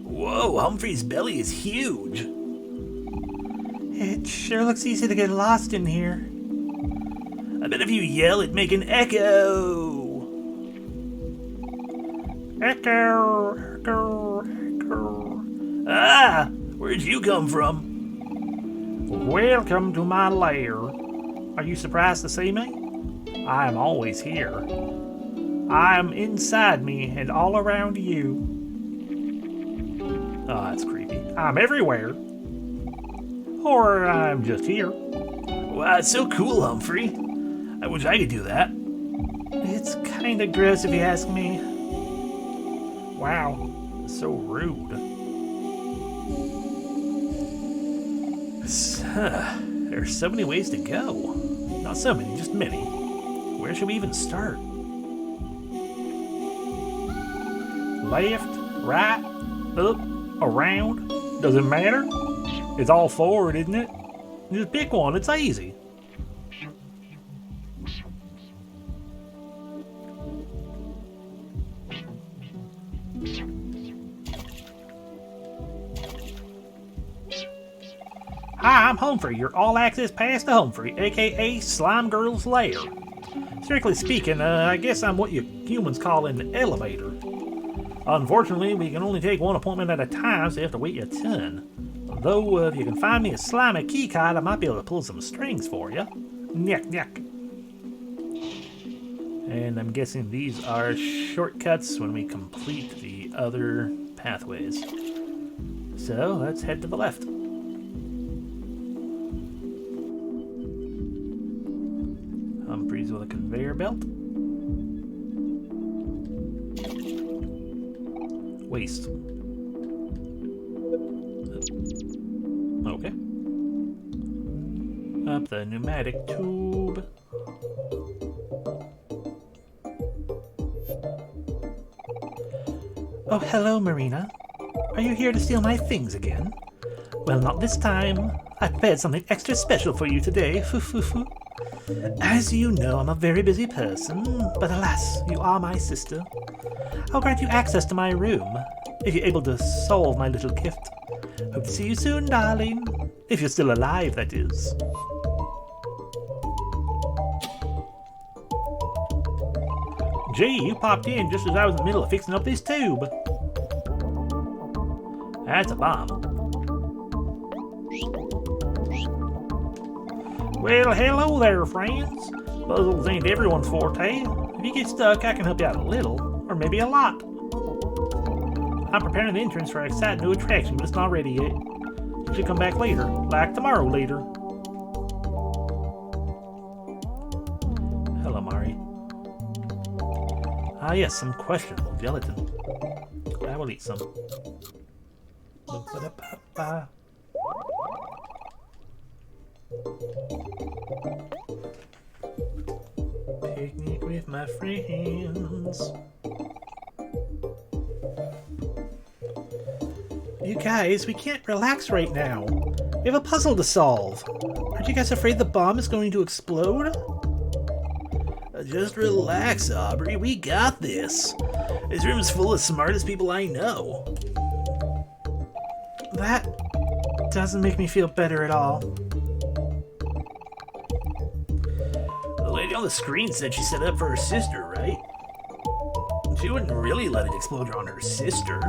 Whoa, Humphrey's belly is huge. It sure looks easy to get lost in here. I bet if you yell, it'd make an echo. Echo, echo, echo. Ah, where'd you come from? Welcome to my lair. Are you surprised to see me? I am always here. I am inside me and all around you. Oh, that's creepy. I'm everywhere. Or I'm just here. Wow, it's so cool, Humphrey. I wish I could do that. It's kinda gross if you ask me. Wow, so rude. There's so many ways to go. Not so many, just many. Where should we even start? Left, right, up, around. Doesn't matter. It's all forward, isn't it? Just pick one, it's easy. Hi, I'm Humphrey, your all-access pass to Humphrey, aka Slime Girl's Lair. Strictly speaking, I guess I'm what you humans call an elevator. Unfortunately, we can only take one appointment at a time, so you have to wait your turn. Though, if you can find me a slimy keycard, I might be able to pull some strings for you. Nyak, nyak. And I'm guessing these are shortcuts when we complete the other pathways. So, let's head to the left. Humphreys with a conveyor belt. Waste. Okay. Up the pneumatic tube. Oh, hello, Marina. Are you here to steal my things again? Well, not this time. I prepared something extra special for you today. As you know, I'm a very busy person, but alas, you are my sister. I'll grant you access to my room, if you're able to solve my little gift. Hope to see you soon, darling. If you're still alive, that is. Gee, you popped in just as I was in the middle of fixing up this tube. That's a bomb. Well, hello there, friends. Puzzles ain't everyone's forte. If you get stuck, I can help you out a little, or maybe a lot. I'm preparing the entrance for an exciting new attraction, but it's not ready yet. You should come back later, like tomorrow later. Hello, Mari. Ah, yes, some questionable gelatin. I will eat some. Ba-da-ba-ba. Picnic with my friends. You guys, we can't relax right now. We have a puzzle to solve. Aren't you guys afraid the bomb is going to explode? Just relax, Aubrey. We got this. This room's full of smartest people I know. That doesn't make me feel better at all. The lady on the screen said she set it up for her sister, right? She wouldn't really let it explode on her sister.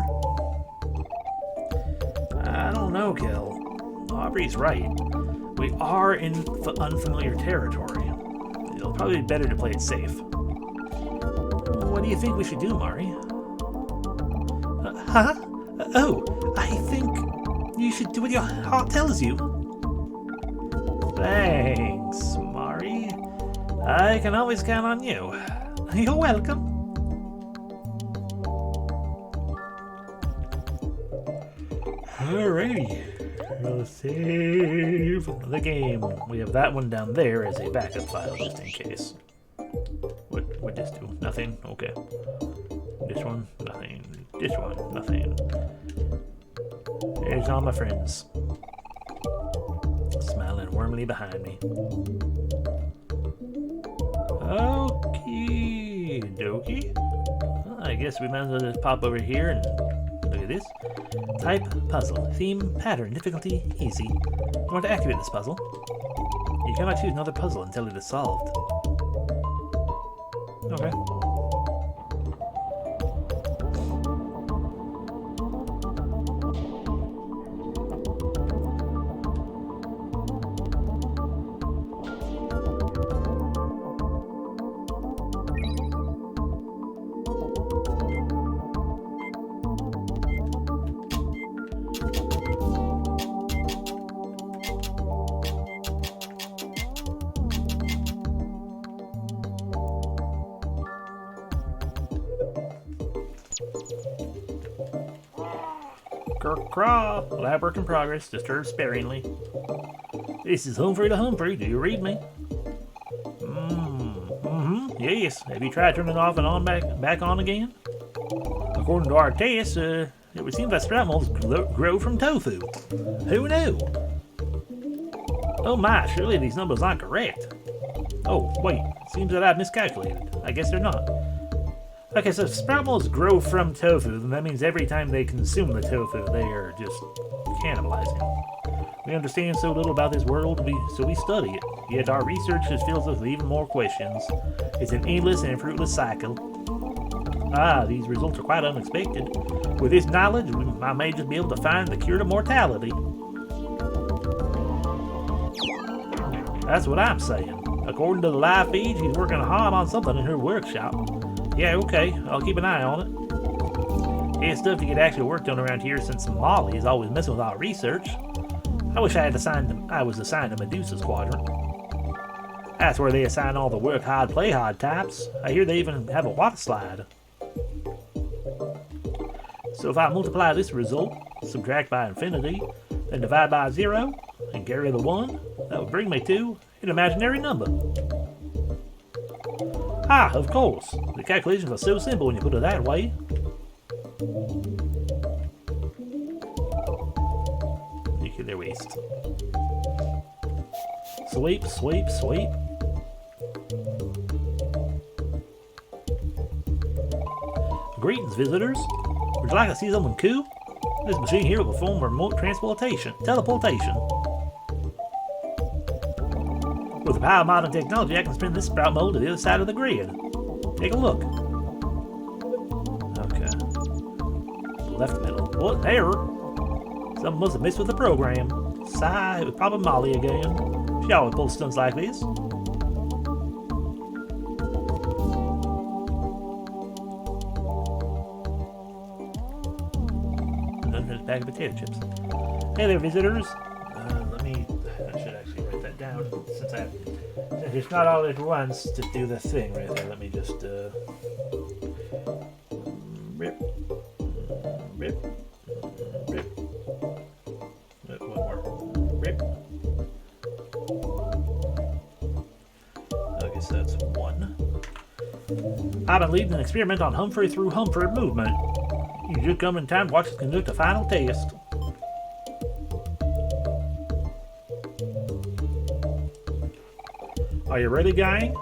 I don't know, Kel. Aubrey's right. We are in unfamiliar territory. It'll probably be better to play it safe. What do you think we should do, Mari? I think you should do what your heart tells you. Thanks, Mari. I can always count on you. You're welcome. Alrighty. We'll save the game. We have that one down there as a backup file, just in case. What would this do? Nothing? Okay. This one? Nothing. This one? Nothing. There's all my friends. Smiling warmly behind me. Okie dokie. Well, I guess we might as well just pop over here and look at this. Type puzzle. Theme, pattern, difficulty, easy. In order to activate this puzzle, you cannot choose another puzzle until it is solved. Okay. Craw, lab work in progress, disturb sparingly. This is Humphrey to Humphrey, do you read me? Yes. Have you tried turning it off and on back on again? According to our tests, it would seem that sprout molds grow from tofu. Who knew? Oh my, surely these numbers aren't correct. Oh, wait, seems that I've miscalculated. I guess they're not. Okay, so if sprout molds grow from tofu, then that means every time they consume the tofu, they are just cannibalizing. We understand so little about this world, so we study it. Yet our research just fills us with even more questions. It's an endless and fruitless cycle. Ah, these results are quite unexpected. With this knowledge, I may just be able to find the cure to mortality. That's what I'm saying. According to the live feed, she's working hard on something in her workshop. Yeah, okay, I'll keep an eye on it. It's tough to get actual work done around here since Molly is always messing with our research. I wish I was assigned to Medusa's quadrant. That's where they assign all the work hard, play hard types. I hear they even have a water slide. So if I multiply this result, subtract by infinity, then divide by 0, and get rid of the 1, that would bring me to an imaginary number. Ah, of course. The calculations are so simple when you put it that way. Nuclear waste. Sweep, sweep, sweep. Greetings, visitors. Would you like to see someone cool? This machine here will perform remote teleportation. With the power of modern technology, I can spin this sprout mold to the other side of the grid. Take a look. Okay. Left middle. What? Error? Someone must have messed with the program. Sigh, it was probably Molly again. She always pulls stunts like this. And then there's a bag of potato chips. Hey there, visitors. I should actually write that down since it's not all at once to do the thing right there. Let me just rip. One more. Rip. I guess that's one. I've been leading an experiment on Humphrey through Humphrey movement. You should come in time to watch us conduct a final test. Are you ready, gang?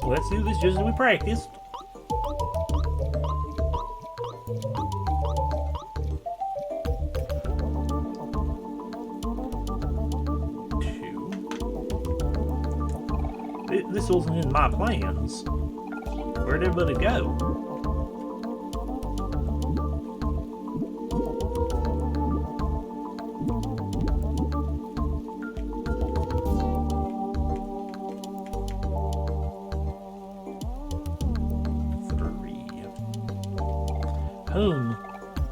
Let's do this just as we practiced. This wasn't in my plans. Where'd everybody go?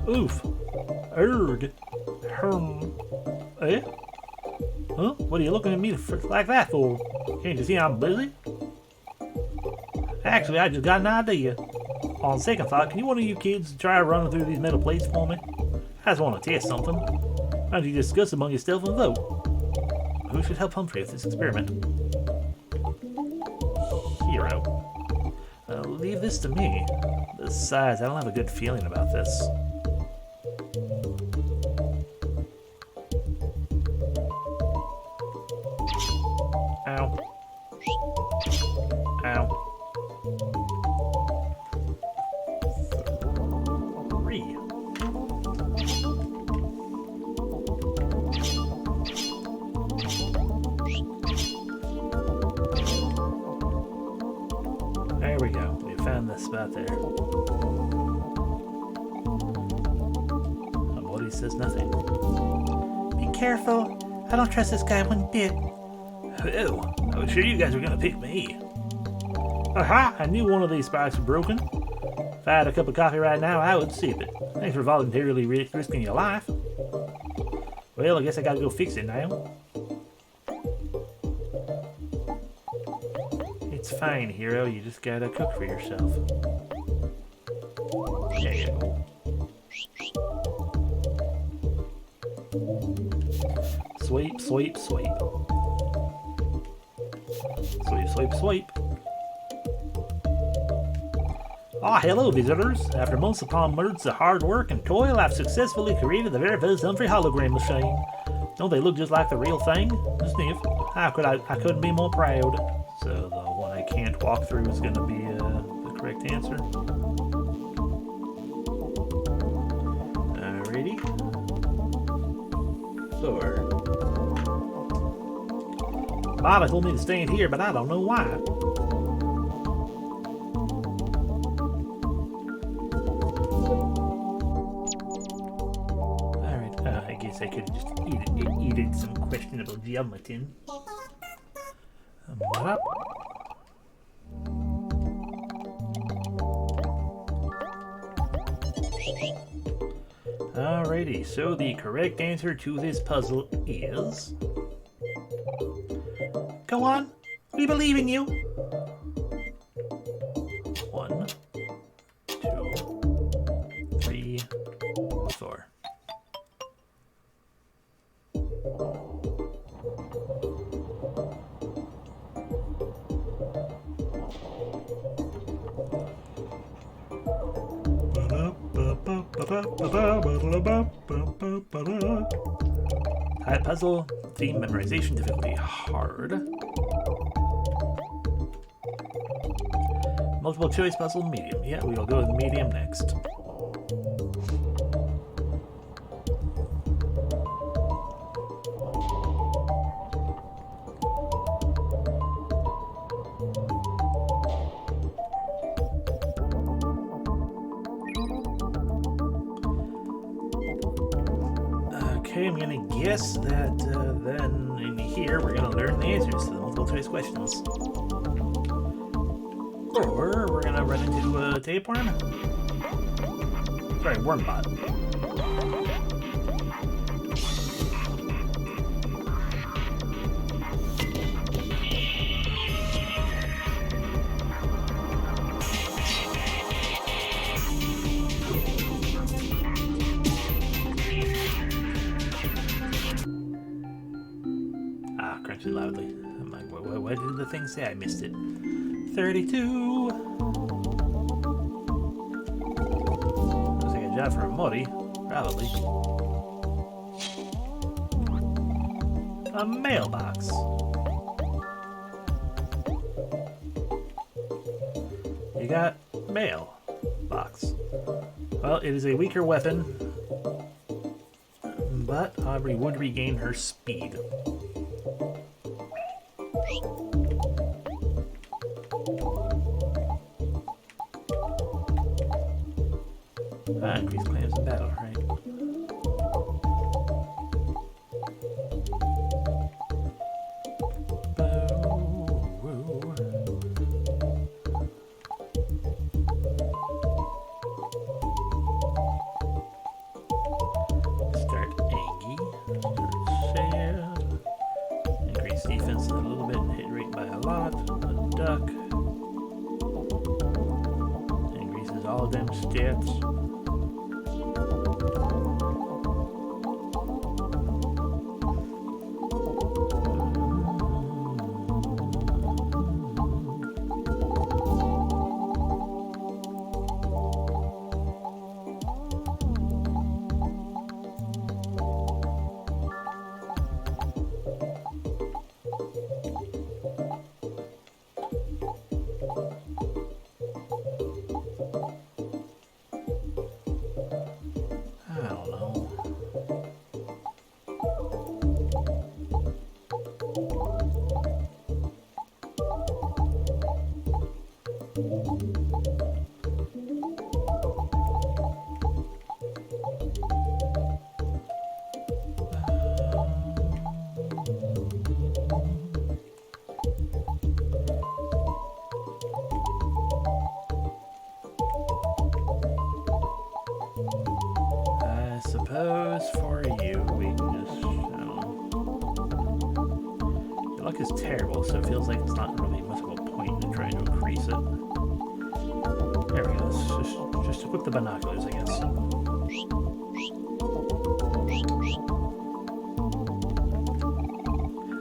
Oof. Erg. Eh? Huh? What are you looking at me like that for? Can't you see I'm busy? Actually, I just got an idea. On second thought, can one of you kids try running through these metal plates for me? I just want to test something. Why don't you discuss among yourself and vote? Who should help Humphrey with this experiment? Hero. Leave this to me. Besides, I don't have a good feeling about this. Ow. Ow. 3. There we go. We found this spot there. OMORI says nothing. Be careful. I don't trust this guy one bit. Oh, I was sure you guys were gonna pick me. Aha! I knew one of these spikes was broken. If I had a cup of coffee right now, I would sip it. Thanks for voluntarily risking your life. Well, I guess I gotta go fix it now. It's fine, hero. You just gotta cook for yourself. There you go. Sweep, sweep, sweep. Sweep, sweep, sweep. Ah, hello, visitors. After months upon months of hard work and toil, I've successfully created the very first Humphrey hologram machine. Don't they look just like the real thing? Sniff. I couldn't be more proud. So the one I can't walk through is going to be the correct answer. Alrighty. 4. Mama told me to stand here, but I don't know why. Alright, I guess I could just eat some questionable geometry. What up? Alrighty, so the correct answer to this puzzle is... Go on. We believe in you. 1, 2, 3, 4. Untitled Puzzle, theme, memorization, difficulty, hard. Multiple choice puzzle, medium. Yeah, we will go with medium next. Okay, I'm gonna guess that then in here we're gonna learn the answers to the multiple choice questions. Or we're gonna run into a tapeworm? Sorry, wormbot. Ah, crunchy loudly. I'm like, what did the thing say? I missed it. 32. Looks like a job for OMORI, probably. A mailbox. You got mail box. Well, it is a weaker weapon, but Aubrey would regain her speed. Increased claims in battle, right? Start Angie. Start Shad. Increase defense a little bit and hit rate by a lot. A duck. Increases all of them stats. Suppose for you, we can just, I don't know. Your luck is terrible, so it feels like it's not really much of a point in trying to increase it. There we go. Let's just equip the binoculars, I guess.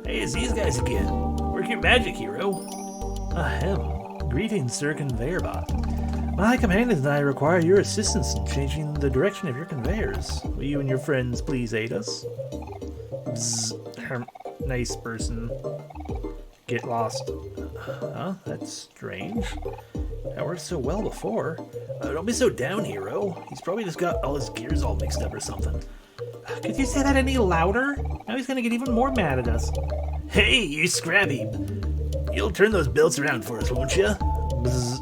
Hey, it's these guys again. Work your magic, hero. Ahem. Greetings, Sir Conveyor Bot. My companions and I require your assistance in changing the direction of your conveyors. Will you and your friends please aid us? Psst, nice person. Get lost. Huh? That's strange. That worked so well before. Don't be so down, hero. He's probably just got all his gears all mixed up or something. Could you say that any louder? Now he's gonna get even more mad at us. Hey, you Scrabby. You'll turn those belts around for us, won't you? Bzz.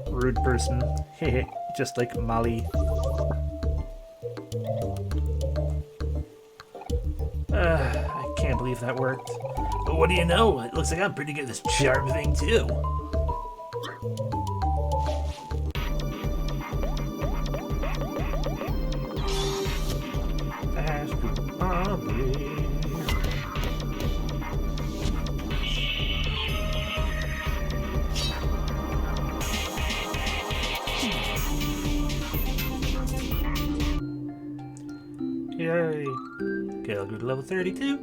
Rude person. Hehe, just like Molly. I can't believe that worked. But what do you know? It looks like I'm pretty good at this charm thing, too. Yay. Okay, I'll go to level 32.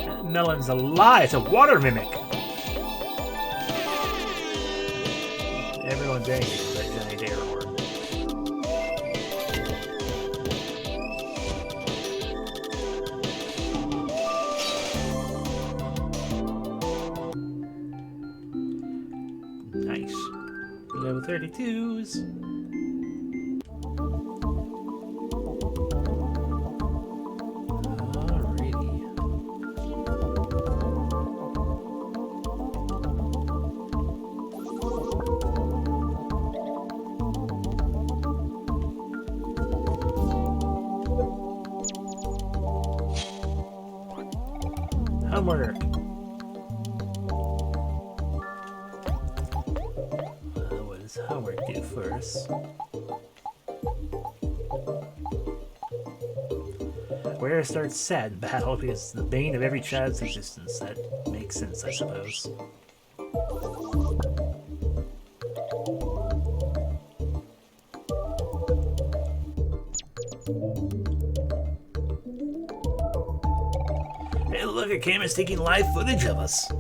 That melon's a lie. It's a water mimic. banging with that giant air horn. Nice. Level 32s. Homework. What does homework do first? Where starts sad battle because the bane of every child's existence. That makes sense, I suppose. Hey, look, a camera's taking live footage of us.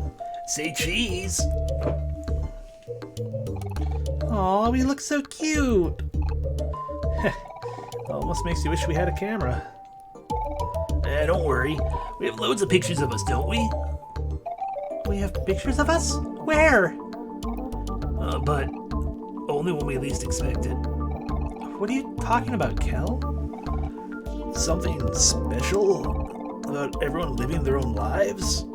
Say cheese. Aw, we look so cute. Almost makes you wish we had a camera. Don't worry. We have loads of pictures of us, don't we? We have pictures of us? Where? But only when we least expect it. What are you talking about, Kel? Something special about everyone living their own lives?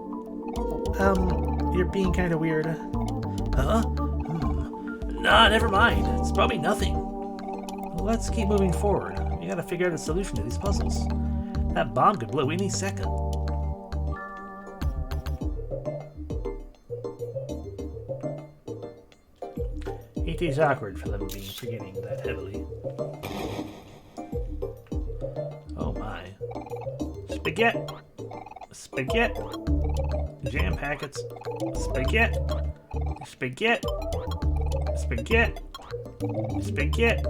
You're being kind of weird. Huh? Nah, never mind. It's probably nothing. Let's keep moving forward. We gotta figure out a solution to these puzzles. That bomb could blow any second. It is awkward for them being forgetting that heavily. Oh my. Spaghetti! Spaghetti! Jam packets! Spaghetti! Spaghetti! Spaghetti! Spaghetti!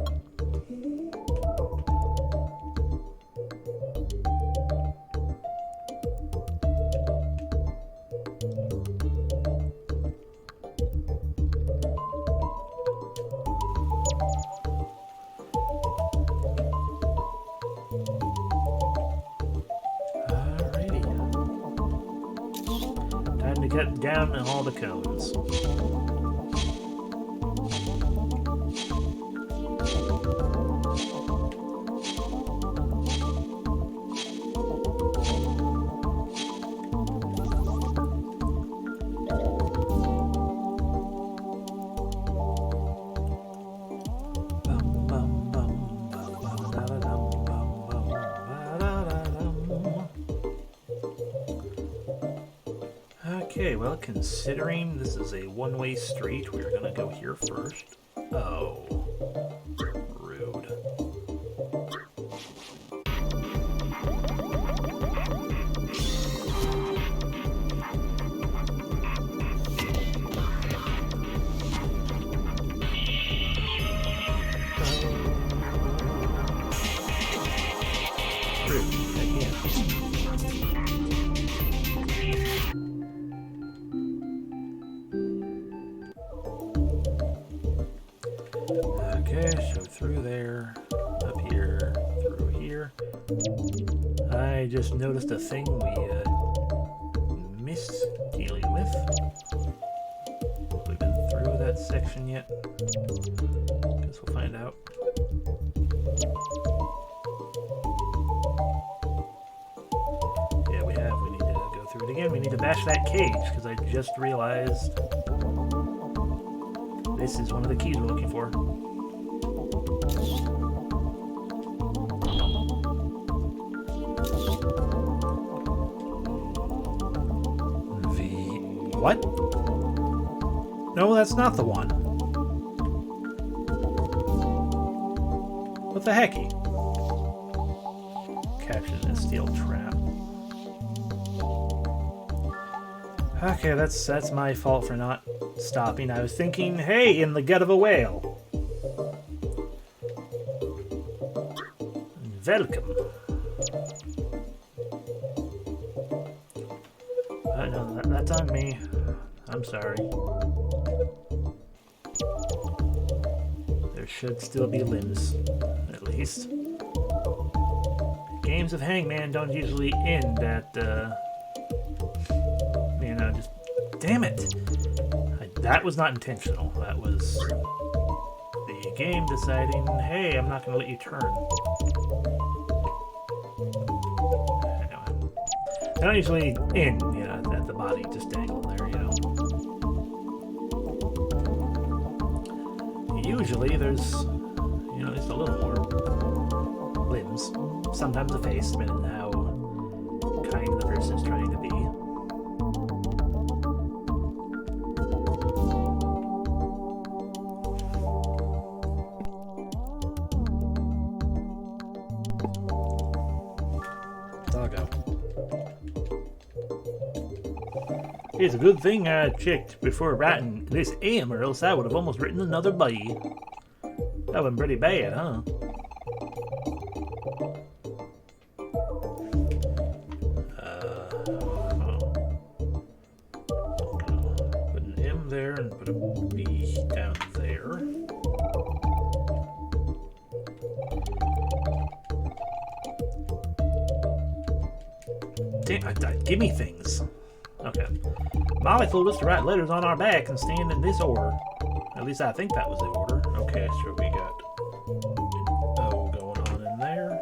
To cut down on all the cones. Okay, well, considering this is a one-way street, we're gonna go here first. Oh, rude. Rude, again. Okay, so through there, up here, through here. I just noticed a thing we missed dealing with. Have we been through that section yet? Guess we'll find out. Yeah, we have. We need to go through it again. We need to bash that cage, because I just realized this is one of the keys we're looking for. What? No, that's not the one. What the hecky? Captured in a steel trap. Okay, that's my fault for not stopping. I was thinking, hey, in the gut of a whale. Welcome. No, that's on me. I'm sorry. should still be limbs, at least. Games of Hangman don't usually end at, just... Damn it! That was not intentional. That was the game deciding, hey, I'm not going to let you turn. Anyway. They don't usually end, at the body just dangle there, Usually there's, just a little more limbs. Sometimes a face, depending on how kind the person's trying to be. Doggo. It's a good thing I checked before writing this M, or else I would have almost written another B. That went pretty bad, huh? Put an M there and put a B down there. Damn, give me things. Okay. Molly told us to write letters on our back and stand in this order. At least I think that was the order. Okay, so we got an O going on in there.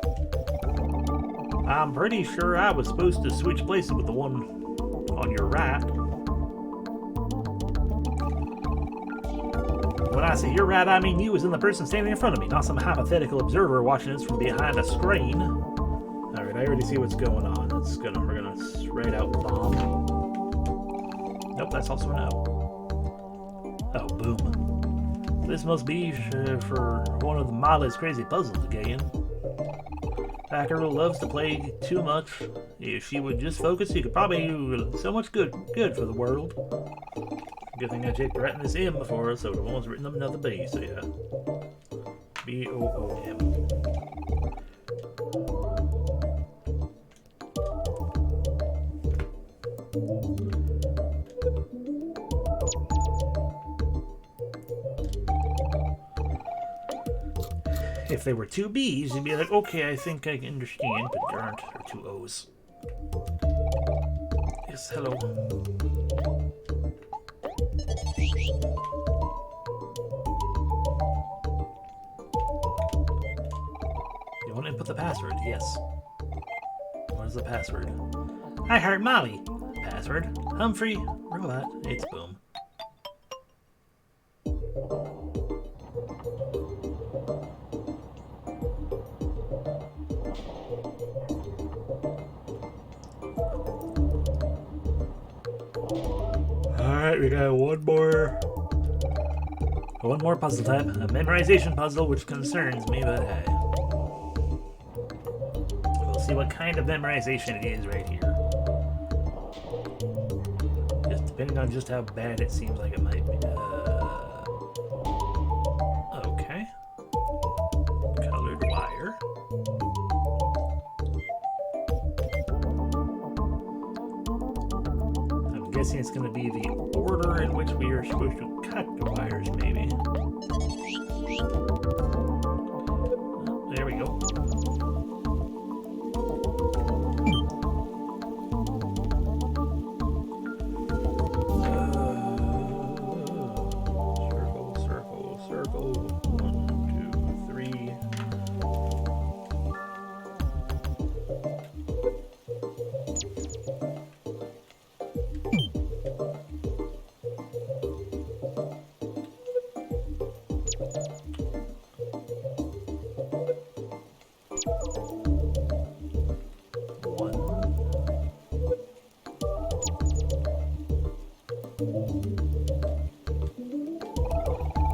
I'm pretty sure I was supposed to switch places with the one on your right. When I say your right, I mean you as in the person standing in front of me, not some hypothetical observer watching us from behind a screen. Alright, I already see what's going on. We're gonna write out bomb. Nope, that's also an O. Oh, boom. This must be for one of Molly's crazy puzzles again. Packer loves to play too much. If she would just focus, she could probably do so much good for the world. Good thing I checked writing this M before, so I've almost written them another B, so yeah. B-O-O-M. If they were two B's, you'd be like, okay, I think I can understand, but there aren't. There are two O's. Yes, hello. You want to input the password? Yes. What is the password? I heart Molly. Password. Humphrey. Robot. It's boom. Alright, we got one more puzzle type. A memorization puzzle, which concerns me, but hey. We'll see what kind of memorization it is right here. Just depending on just how bad it seems like it might be. Okay. Colored wire. I'm guessing it's going to be the order in which we are supposed to cut the wires, maybe. Oh, there we go. Circle, circle, circle. 1, 2, 3.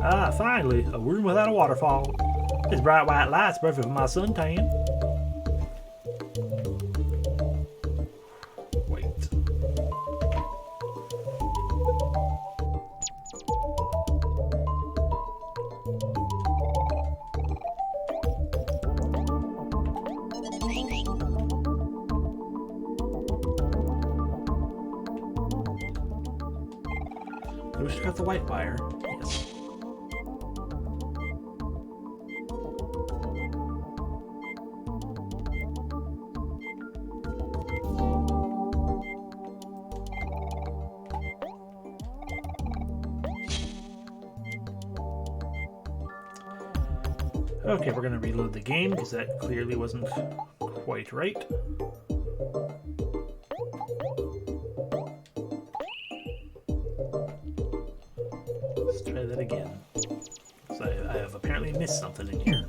Ah, finally, a room without a waterfall. This bright white light's perfect for my suntan. Wait. Do we still have the white wire? Yes. Okay, we're going to reload the game because that clearly wasn't quite right. Let's try that again. So I have apparently missed something in here.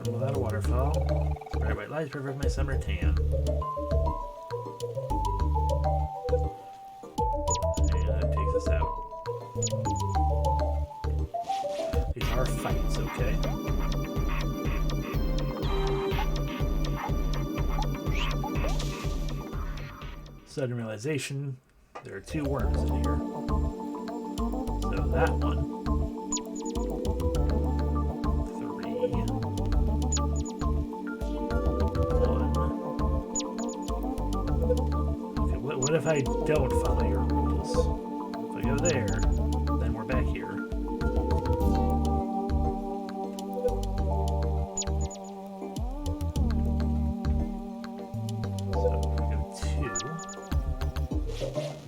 Without a waterfall. Bright white lights preserve my summer tan. And that takes us out. These are fights, okay? Sudden realization, there are 2 worms in here. So that one. What if I don't follow your rules? If I go there, then we're back here. So we go 2.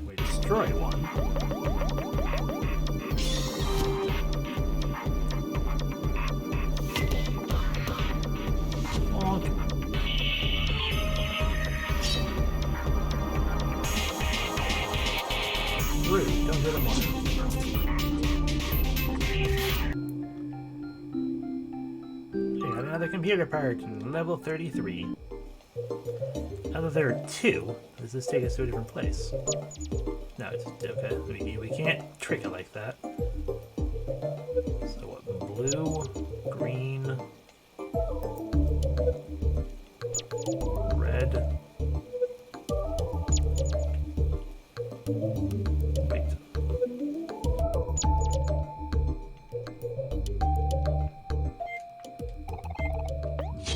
We destroy 1. Don't hit him on. We got another computer part in level 33. Now that there are 2, does this take us to a different place? No, it's okay. We can't trick it like that. So what? Blue, green, red.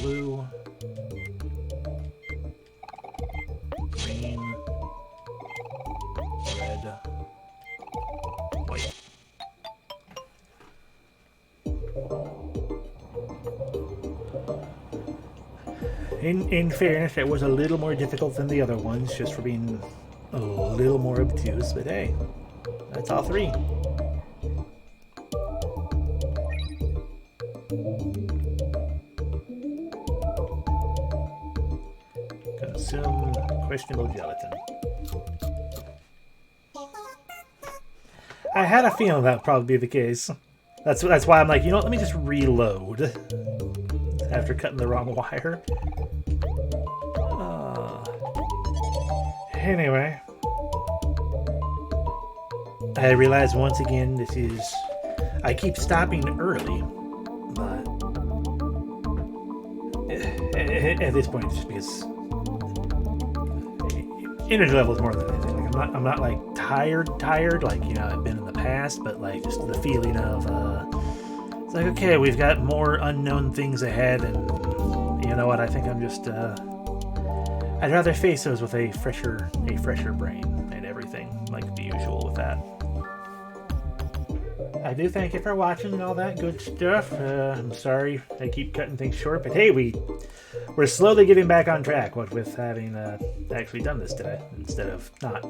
Blue, green, red, white. In fairness, that was a little more difficult than the other ones, just for being a little more obtuse, but hey, that's all 3. Consume questionable gelatin. I had a feeling that would probably be the case. That's why I'm like, you know what, let me just reload after cutting the wrong wire. Anyway, I realize once again this is... I keep stopping early, but at this point it's just because energy level is more than anything. Like, I'm not like tired like, you know, I've been in the past, but like just the feeling of it's like, okay, we've got more unknown things ahead, and you know what, I think I'm just I'd rather face those with a fresher brain and everything, like the usual with that. I do thank you for watching and all that good stuff. I'm sorry I keep cutting things short, but hey, we're slowly getting back on track with having actually done this today instead of not.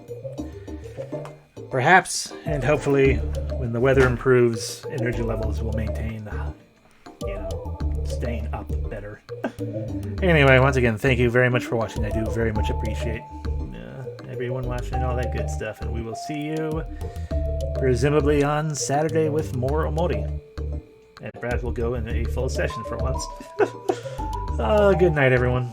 Perhaps, and hopefully, when the weather improves, energy levels will maintain, you know, staying up better. Anyway, once again, thank you very much for watching. I do very much appreciate everyone watching and all that good stuff, and we will see you presumably on Saturday with more OMORI. And Brad will go in a full session for once. Good night, everyone.